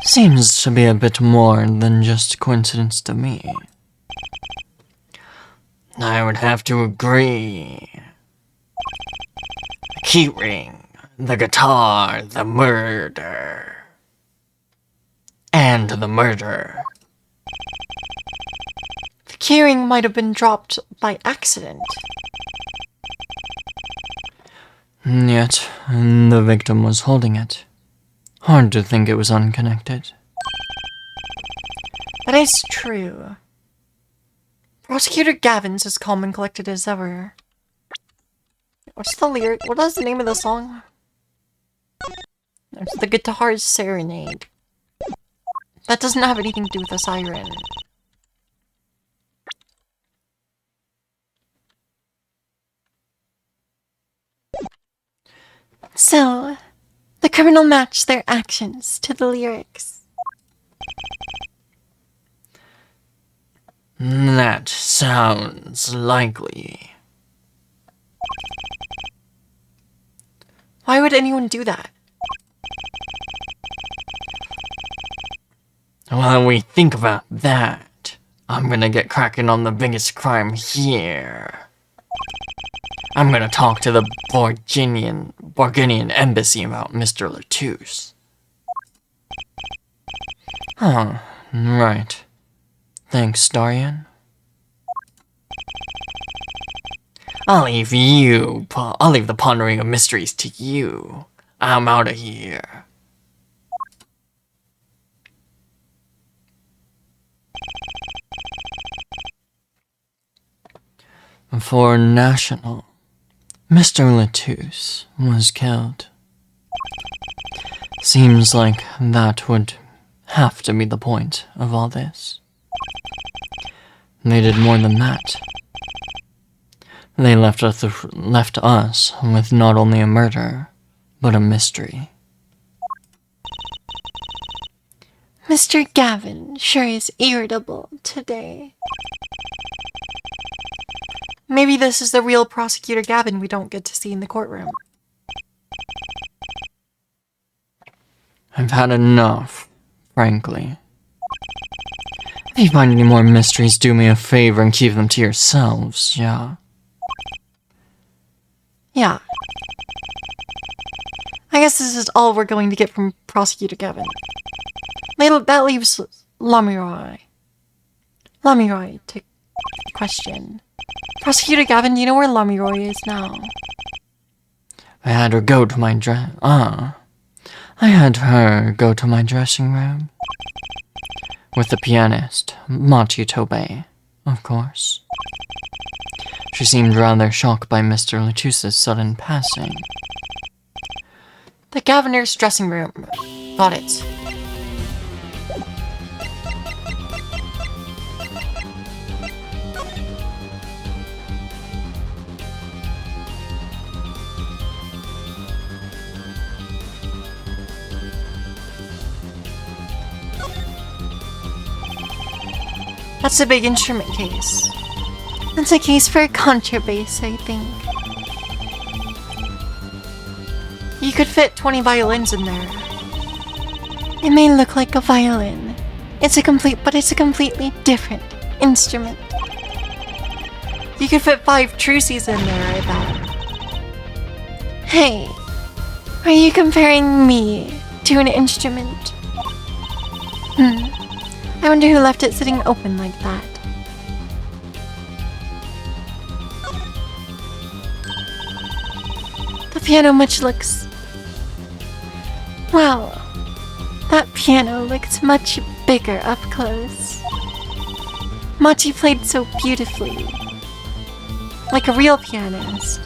Seems to be a bit more than just coincidence to me. I would have to agree. The keyring, the guitar, the murder. And the murder. The keyring might have been dropped by accident. Yet, the victim was holding it. Hard to think it was unconnected. That is true. Prosecutor Gavin's as calm and collected as ever. What's the lyric? What is the name of the song? It's the Guitar's Serenade. That doesn't have anything to do with the siren. So, the criminal matched their actions to the lyrics. That sounds likely. Why would anyone do that? While we think about that, I'm gonna get cracking on the biggest crime here. I'm gonna talk to the Borginian embassy about Mr. Lettuce. Oh, right. Thanks, Darian. I'll leave the pondering of mysteries to you. I'm out of here. For National, Mr. Lettuce was killed. Seems like that would have to be the point of all this. They did more than that. They left us with not only a murder, but a mystery. Mr. Gavin sure is irritable today. Maybe this is the real Prosecutor Gavin we don't get to see in the courtroom. I've had enough, frankly. If you find any more mysteries, do me a favor and keep them to yourselves, yeah? Yeah. I guess this is all we're going to get from Prosecutor Gavin. That leaves Lamiroy. Lamiroy to question. Prosecutor Gavin, do you know where Lamiroy is now? I had her go to my dressing room. With the pianist, Machi Tobey, of course. She seemed rather shocked by Mr. Lettuce's sudden passing. The Governor's dressing room. Got it. That's a big instrument case. That's a case for a contrabass, I think. You could fit 20 violins in there. It may look like a violin. But it's a completely different instrument. You could fit 5 truces in there, I bet. Hey, are you comparing me to an instrument? I wonder who left it sitting open like that. The piano looks... Wow, that piano looked much bigger up close. Machi played so beautifully. Like a real pianist.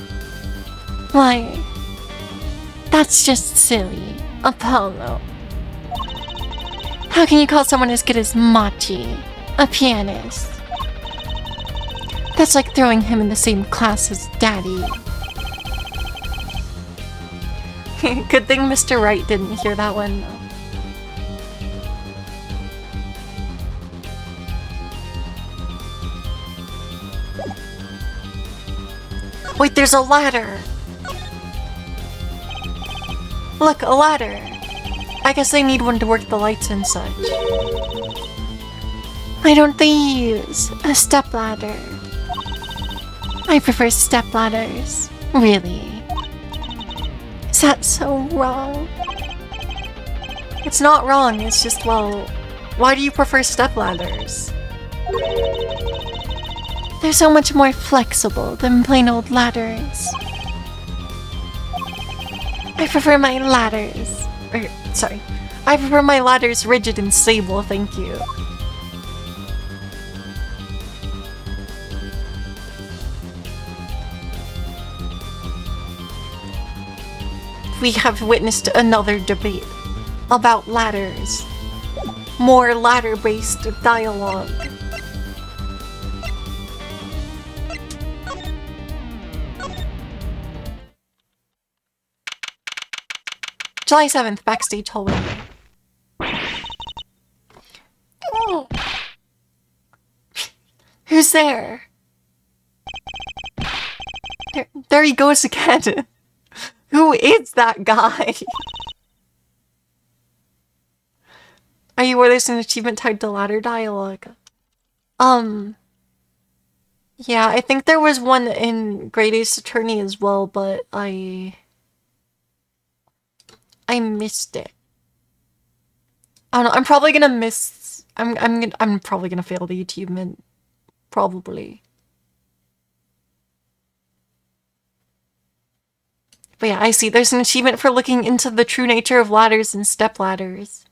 Why, that's just silly, Apollo. How can you call someone as good as Machi a pianist? That's like throwing him in the same class as Daddy. Good thing Mr. Wright didn't hear that one. Wait, there's a ladder! Look, a ladder! I guess they need one to work the lights and such. Why don't they use a stepladder? I prefer stepladders. Really? Is that so wrong? It's not wrong, it's just, well, why do you prefer stepladders? They're so much more flexible than plain old ladders. I prefer my ladders. I prefer my ladders rigid and stable, thank you. We have witnessed another debate about ladders. More ladder-based dialogue. July 7th, backstage hallway. Oh. Who's there? There he goes again. Who is that guy? Are you aware there's an achievement tied to ladder dialogue? Yeah, I think there was one in Great Ace Attorney as well, but I missed it. I don't know, I'm probably gonna miss... I'm probably gonna fail the achievement. Probably. But yeah, I see. There's an achievement for looking into the true nature of ladders and step ladders.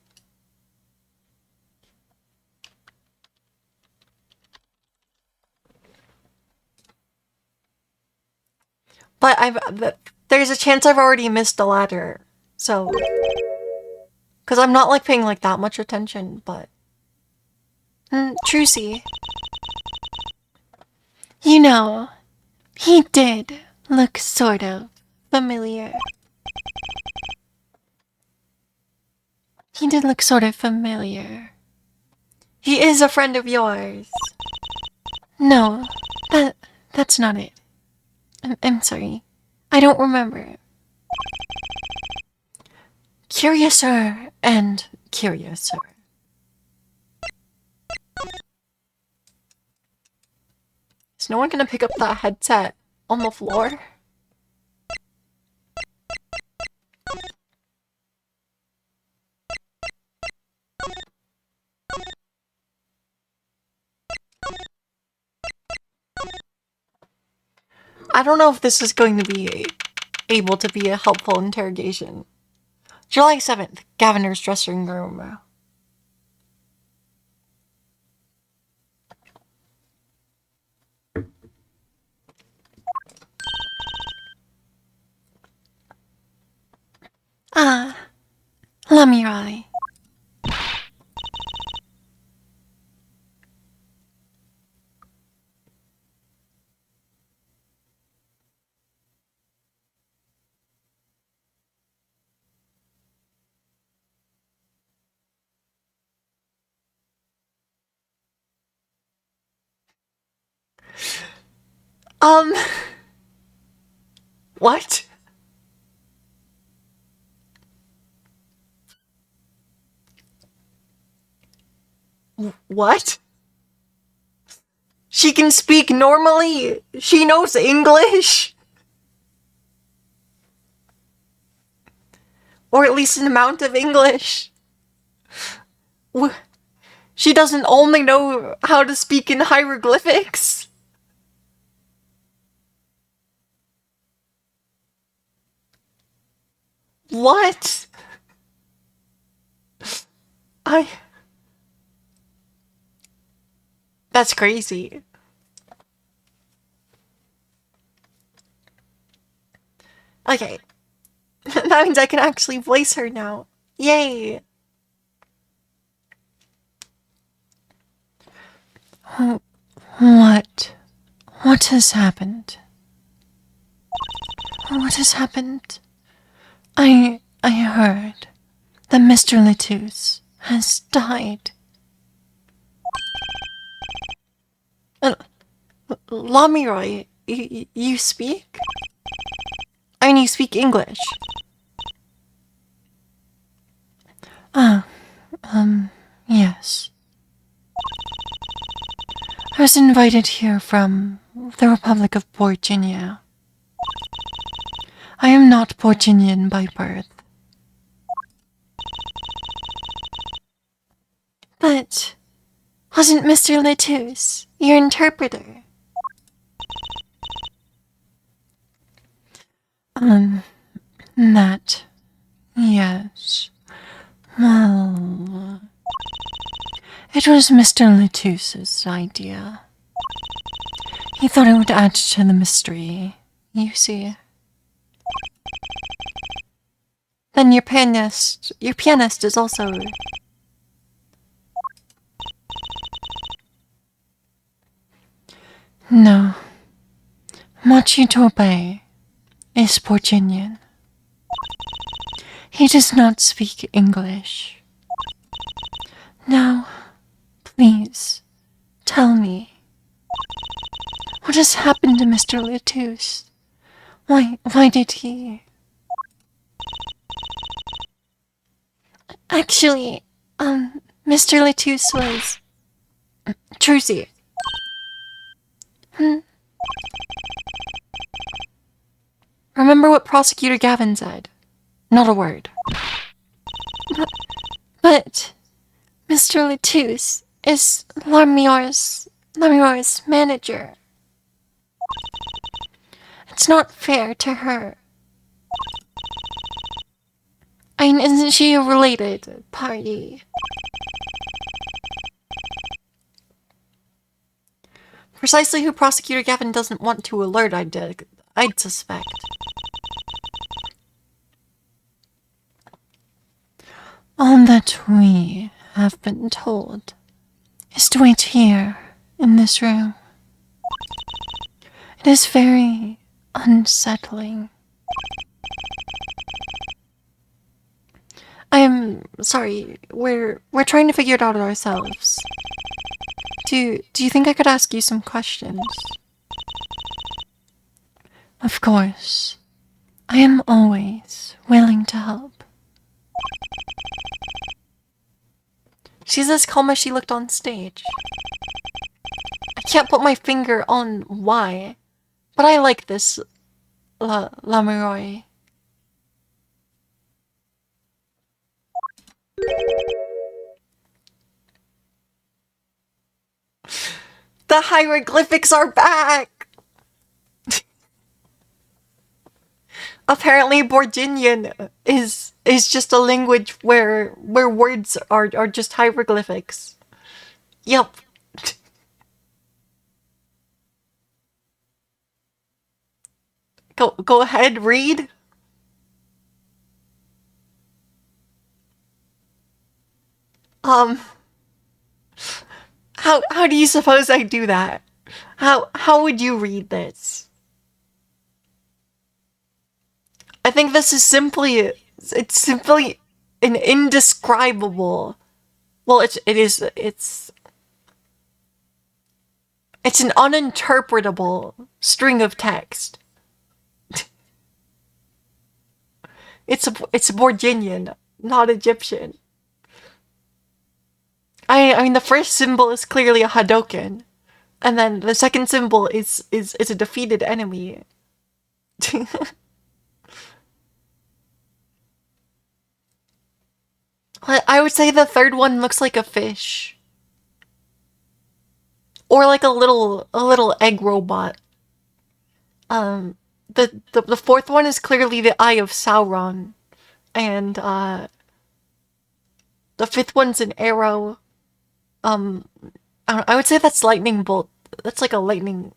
But there's a chance I've already missed a ladder. So, because I'm not like paying like that much attention, but Trucy. You know, he did look sort of familiar. He did look sort of familiar. He is a friend of yours. No, that's not it. I'm sorry. I don't remember. Curiouser and curiouser. Is no one gonna pick up that headset on the floor? I don't know if this is going to be able to be a helpful interrogation. July 7th, Governor's dressing room. Ah, Lamirai. What? What? She can speak normally? She knows English? Or at least an amount of English? She doesn't only know how to speak in hieroglyphics? What? That's crazy. Okay. That means I can actually voice her now. Yay! What? What has happened? What has happened? I heard that Mr. Letus has died. Lamiroy, you speak? I mean, you speak English. Yes. I was invited here from the Republic of Porginia. I am not Porginian by birth. But wasn't Mr. Letus your interpreter? That... yes. Well... it was Mr. Letus's idea. He thought it would add to the mystery, you see. Then your pianist is also... No. Machitobe is Porginian. He does not speak English. Now, please, tell me. What has happened to Mr. Letus? Why did he... Actually, Mr. Letus was... Trucy. Remember what Prosecutor Gavin said. Not a word. But Mr. Letus is Lamior's manager. It's not fair to her. I mean, isn't she a related party? Precisely who Prosecutor Gavin doesn't want to alert, I'd suspect. All that we have been told is to wait here in this room. It is very unsettling. I'm sorry, we're trying to figure it out ourselves. Do you think I could ask you some questions? Of course. I am always willing to help. She's as calm as she looked on stage. I can't put my finger on why, but I like this Lamuroy. The hieroglyphics are back! Apparently Borginian is just a language where words are just hieroglyphics. Yup. Go ahead, read. How do you suppose I do that? How would you read this? I think this is simply an indescribable. Well, it's an uninterpretable string of text. It's Borginian, not Egyptian. I mean, the first symbol is clearly a Hadoken, and then the second symbol is a defeated enemy. I would say the third one looks like a fish, or like a little egg robot. The fourth one is clearly the Eye of Sauron, and the fifth one's an arrow. I would say that's lightning bolt. That's like a lightning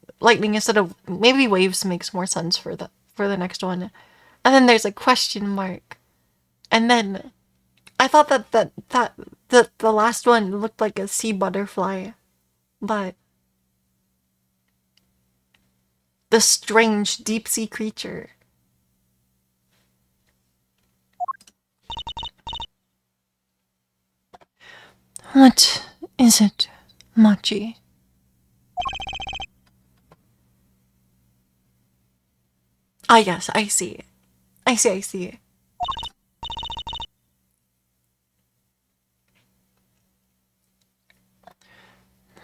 instead of maybe waves makes more sense for the next one. And then there's a question mark, and then I thought that the last one looked like a sea butterfly, but the strange deep sea creature. What is it, Machi? Ah, yes, I see. I see.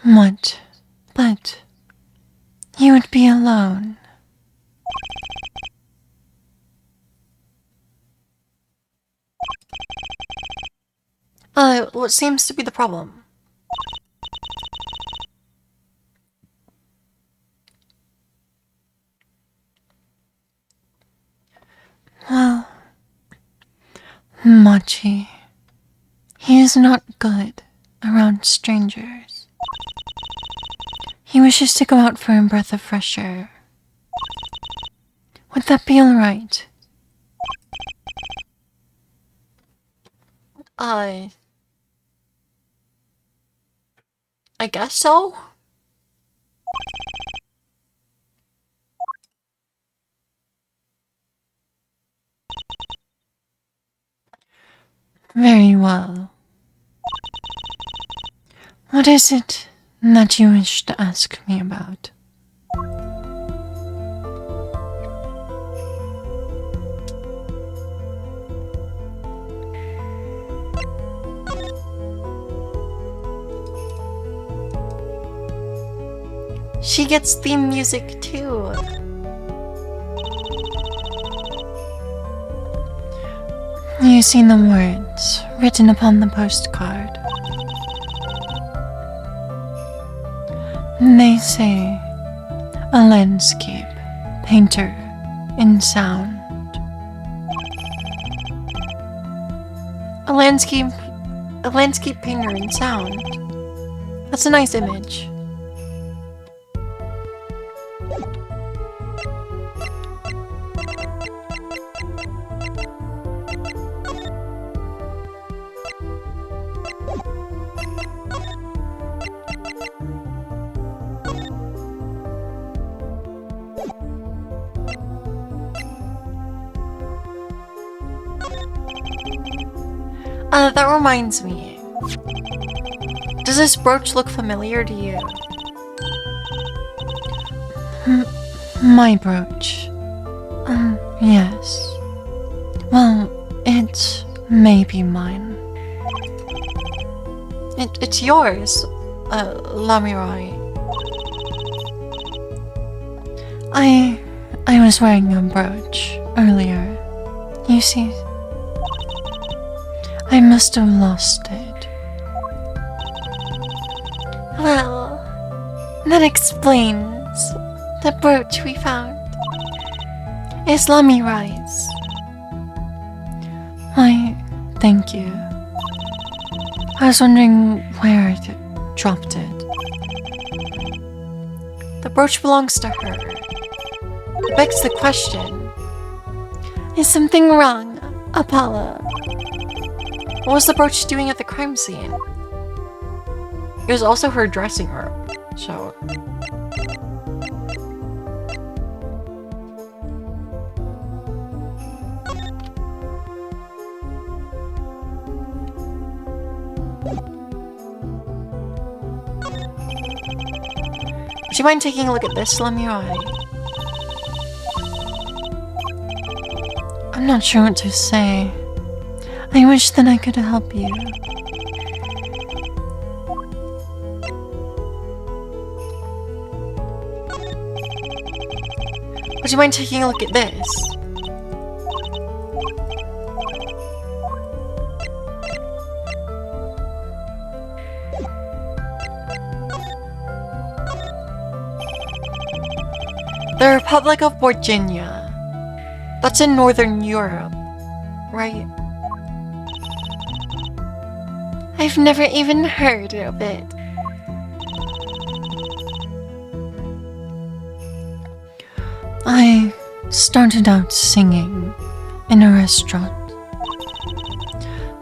What? But you would be alone. What seems to be the problem? Well, Machi, he is not good around strangers. He wishes to go out for a breath of fresh air. Would that be alright? I guess so. Very well. What is it that you wish to ask me about? She gets theme music too. You seen the words written upon the postcard. They say, a landscape painter in sound. A landscape painter in sound. That's a nice image. That reminds me. Does this brooch look familiar to you? My brooch? Yes. Well, it may be mine. It's yours, Lamirai. I was wearing a brooch earlier. You see, I must have lost it. Well, that explains the brooch we found. It's Lamirai's. Why, thank you. I was wondering where I dropped it. The brooch belongs to her. It begs the question. Is something wrong, Apollo? What was the brooch doing at the crime scene? It was also her dressing room, so... Would you mind taking a look at this, Lamirai? I'm not sure what to say. I wish that I could help you. Would you mind taking a look at this? The Republic of Virginia. That's in Northern Europe, right? I've never even heard of it. I started out singing in a restaurant.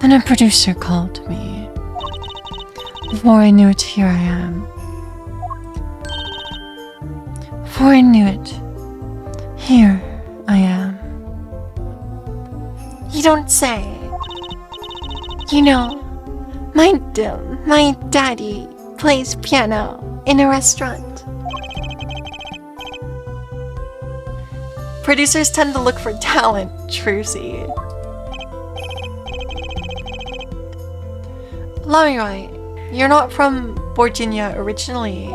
Then a producer called me. Before I knew it, here I am. Before I knew it, here I am. You don't say. You know, my daddy plays piano in a restaurant. Producers tend to look for talent, Trucy. Lamirai, you're not from Virginia originally.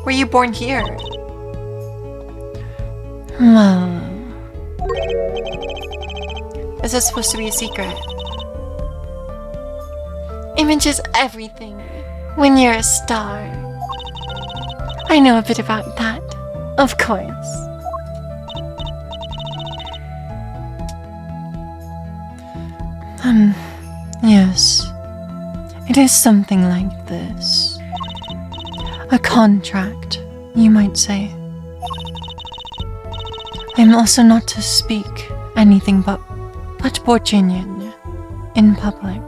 Were you born here? Well... Is this supposed to be a secret? Image is everything when you're a star. I know a bit about that, of course. Yes. It is something like this. A contract, you might say. I'm also not to speak anything but Virginian in public.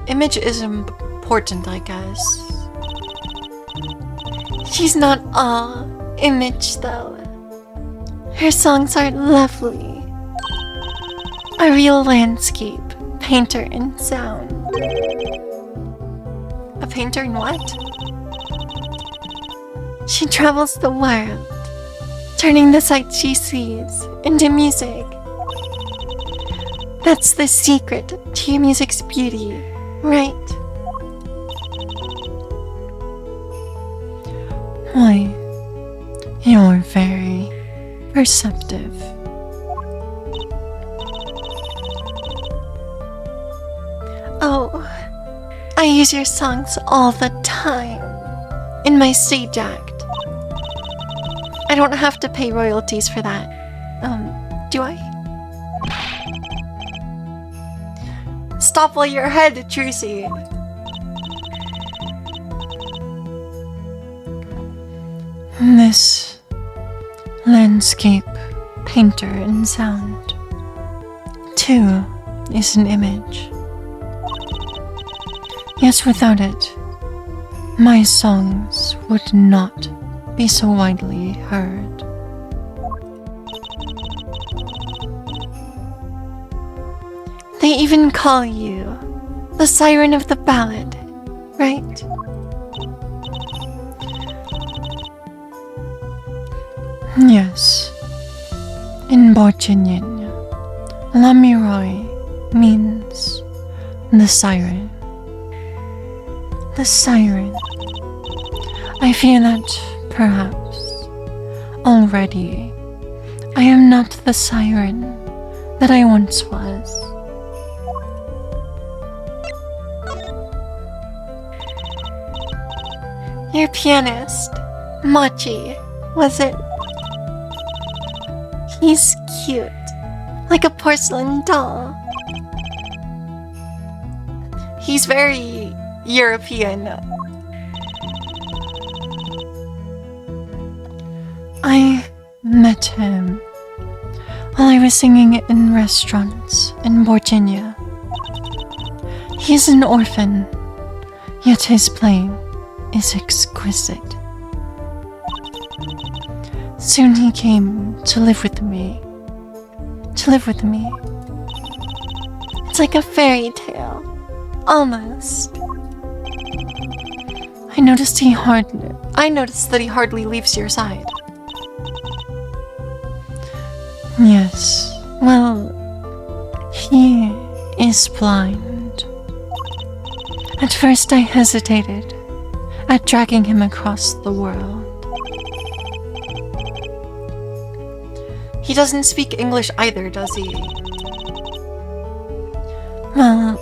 Image is important, I guess. She's not all image, though. Her songs are lovely. A real landscape painter in sound. A painter in what? She travels the world, turning the sights she sees into music. That's the secret to your music's beauty, right? Why, you're very perceptive. Oh, I use your songs all the time in my stage act. I don't have to pay royalties for that. Do I? Stop while you're ahead, Trucy. This landscape, painter, and sound, too, is an image. Yet without it, my songs would not be so widely heard. They even call you the siren of the ballad, right? Yes. In Borginian, Lamiroi means the siren. The siren. I fear that, perhaps, already, I am not the siren that I once was. Your pianist, Machi, was it? He's cute, like a porcelain doll. He's very European. I met him while I was singing in restaurants in Virginia. He's an orphan, yet his playing is exquisite. Soon he came to live with me. It's like a fairy tale, almost. I noticed that he hardly leaves your side. Yes, well, he is blind. At first I hesitated at dragging him across the world. He doesn't speak English either, does he? Well,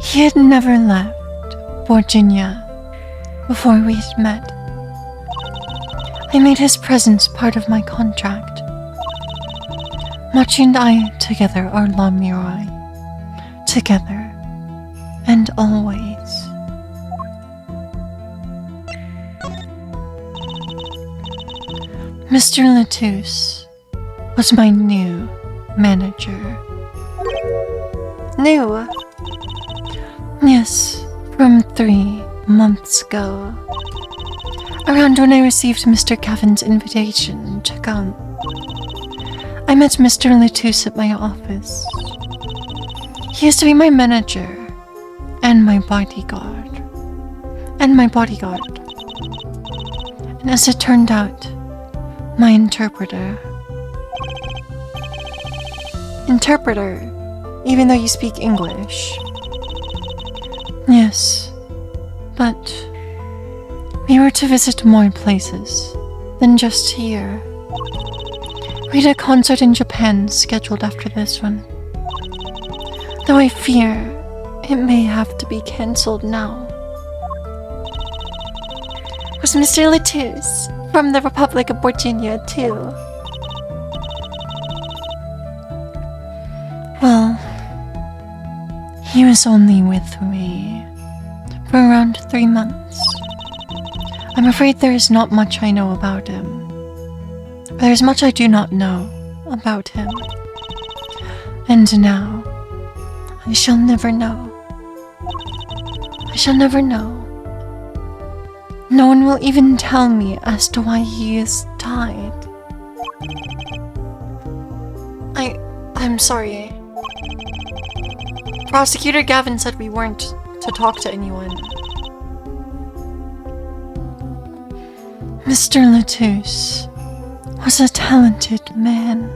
he had never left Virginia before we'd met. I made his presence part of my contract. Machi and I together are Lamiroi. Together and always. Mr. Latouche was my new manager. New? Yes, from 3 months ago. Around when I received Mr. Kevin's invitation to come. I met Mr. Latouche at my office. He used to be my manager and my bodyguard. And as it turned out, my interpreter. Interpreter, even though you speak English. Yes, but we were to visit more places than just here. We had a concert in Japan scheduled after this one. Though I fear it may have to be cancelled now. Was Mr. Latouche from the Republic of Virginia too? Well, he was only with me for around 3 months. I'm afraid there is not much I know about him. There is much I do not know about him. And now, I shall never know. I shall never know. No one will even tell me as to why he is died. I'm sorry. Prosecutor Gavin said we weren't to talk to anyone. Mr. Latouche was a talented man.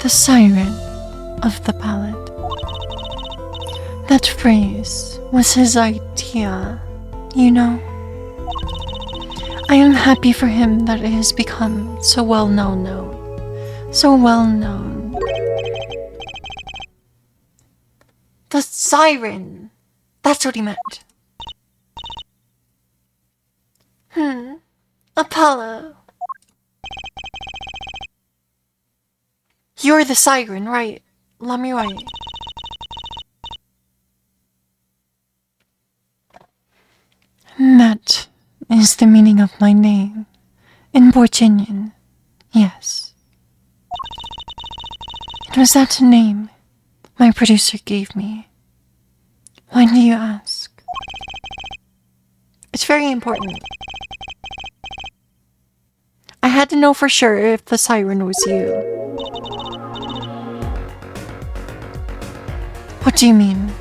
The siren of the ballad. That phrase was his idea, you know. I am happy for him that it has become so well known. So well known. The siren! That's what he meant. Apollo. You're the siren, right? Lamiroi. That is the meaning of my name. In Borginian, yes. It was that name my producer gave me. Why do you ask? It's very important. I had to know for sure if the siren was you. What do you mean?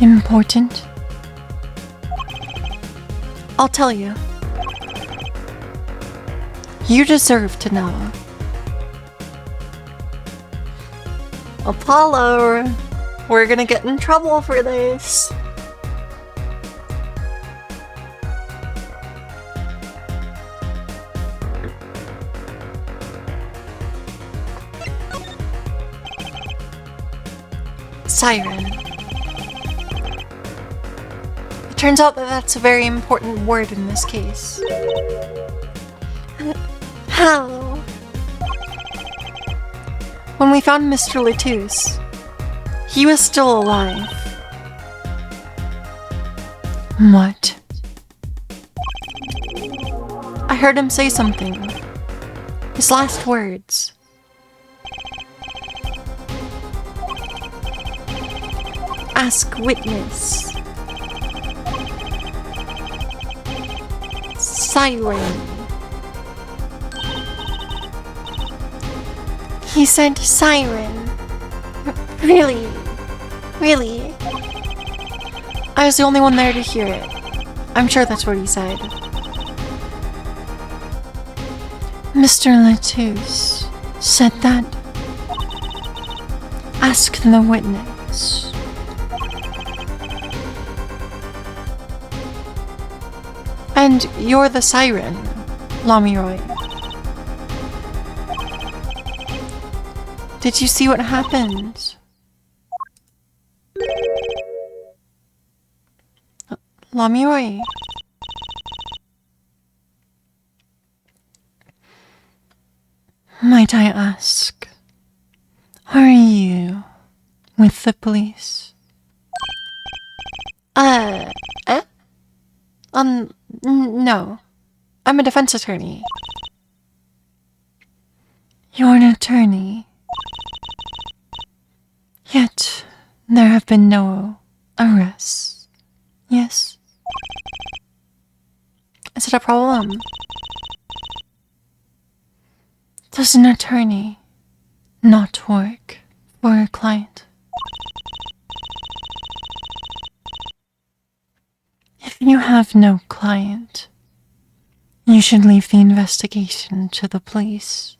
Important? I'll tell you. You deserve to know. Apollo, we're gonna get in trouble for this. Siren. It turns out that that's a very important word in this case. How? When we found Mr. Lettuce, he was still alive. What? I heard him say something. His last words. Ask witness. Siren. He said siren. Really? Really? I was the only one there to hear it. I'm sure that's what he said. Mr. Lettuce said that. Ask the witness. And you're the siren, Lamiroy. Did you see what happened? Lamiroy. Might I ask, are you with the police? Eh? No. I'm a defense attorney. You're an attorney. Yet, there have been no arrests. Yes? Is it a problem? Does an attorney not work for a client? If you have no client, you should leave the investigation to the police,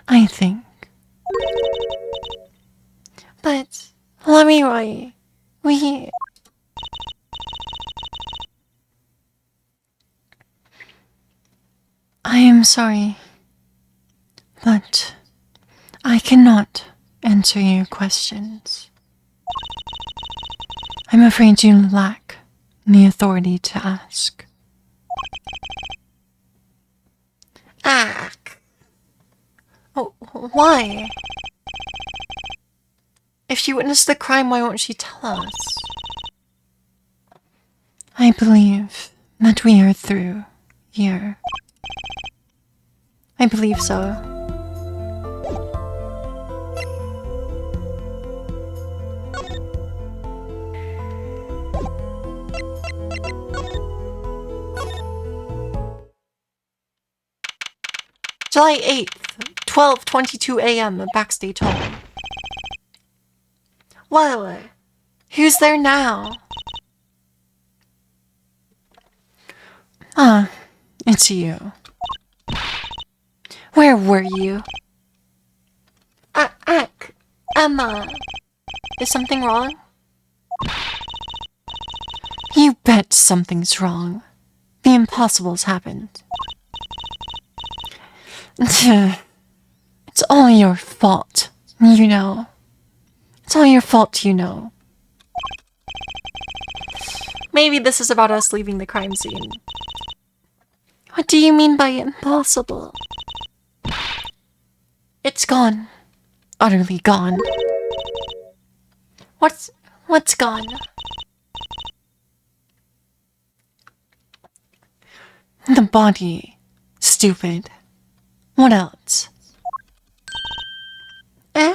I think. But, Lamiroy, we... I am sorry, but I cannot answer your questions. I'm afraid you lack the authority to ask. Oh, why? If she witnessed the crime, why won't she tell us? I believe that we are through here. I believe so. July 8th, 12:22 a.m. at Backstage Hall. Well, who's there now? Ah, it's you. Where were you? Emma. Is something wrong? You bet something's wrong. The impossible's happened. It's all your fault, you know. It's all your fault, you know. Maybe this is about us leaving the crime scene. What do you mean by impossible? It's gone. Utterly gone. What's gone? The body. Stupid. What else? Eh?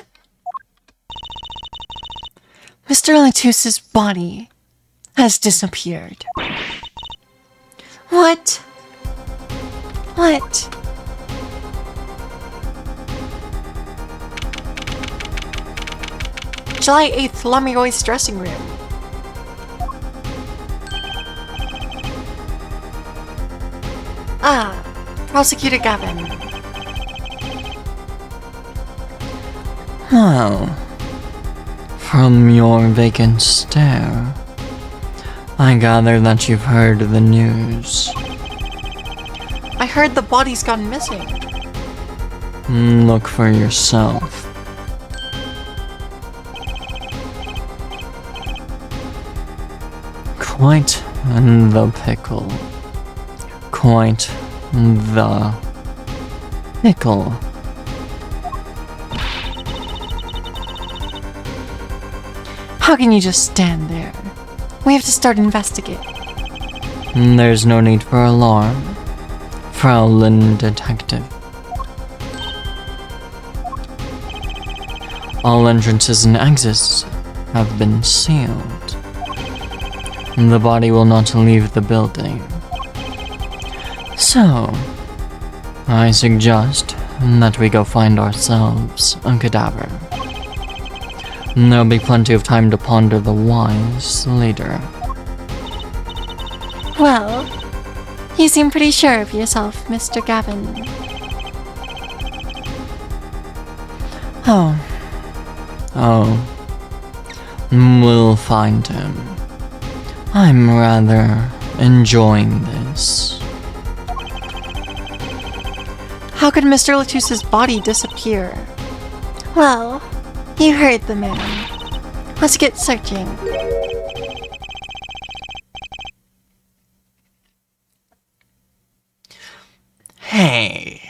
Mr. Latus's body has disappeared. What? What? July 8th, Lamiroy's dressing room. Ah, Prosecutor Gavin. Well, from your vacant stare, I gather that you've heard the news. I heard the body's gone missing. Look for yourself. Quite the pickle. Quite the pickle. How can you just stand there? We have to start investigating. There's no need for alarm, Fraulein Detective. All entrances and exits have been sealed. The body will not leave the building. So, I suggest that we go find ourselves a cadaver. There'll be plenty of time to ponder the whys later. Well, you seem pretty sure of yourself, Mr. Gavin. Oh. We'll find him. I'm rather enjoying this. How could Mr. Latus's body disappear? Well, you heard the man. Let's get searching. Hey,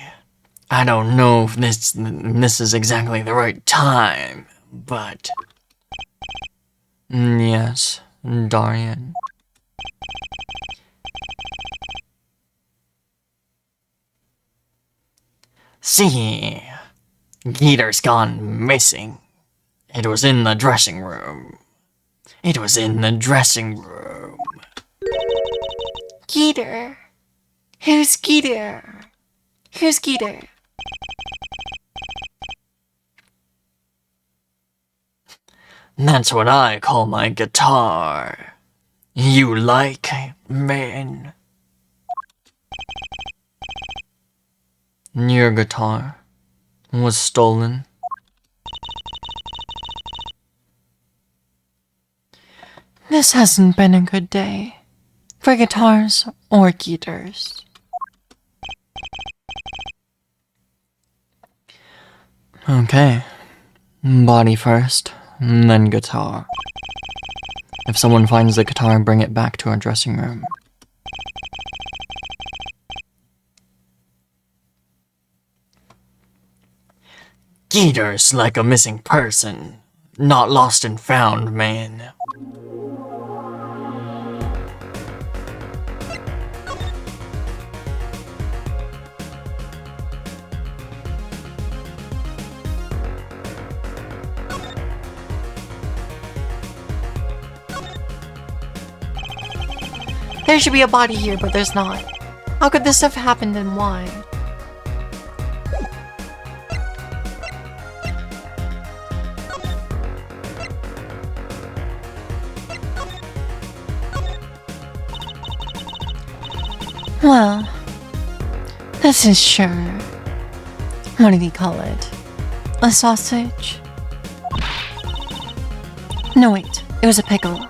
I don't know if this is exactly the right time, but... Yes, Darian. See, Geeter's gone missing. It was in the dressing room. It was in the dressing room. Geeter. Who's Geeter? Who's Geeter? That's what I call my guitar. You like, man? Your guitar was stolen. This hasn't been a good day. For guitars or Geeters. Okay. Body first, then guitar. If someone finds the guitar, bring it back to our dressing room. Geeter's like a missing person, not lost and found, man. There should be a body here, but there's not. How could this have happened and why? Well, this is sure. What did he call it? A sausage? No, wait. It was a pickle.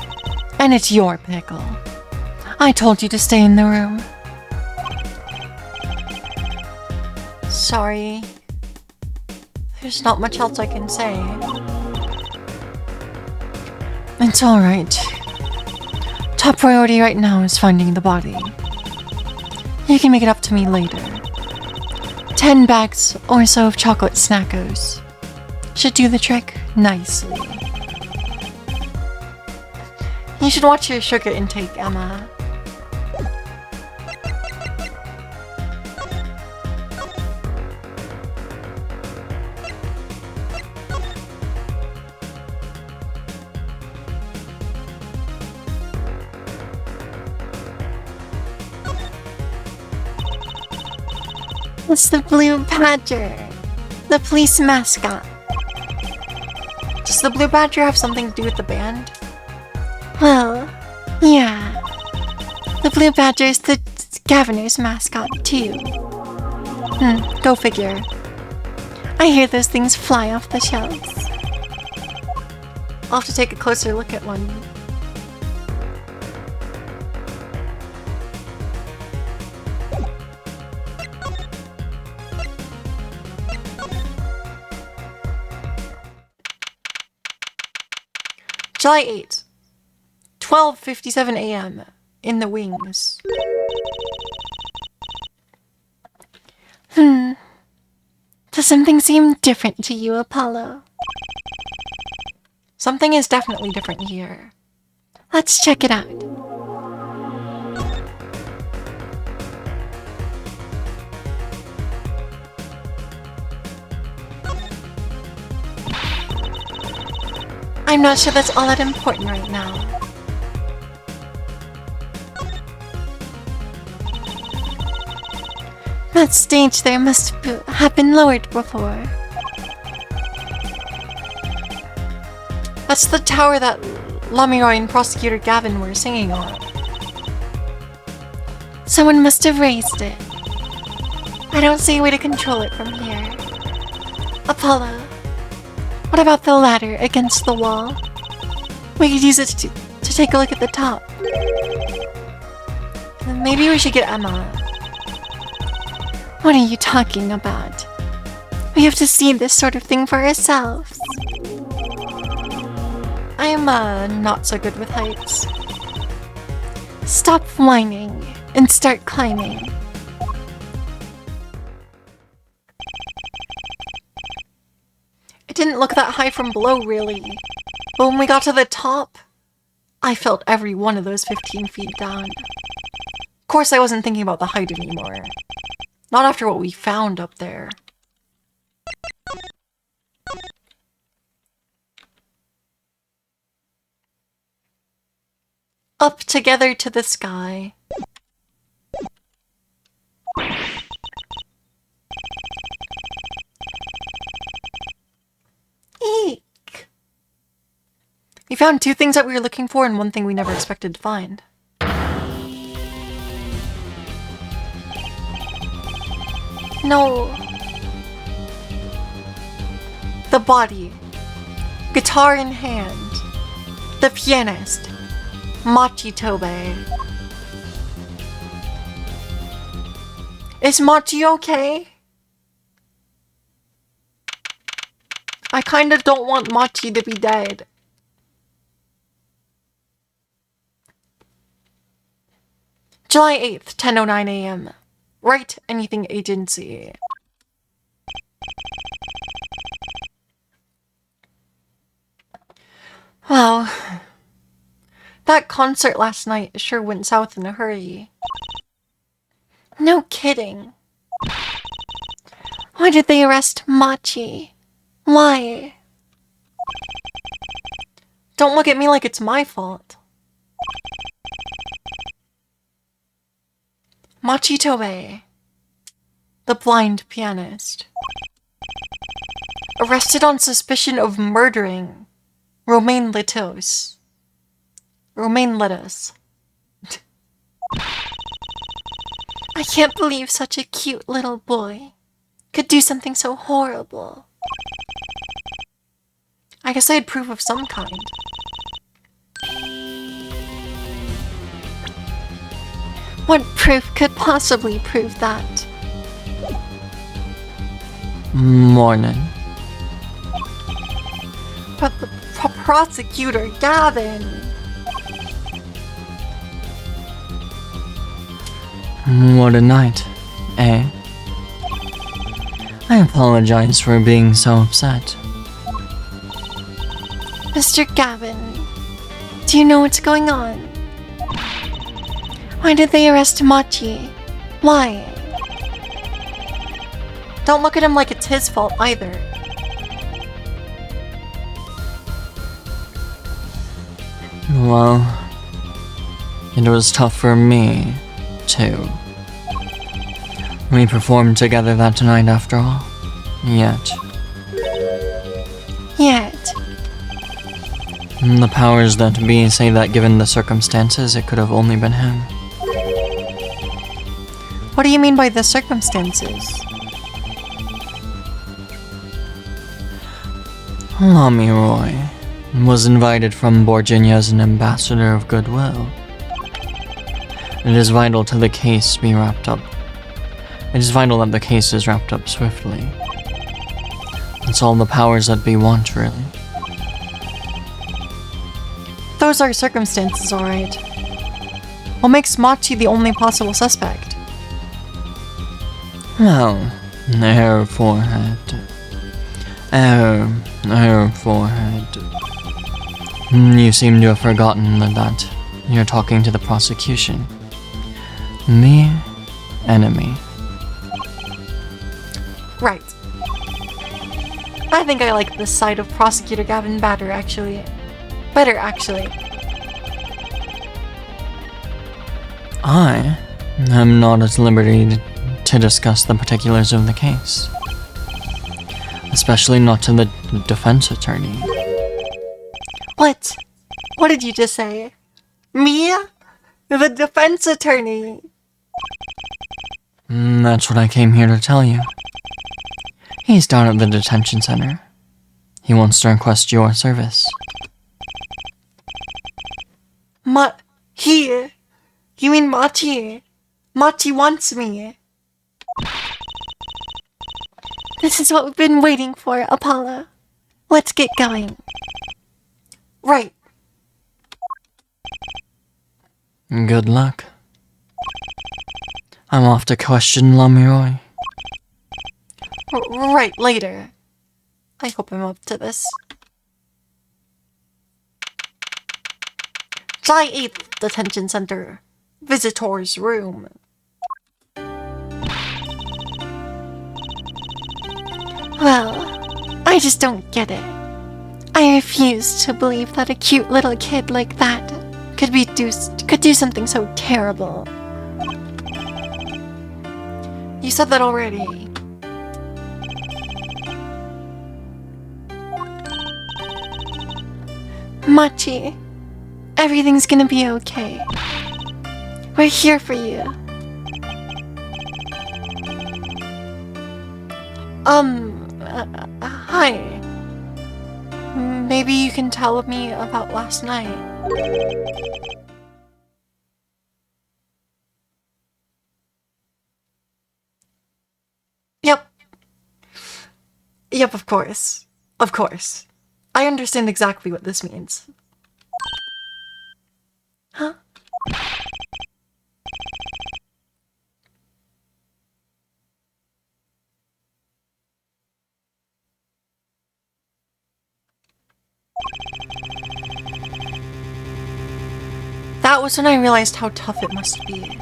And it's your pickle. I told you to stay in the room. Sorry. There's not much else I can say. It's alright. Top priority right now is finding the body. You can make it up to me later. 10 bags or so of chocolate snackos should do the trick nicely. You should watch your sugar intake, Emma. It's the Blue Badger, the police mascot. Does the Blue Badger have something to do with the band? Well, yeah. The Blue Badger is the Governor's mascot, too. Go figure. I hear those things fly off the shelves. I'll have to take a closer look at one. July 8th, 12:57 a.m. in the wings. Does something seem different to you, Apollo? Something is definitely different here. Let's check it out. I'm not sure that's all that important right now. That stage there must have been lowered before. That's the tower that Lamiroy and Prosecutor Gavin were singing on. Someone must have raised it. I don't see a way to control it from here. Apollo, what about the ladder against the wall? We could use it to take a look at the top. Maybe we should get Emma. What are you talking about? We have to see this sort of thing for ourselves. I am not so good with heights. Stop whining and start climbing. It didn't look that high from below, really. But when we got to the top, I felt every one of those 15 feet down. Of course, I wasn't thinking about the height anymore. Not after what we found up there. Up together to the sky. Eek! We found two things that we were looking for and one thing we never expected to find. No. The body. Guitar in hand. The pianist. Machi Tobe. Is Machi okay? I kinda don't want Machi to be dead. July 8th, 10:09 a.m. Write Anything Agency. Wow. That concert last night sure went south in a hurry. No kidding. Why did they arrest Machi? Why? Don't look at me like it's my fault. Machi Tobe, the blind pianist. Arrested on suspicion of murdering Romain Lettuce. Romain Lettuce. I can't believe such a cute little boy could do something so horrible. I guess I had proof of some kind. What proof could possibly prove that? Morning. But the prosecutor, Gavin. What a night, eh? I apologize for being so upset. Mr. Gavin, do you know what's going on? Why did they arrest Machi? Why? Don't look at him like it's his fault either. Well, it was tough for me, too. We performed together that night after all. Yet, the powers that be say that given the circumstances, it could have only been him. What do you mean by the circumstances? Lamiroy was invited from Borginia as an ambassador of goodwill. It is vital to the case be wrapped up. It is vital that the case is wrapped up swiftly. That's all the powers that be want, really. Those are circumstances, alright. What makes Machi the only possible suspect? Well, her forehead. Her forehead. You seem to have forgotten that you're talking to the prosecution. The enemy. Right. I think I like this side of Prosecutor Gavin better, actually. I am not at liberty to discuss the particulars of the case. Especially not to the defense attorney. What? What did you just say? Me? The defense attorney? That's what I came here to tell you. He's down at the detention center. He wants to request your service. He? You mean Machi? Machi wants me. This is what we've been waiting for, Apollo. Let's get going. Right. Good luck. I'm off to question Lamiroy. Right, later. I hope I'm up to this. July 8th, Detention Center. Visitor's room. Well, I just don't get it. I refuse to believe that a cute little kid like that could do something so terrible. You said that already. Machi, everything's gonna be okay. We're here for you. Hi. Maybe you can tell me about last night. Yep, of course. Of course. I understand exactly what this means. Huh? That was when I realized how tough it must be.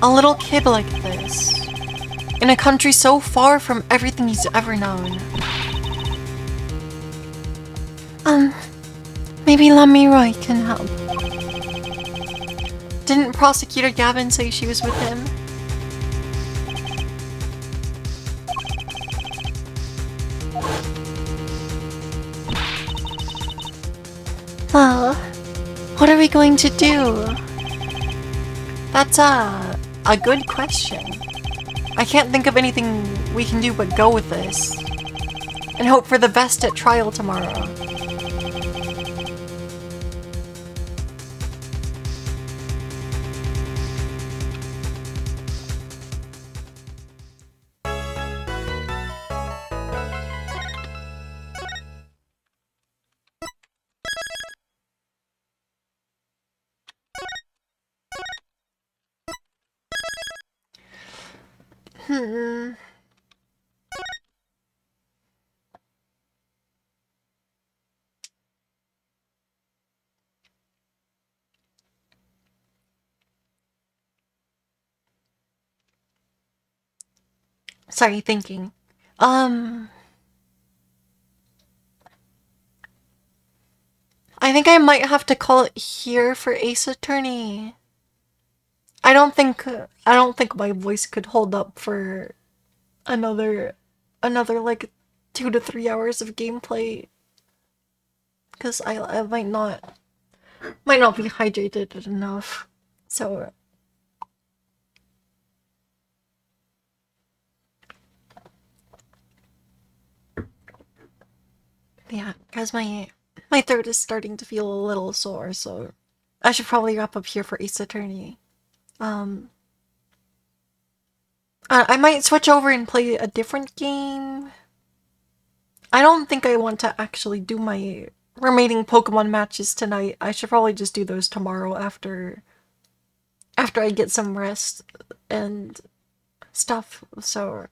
A little kid like this, in a country so far from everything he's ever known. Maybe Lamiroy can help. Didn't Prosecutor Gavin say she was with him? Well, what are we going to do? That's a good question. I can't think of anything we can do but go with this. And hope for the best at trial tomorrow. Sorry, thinking. I think I might have to call it here for Ace Attorney. I don't think my voice could hold up for another like 2 to 3 hours of gameplay, because I might not be hydrated enough. So yeah, because my throat is starting to feel a little sore, so I should probably wrap up here for Ace Attorney. I might switch over and play a different game. I don't think I want to actually do my remaining Pokemon matches tonight. I should probably just do those tomorrow after I get some rest and stuff. So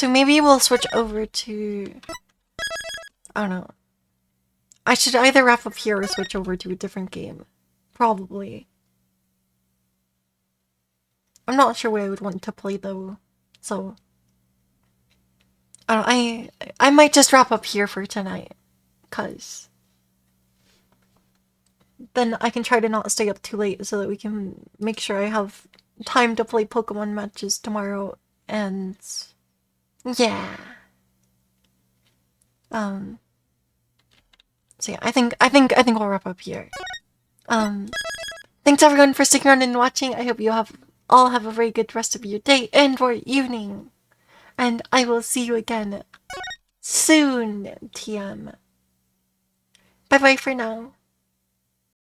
maybe we'll switch over to, I don't know. I should either wrap up here or switch over to a different game. Probably. I'm not sure what I would want to play though. So I might just wrap up here for tonight, cause then I can try to not stay up too late so that we can make sure I have time to play Pokemon matches tomorrow. And yeah. So yeah, I think we'll wrap up here. Thanks everyone for sticking around and watching. I hope you all have a very good rest of your day and or evening. And I will see you again soon, TM. Bye bye for now.